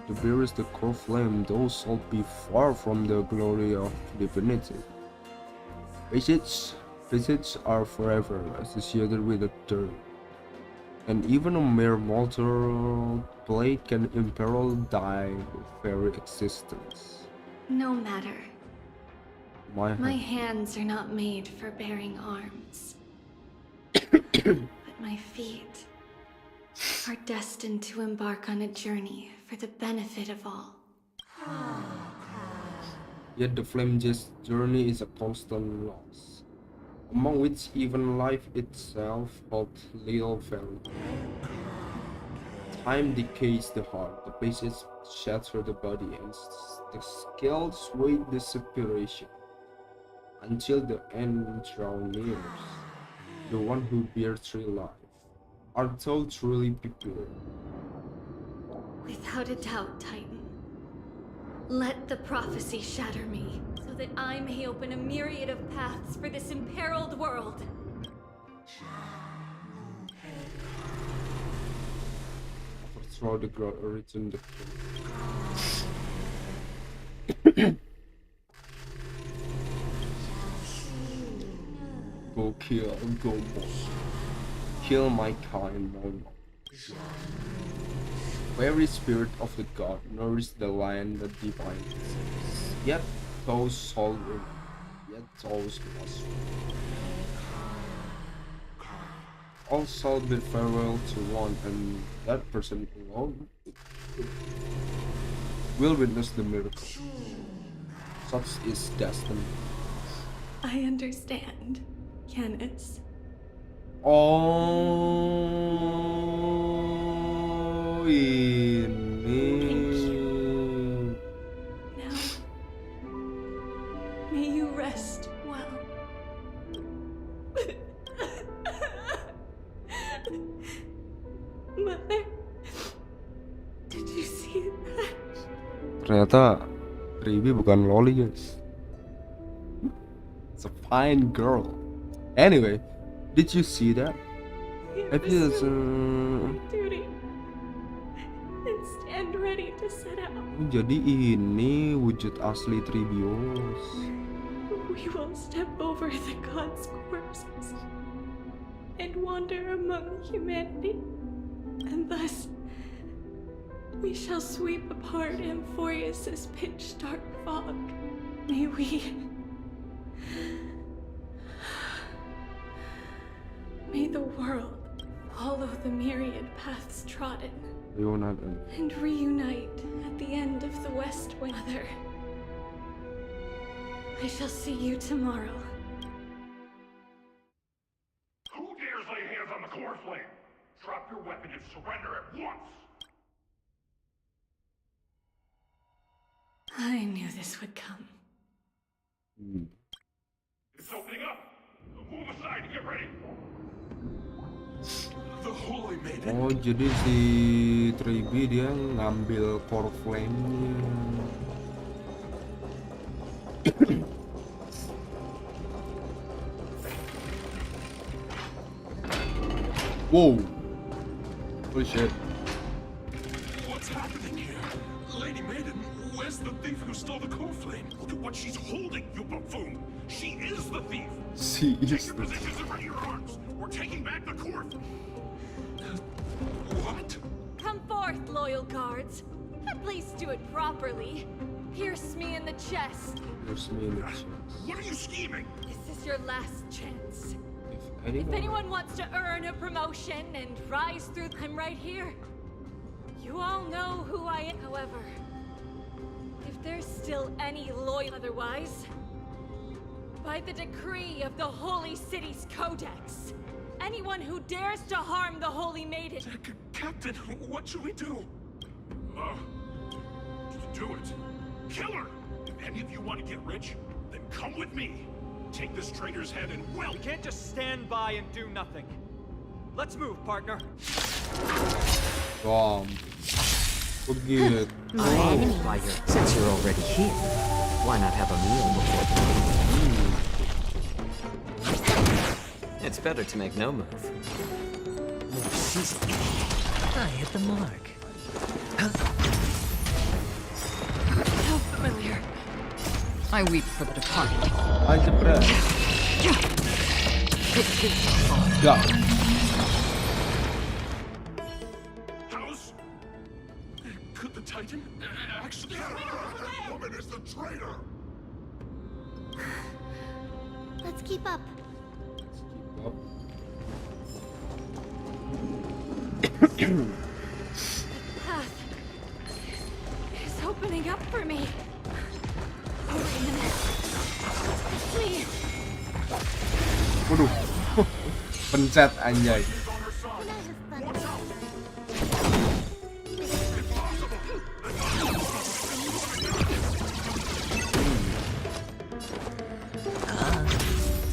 A: the bearers the core flame, those shall be far from the glory of divinity. Visits are forever associated with the dirt, and even a mere mortal blade can imperil thy very existence.
P: No matter.
A: My
P: hands are not made for bearing arms. But my feet are destined to embark on a journey for the benefit of all.
A: Yet the flame-just journey is a constant loss, among which even life itself holds little value. Time decays the heart, the patience shatter the body, and the scales wait the separation. Until the end draw nears, the one who bears 3 life, art thou truly prepared?
P: Without a doubt, Titan. Let the prophecy shatter me, so that I may open a myriad of paths for this imperiled world.
A: Overthrow the ground, return the Go kill, go boss. Kill my kind, no. Very spirit of the god nourish the lion that divine possesses. Yet those soul yet those lost. All shall bid farewell to one, and that person alone will witness the miracle. Such is destiny.
P: I understand, Yanis.
A: Oh, ini.
P: Now, may you rest well.
A: Ternyata Ribi bukan loli guys. It's a fine girl. Anyway, did you see that?
D: Duty. And stand ready to set out.
A: Jadi ini wujud asli Tribios.
D: We will step over the gods' corpses and wander among humanity, and thus we shall sweep apart Amphorius's pitch-dark fog. May the world follow the myriad paths trodden and reunite at the end of the West Wind. Mother, I shall see you tomorrow.
J: Who dares lay hands on the core flame? Drop your weapon and surrender at once!
D: I knew this would come.
J: It's opening up! Move aside and get ready! The Holy Maiden!
A: Oh, jadi si Tribi dia ngambil core flame-nya. Whoa! Holy shit.
J: What's happening here? Lady Maiden, where's the thief who stole the core flame? Look at what she's holding, you buffoon! She is the thief! Take your positions and ready your arms! We're taking back the core... What?
P: Come forth, loyal guards. At least do it properly. Pierce me in the chest.
A: Pierce me in the chest.
J: What are you scheming?
P: This is your last chance.
A: If
P: anyone wants to earn a promotion and rise through, I'm right here. You all know who I am. However, if there's still any loyal otherwise, by the decree of the Holy City's Codex, anyone who dares to harm the Holy Maiden...
J: Captain, what should we do? Do it. Kill her! If any of you want to get rich, then come with me. Take this traitor's head and well...
E: We can't just stand by and do nothing. Let's move, partner.
A: Forget.
B: Since you're already here, why not have a meal before? It's better to make no move.
L: More seasoned. I hit the mark.
O: How familiar.
B: I weep for the departed.
A: I depress. Yeah.
J: House? Could the Titan actually... That woman is the traitor!
C: Let's keep up.
P: The path is opening up for me. Please.
A: Waduh. Pencet anjay.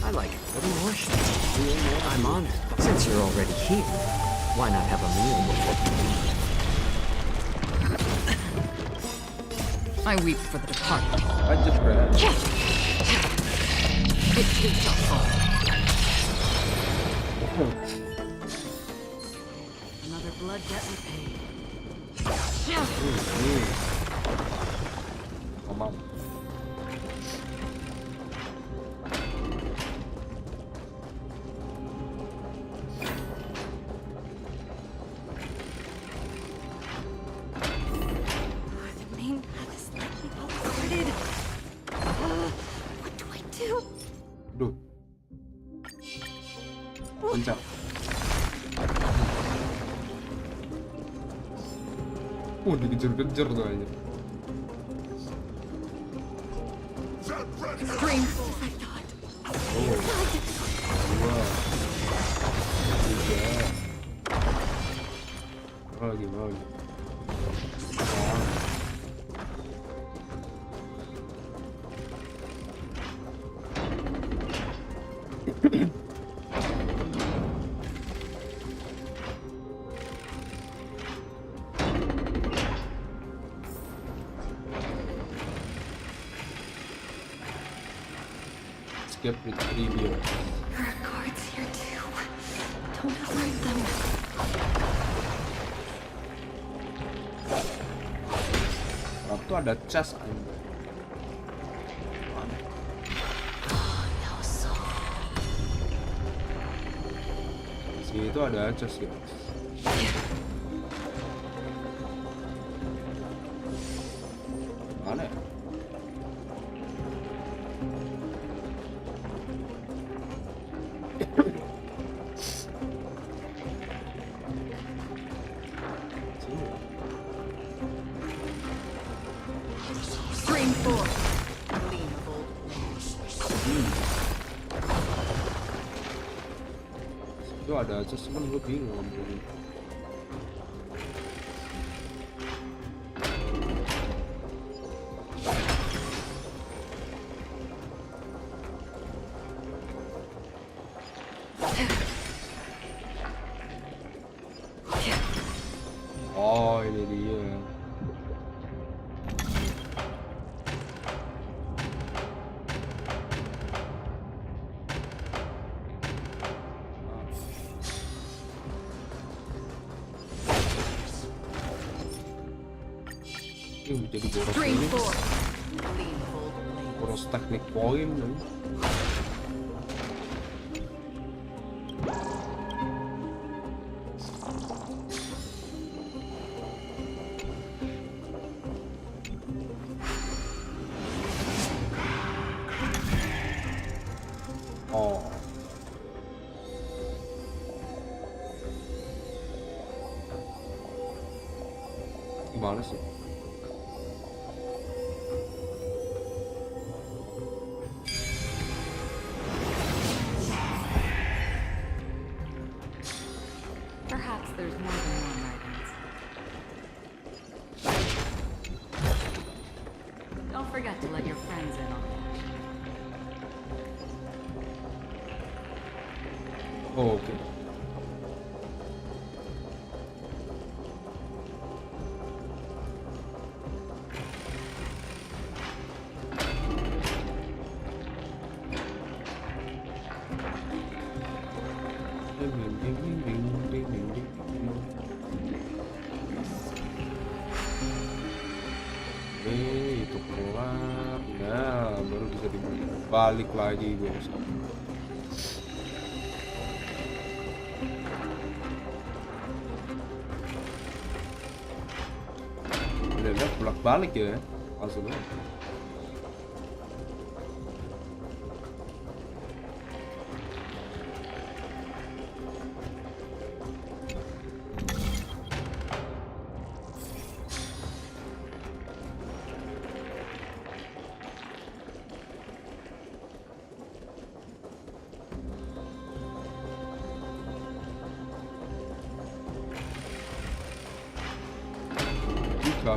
B: I like it. What more should I'm honored. Since you're already here, why not have a meal before? I weep for the departed.
A: I depress.
B: It shall fall. Another blood debt repaid.
A: Come on.
P: The main path is likely all guarded. What do I do?
A: Duh. Pencet. Dikejar-kejar tuh aja.
P: Scream as I thought.
A: Dua. Tiga. Lagi. escape with Trivia.
P: There are guards here too. Don't alert them.
A: Waktu ada chest anjing. Di situ ada chest guys. Mana ya?
B: Stream 4.
A: Itu ada chest cuman gue bingung ambilin. Oh ini dia. Jadi boros ini. Boros teknik poin nih. Oh. Gimana sih?
B: Perhaps there's more than one right answer. Don't forget to let your friends in on that.
A: Oh, okay. Itu kelar. Nah, baru bisa dibalik lagi guys. Udah bolak-balik ya maksudnya.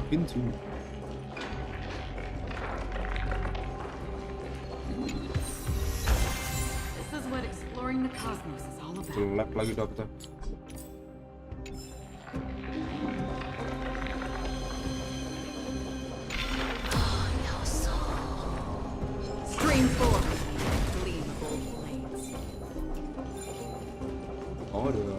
A: Pintu.
B: This is what exploring the cosmos is all about.
A: Gelap lagi dapetnya.
B: Stream 4. Gleam of old blades.
A: Oh, ada.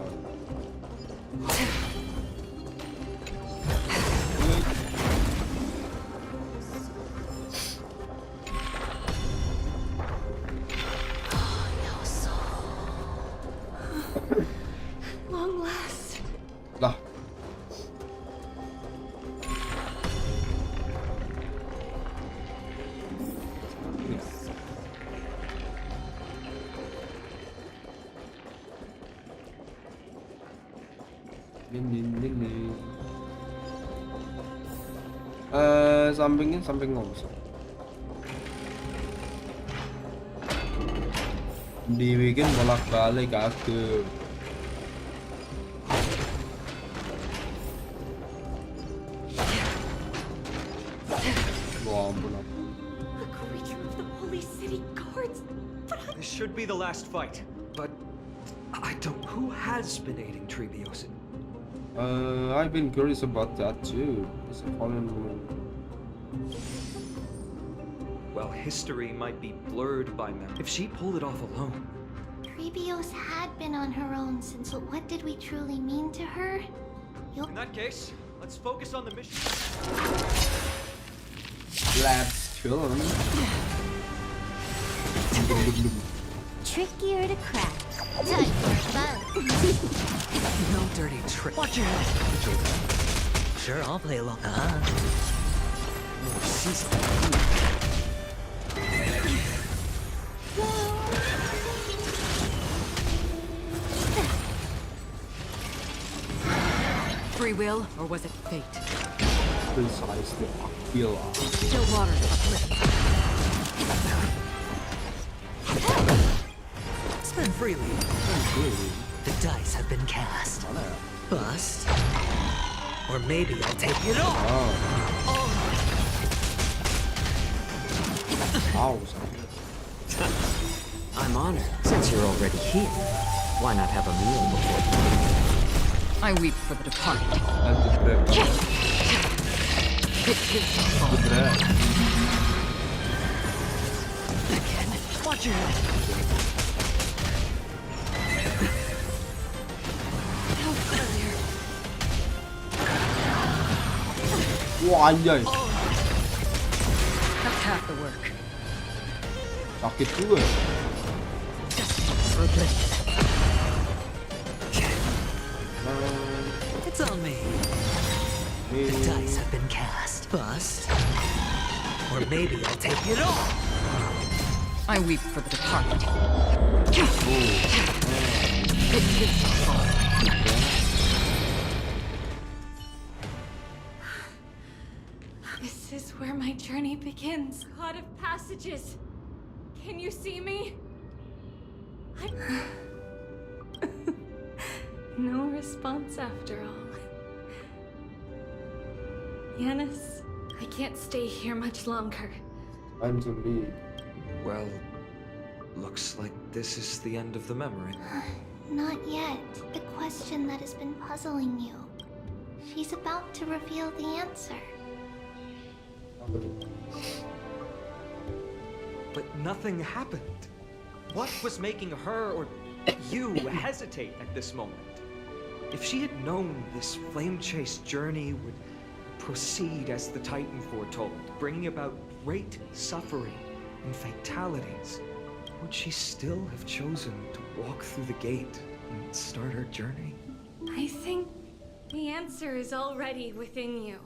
P: Long last.
A: Lah. Ini. Sampingin samping nggak usah. Dibikin bolak-balik aku.
E: This should be the last fight, but I don't. Who has been aiding Trebiosin?
A: I've been curious about that too. It's a fallen woman.
E: while history might be blurred by memory, if she pulled it off alone...
C: Trebios had been on her own since what did we truly mean to her?
E: In that case, let's focus on the mission.
A: Let's chill.
N: Trickier to crack. Time for fun.
L: No dirty trick. Watch your head. Sure, I'll play along.
O: Free will, or was it fate?
A: Precisely. Feel
O: Still water.
L: Spend freely. The dice have been cast. Bust. Or maybe I'll take it all.
B: I'm honored. Since you're already here, why not have a meal before you? I weep for the departed.
L: Again. Watch your head.
A: Wah anjay.
O: That's half the work.
A: Sakit juga.
L: It's on me. The dice have been cast. Bust. Or maybe I'll take it all.
O: I weep for the departed.
D: This is where my journey begins. God of Passages, can you see me? No response after all. Yanis, I can't stay here much longer.
A: I'm to lead.
E: Well, looks like this is the end of the memory.
C: Not yet. The question that has been puzzling you. She's about to reveal the answer.
E: But nothing happened. What was making her or you hesitate at this moment? If she had known this flame chase journey would proceed as the Titan foretold, bringing about great suffering and fatalities, would she still have chosen to walk through the gate and start her journey?
D: I think the answer is already within you.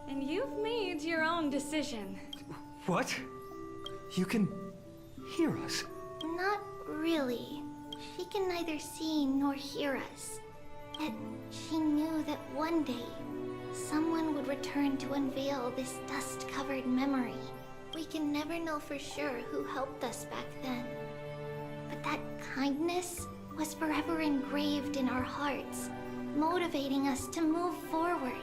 D: And you've made your own decision.
E: What? You can hear us?
C: Not really. She can neither see nor hear us. Yet she knew that one day, someone would return to unveil this dust-covered memory. We can never know for sure who helped us back then. But that kindness was forever engraved in our hearts, motivating us to move forward.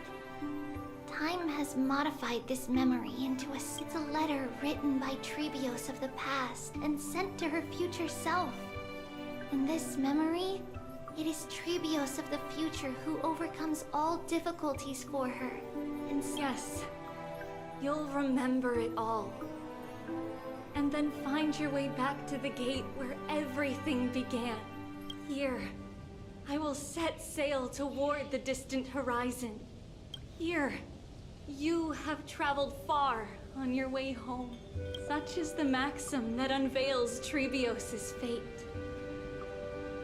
C: Time has modified this memory into it's a letter written by Trebios of the past and sent to her future self. In this memory, it is Trebios of the future who overcomes all difficulties for her. And
D: yes, you'll remember it all. And then find your way back to the gate where everything began. Here, I will set sail toward the distant horizon. Here, you have traveled far on your way home. Such is the maxim that unveils Trebios' fate.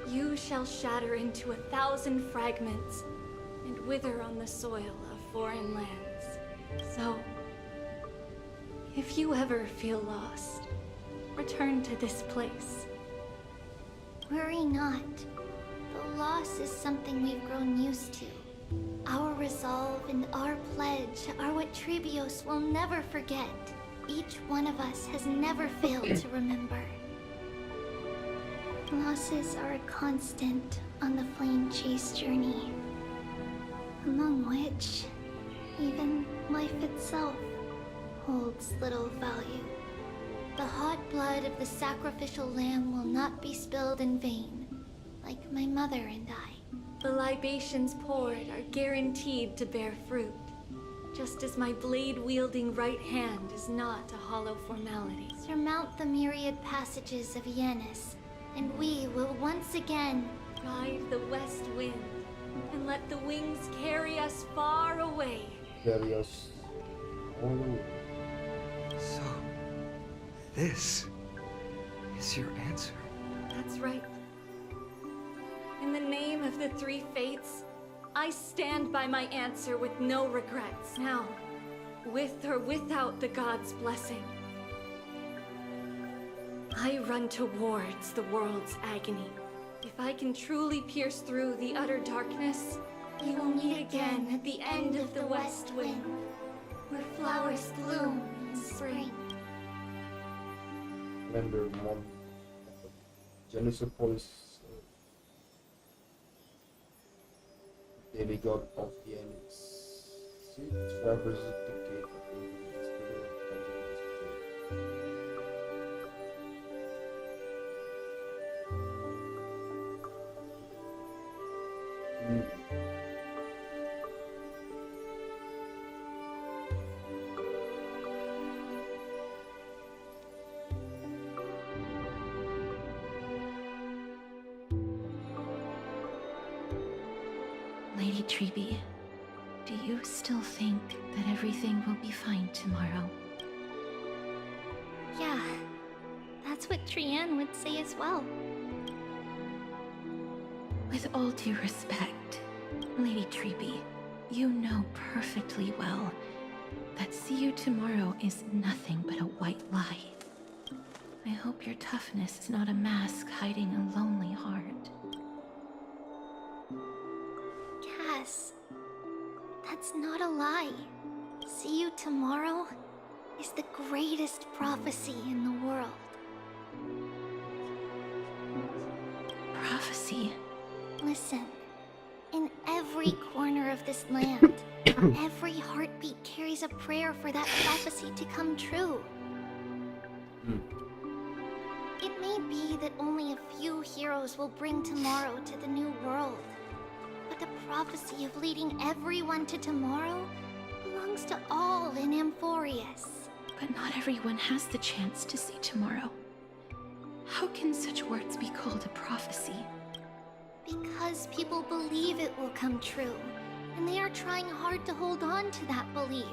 D: You shall shatter into 1,000 fragments and wither on the soil of foreign lands. So, if you ever feel lost, return to this place.
C: Worry not. The loss is something we've grown used to. Our resolve and our pledge are what Trebios will never forget. Each one of us has never failed to remember. Losses are a constant on the flame chase journey, among which even life itself holds little value. The hot blood of the sacrificial lamb will not be spilled in vain, like my mother and I.
D: The libations poured are guaranteed to bear fruit. Just as my blade-wielding right hand is not a hollow formality.
C: Surmount the myriad passages of Yenis, and we will once again
D: ride the west wind and let the wings carry us far away.
A: Carry us all away.
L: So, this is your answer.
D: That's right. In the name of the three fates, I stand by my answer with no regrets. Now, with or without the god's blessing, I run towards the world's agony. If I can truly pierce through the utter darkness, we will meet again at the end of the west wind, where flowers bloom in spring.
A: Remember, Mom. Genesis demigod of the Yenis. She traverses the gate of the spirit
G: Lady Treby, do you still think that everything will be fine tomorrow?
C: Yeah, that's what Trianne would say as well.
G: With all due respect, Lady Treby, you know perfectly well that see you tomorrow is nothing but a white lie. I hope your toughness is not a mask hiding a lonely heart.
C: Cass, that's not a lie. See you tomorrow is the greatest prophecy in the world.
G: Prophecy?
C: Listen, in every corner of this land, every heartbeat carries a prayer for that prophecy to come true. It may be that only a few heroes will bring tomorrow to the new world, but the prophecy of leading everyone to tomorrow belongs to all in Amphorius.
G: But not everyone has the chance to see tomorrow. How can such words be called a prophecy?
C: Because people believe it will come true, and they are trying hard to hold on to that belief.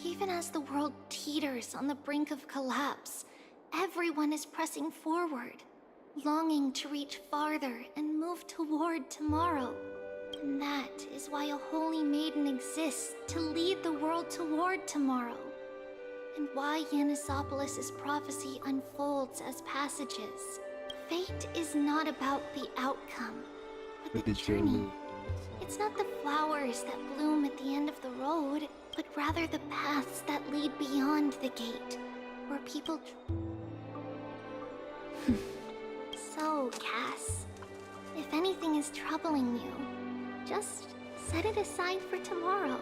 C: Even as the world teeters on the brink of collapse, everyone is pressing forward, longing to reach farther and move toward tomorrow. And that is why a holy maiden exists to lead the world toward tomorrow. And why Yanisopolis' prophecy unfolds as passages. Fate is not about the outcome, but the journey. It's not the flowers that bloom at the end of the road, but rather the paths that lead beyond the gate, where people... So, Cass, if anything is troubling you, just set it aside for tomorrow.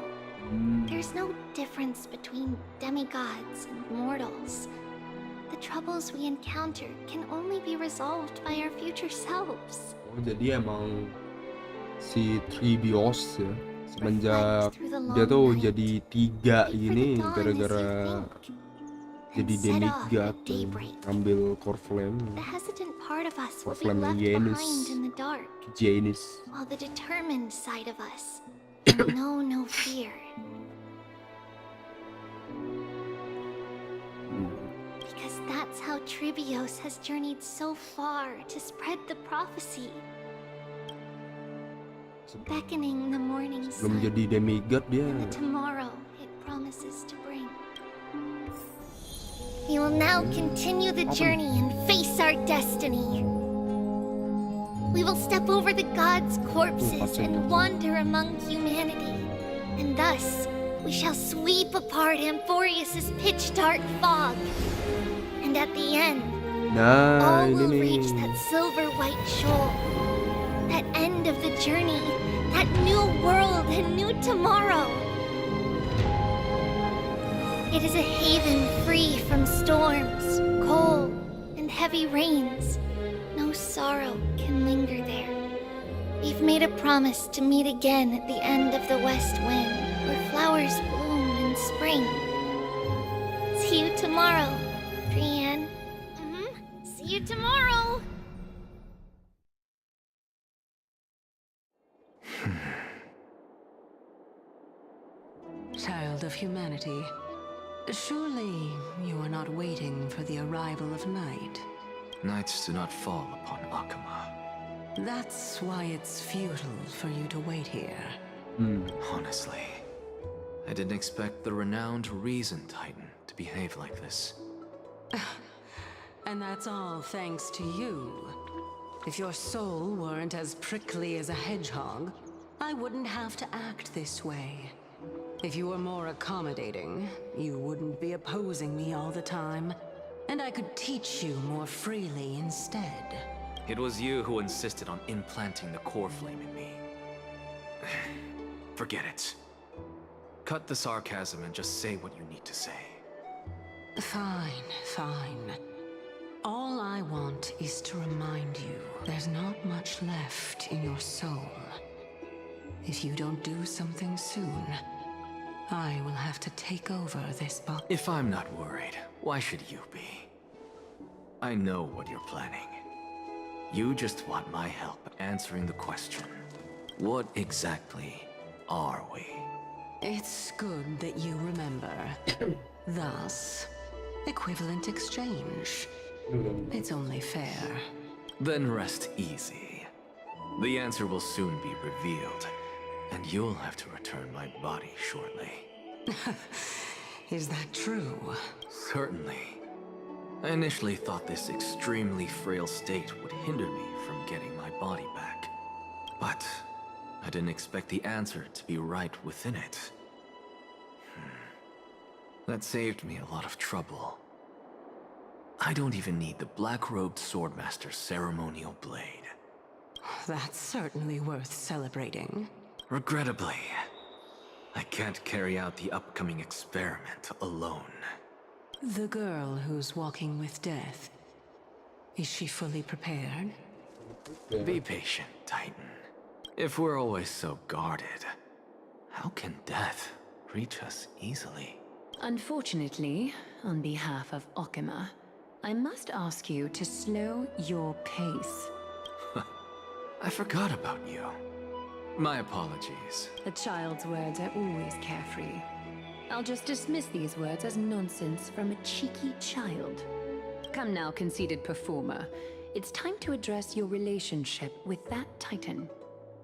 C: There's no difference between demigods and mortals. The troubles we encounter can only be resolved by our future selves.
A: Oh, jadi emang si Tribios ya, semenjak dia tuh jadi 3 ini gara-gara jadi demigod ngambil core flame.
C: The hesitant part of us will
A: Core
C: be
A: flame
C: left
A: Janus.
C: behind in the dark,
A: Janus.
C: while the determined side of us will know no fear. Because that's how Tribios has journeyed so far to spread the prophecy. Beckoning the morning
A: Belum
C: sun
A: jadi demigod dia.
C: and the tomorrow it promises to bring. We will now continue the journey and face our destiny. We will step over the gods' corpses and wander among humanity. And thus, we shall sweep apart Amphorius' pitch-dark fog. And at the end, all will reach that silver-white shoal. That end of the journey, that new world and new tomorrow. It is a haven free from storms, cold, and heavy rains. No sorrow can linger there. We've made a promise to meet again at the end of the west wind, where flowers flowers bloom in spring. See you tomorrow, Brienne. See you tomorrow.
G: Child of humanity, surely you are not waiting for the arrival of night.
F: Nights do not fall upon Akama.
G: That's why it's futile for you to wait here.
F: Honestly, I didn't expect the renowned Reason Titan to behave like this.
G: And that's all thanks to you. If your soul weren't as prickly as a hedgehog, I wouldn't have to act this way. If you were more accommodating, you wouldn't be opposing me all the time, and I could teach you more freely instead.
F: It was you who insisted on implanting the core flame in me. Forget it. Cut the sarcasm and just say what you need to say.
G: Fine, fine. All I want is to remind you there's not much left in your soul. If you don't do something soon, I will have to take over this body.
F: If I'm not worried, why should you be? I know what you're planning. You just want my help answering the question. What exactly are we?
G: It's good that you remember. Thus, equivalent exchange. It's only fair.
F: Then rest easy. The answer will soon be revealed, and you'll have to return my body shortly.
G: Is that true?
F: Certainly. I initially thought this extremely frail state would hinder me from getting my body back. But I didn't expect the answer to be right within it. That saved me a lot of trouble. I don't even need the black-robed swordmaster's ceremonial blade.
G: That's certainly worth celebrating.
F: Regrettably, I can't carry out the upcoming experiment alone.
G: The girl who's walking with death, is she fully prepared?
F: Be patient, Titan. If we're always so guarded, how can death reach us easily?
G: Unfortunately, on behalf of Okima, I must ask you to slow your pace.
F: I forgot about you. My apologies.
G: A child's words are always carefree. I'll just dismiss these words as nonsense from a cheeky child. Come now, conceited performer. It's time to address your relationship with that Titan.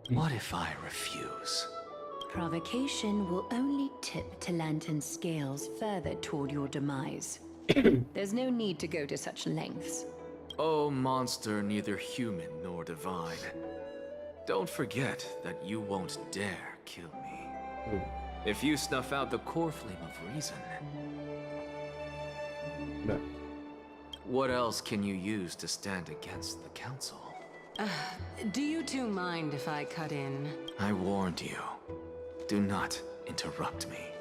F: What if I refuse?
G: Provocation will only tip Talantan's scales further toward your demise. There's no need to go to such lengths.
F: Oh, monster neither human nor divine. Don't forget that you won't dare kill me. If you snuff out the core flame of reason...
A: No.
F: What else can you use to stand against the council?
G: Do you two mind if I cut in?
F: I warned you. Do not interrupt me.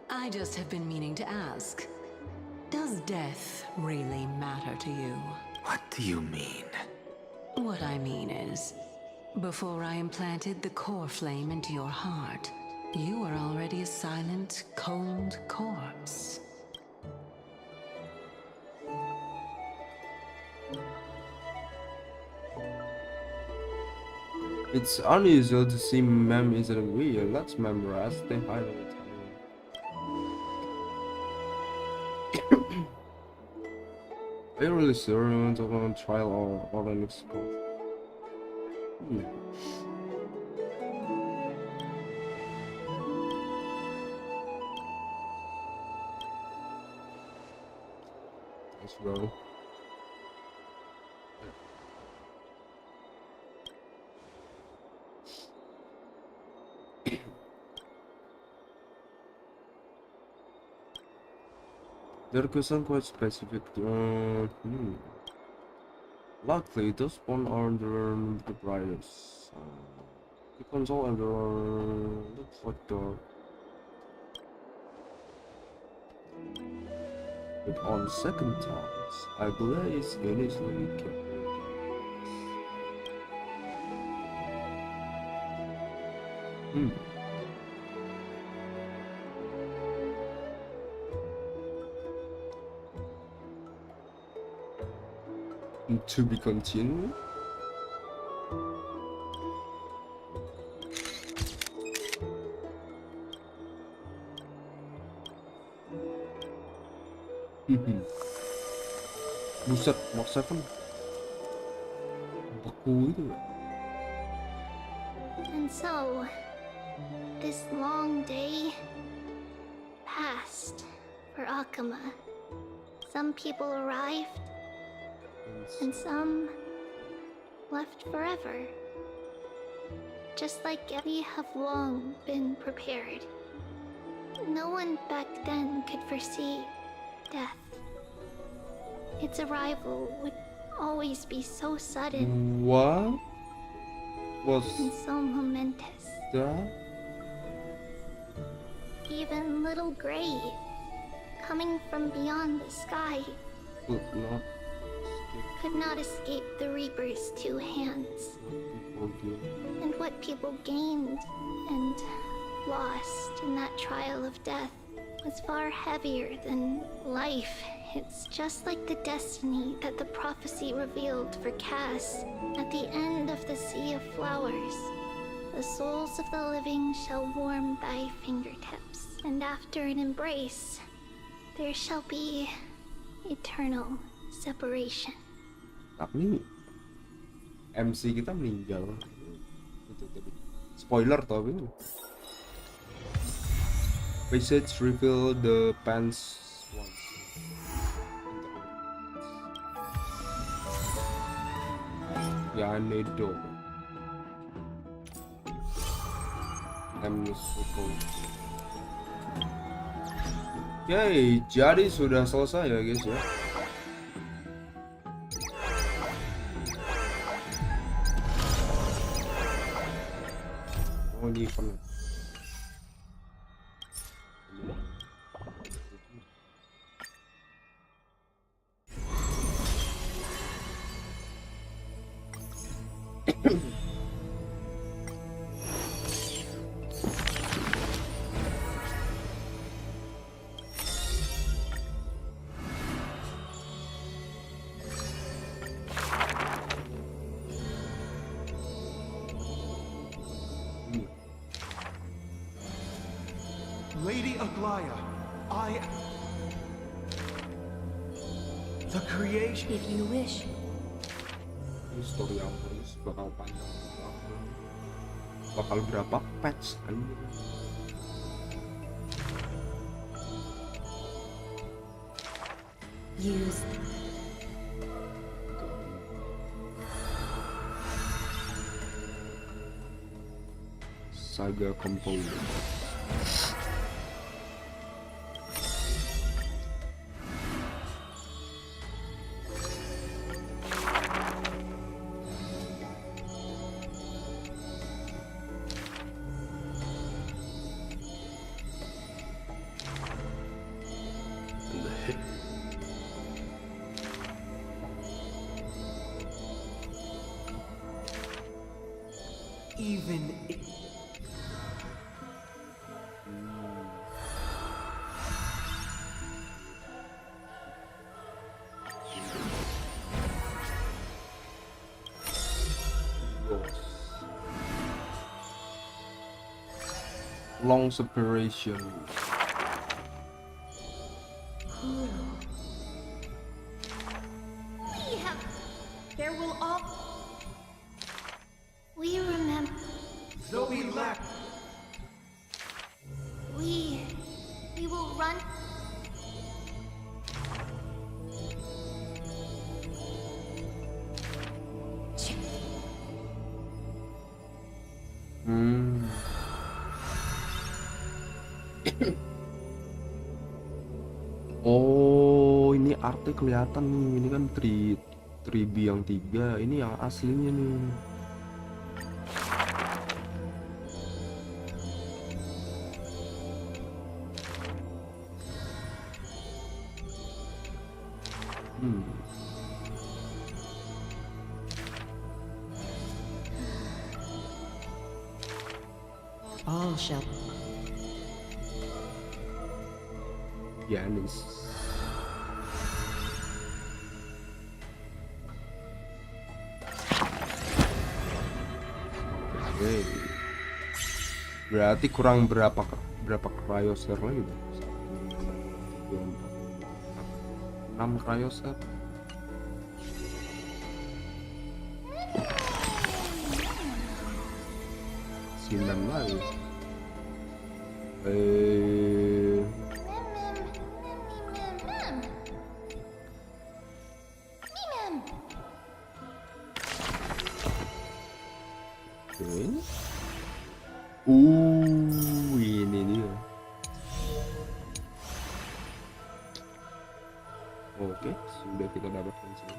G: I just have been meaning to ask. Does death really matter to you?
F: What do you mean?
G: What I mean is, before I implanted the core flame into your heart, you were already a silent, cold corpse.
A: It's unusual to see mem isn't real. Let's memorize the highlight. Are you really sure you want to go on trial or all that looks cool? Let's go. Their question quite specific. Luckily, those one are the brightest. The console and looks like the. But on second thoughts, I believe it's initially kept. To be continued. Buset, Mark 7 beku itu.
C: And so, this long day passed for Akama. Some people arrived, and some left forever. Just like we have long been prepared. No one back then could foresee death. Its arrival would always be so sudden.
A: What was
C: and so momentous.
A: that?
C: Even little Gray, coming from beyond the sky, could not escape the Reaper's two hands. And what people gained and lost in that trial of death was far heavier than life. It's just like the destiny that the prophecy revealed for Cass at the end of the Sea of Flowers. The souls of the living shall warm thy fingertips, and after an embrace, there shall be eternal separation.
A: Tapi MC kita meninggal. Itu tadi. Spoiler tapi. Passage reveal the pants once. Ya Nedo. Oke, jadi sudah selesai ya guys ya. Oh, ini event.
E: Lady Aglaya, the creation.
G: If you wish.
A: Ini story apa ini bakal panjang. Bakal berapa patch kan?
G: Use.
A: Saga component.
E: Even
A: long separation.
N: There will all.
C: We remember.
E: Zoe Lack.
C: We will run.
A: Oh, ini artnya kelihatan nih. Ini kan 3B yang 3. Ini yang aslinya nih.
L: All shall.
A: Yanis. Oke. Berarti kurang berapa cryosphere lagi bang? 6 cryosphere. Sinan lagi. Ini dia. Oke, sudah kita dapatkan sini.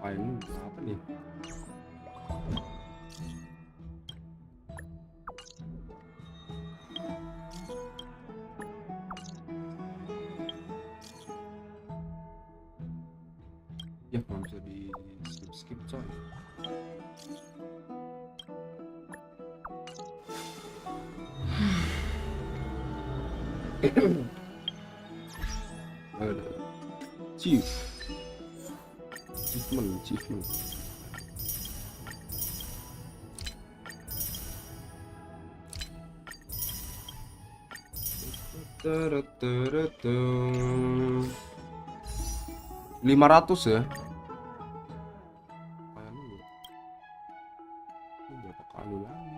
A: Ini apa nih? Ya, nggak bisa di skip coy. Ada achievement. Taratataratum. 500 ya. Ini berapa kali lagi?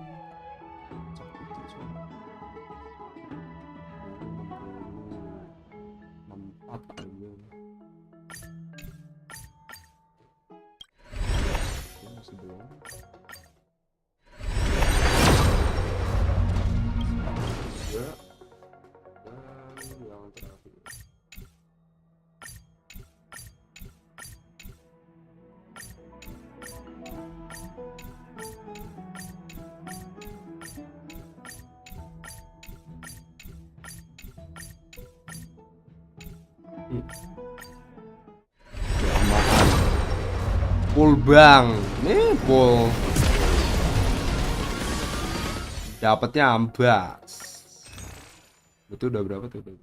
A: Full bang, nih full. Dapatnya ambas. Betul udah berapa tuh? 3,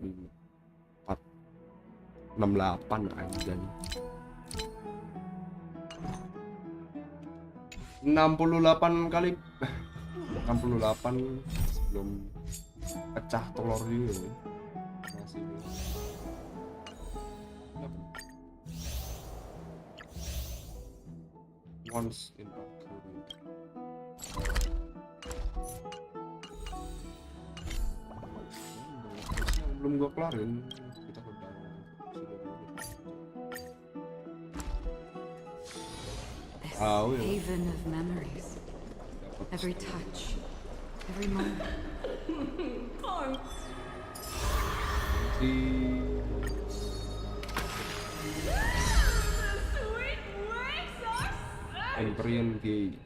A: 5, 4, 6, 8 anjay. 68 kali 68 sebelum pecah telur juga. Masih once in a career. Belum gua kelarin, kita udah
B: This haven of memories. Every touch, every moment.
A: Empyrean Ges.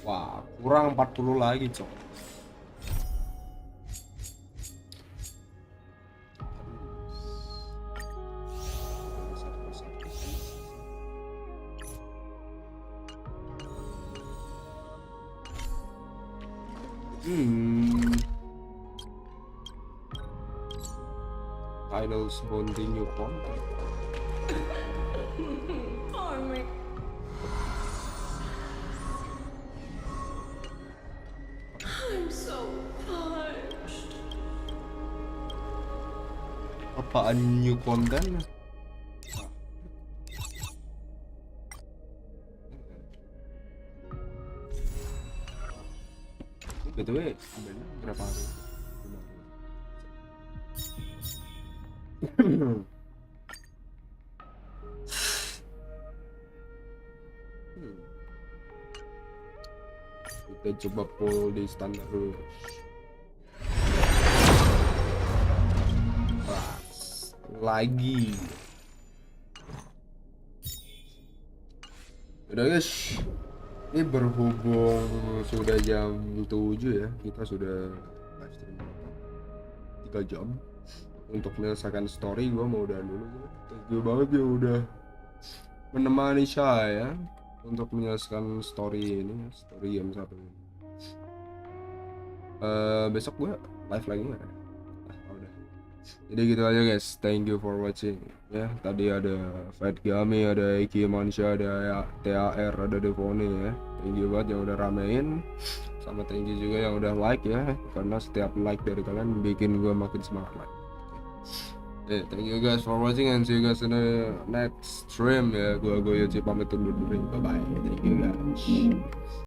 A: Wah, kurang 40 lagi, cok. Titles bonding new content.
N: I'm so parched.
A: Apaan new content? BTW, berapa hari? Kita coba pull di standar dulu. Lagi. Udah guys, ini berhubung sudah jam 7 ya, kita sudah live stream 3 jam. untuk menyelesaikan story gue mau udahan dulu. Thank you banget ya udah menemani saya untuk menyelesaikan story ini, story game 1 ini. Besok gue live lagi nggak ya? Udah. Jadi gitu aja guys, thank you for watching ya. Tadi ada Fight Gami, ada Iki Mansha, ada TAR, ada Devone ya. Thank you banget yang udah ramein, sama thank you juga yang udah like ya, karena setiap like dari kalian bikin gue makin semangat like. Thank you guys for watching and see you guys in the next stream ya. Gue Yoci pamit undur diri. Bye bye. Thank you guys.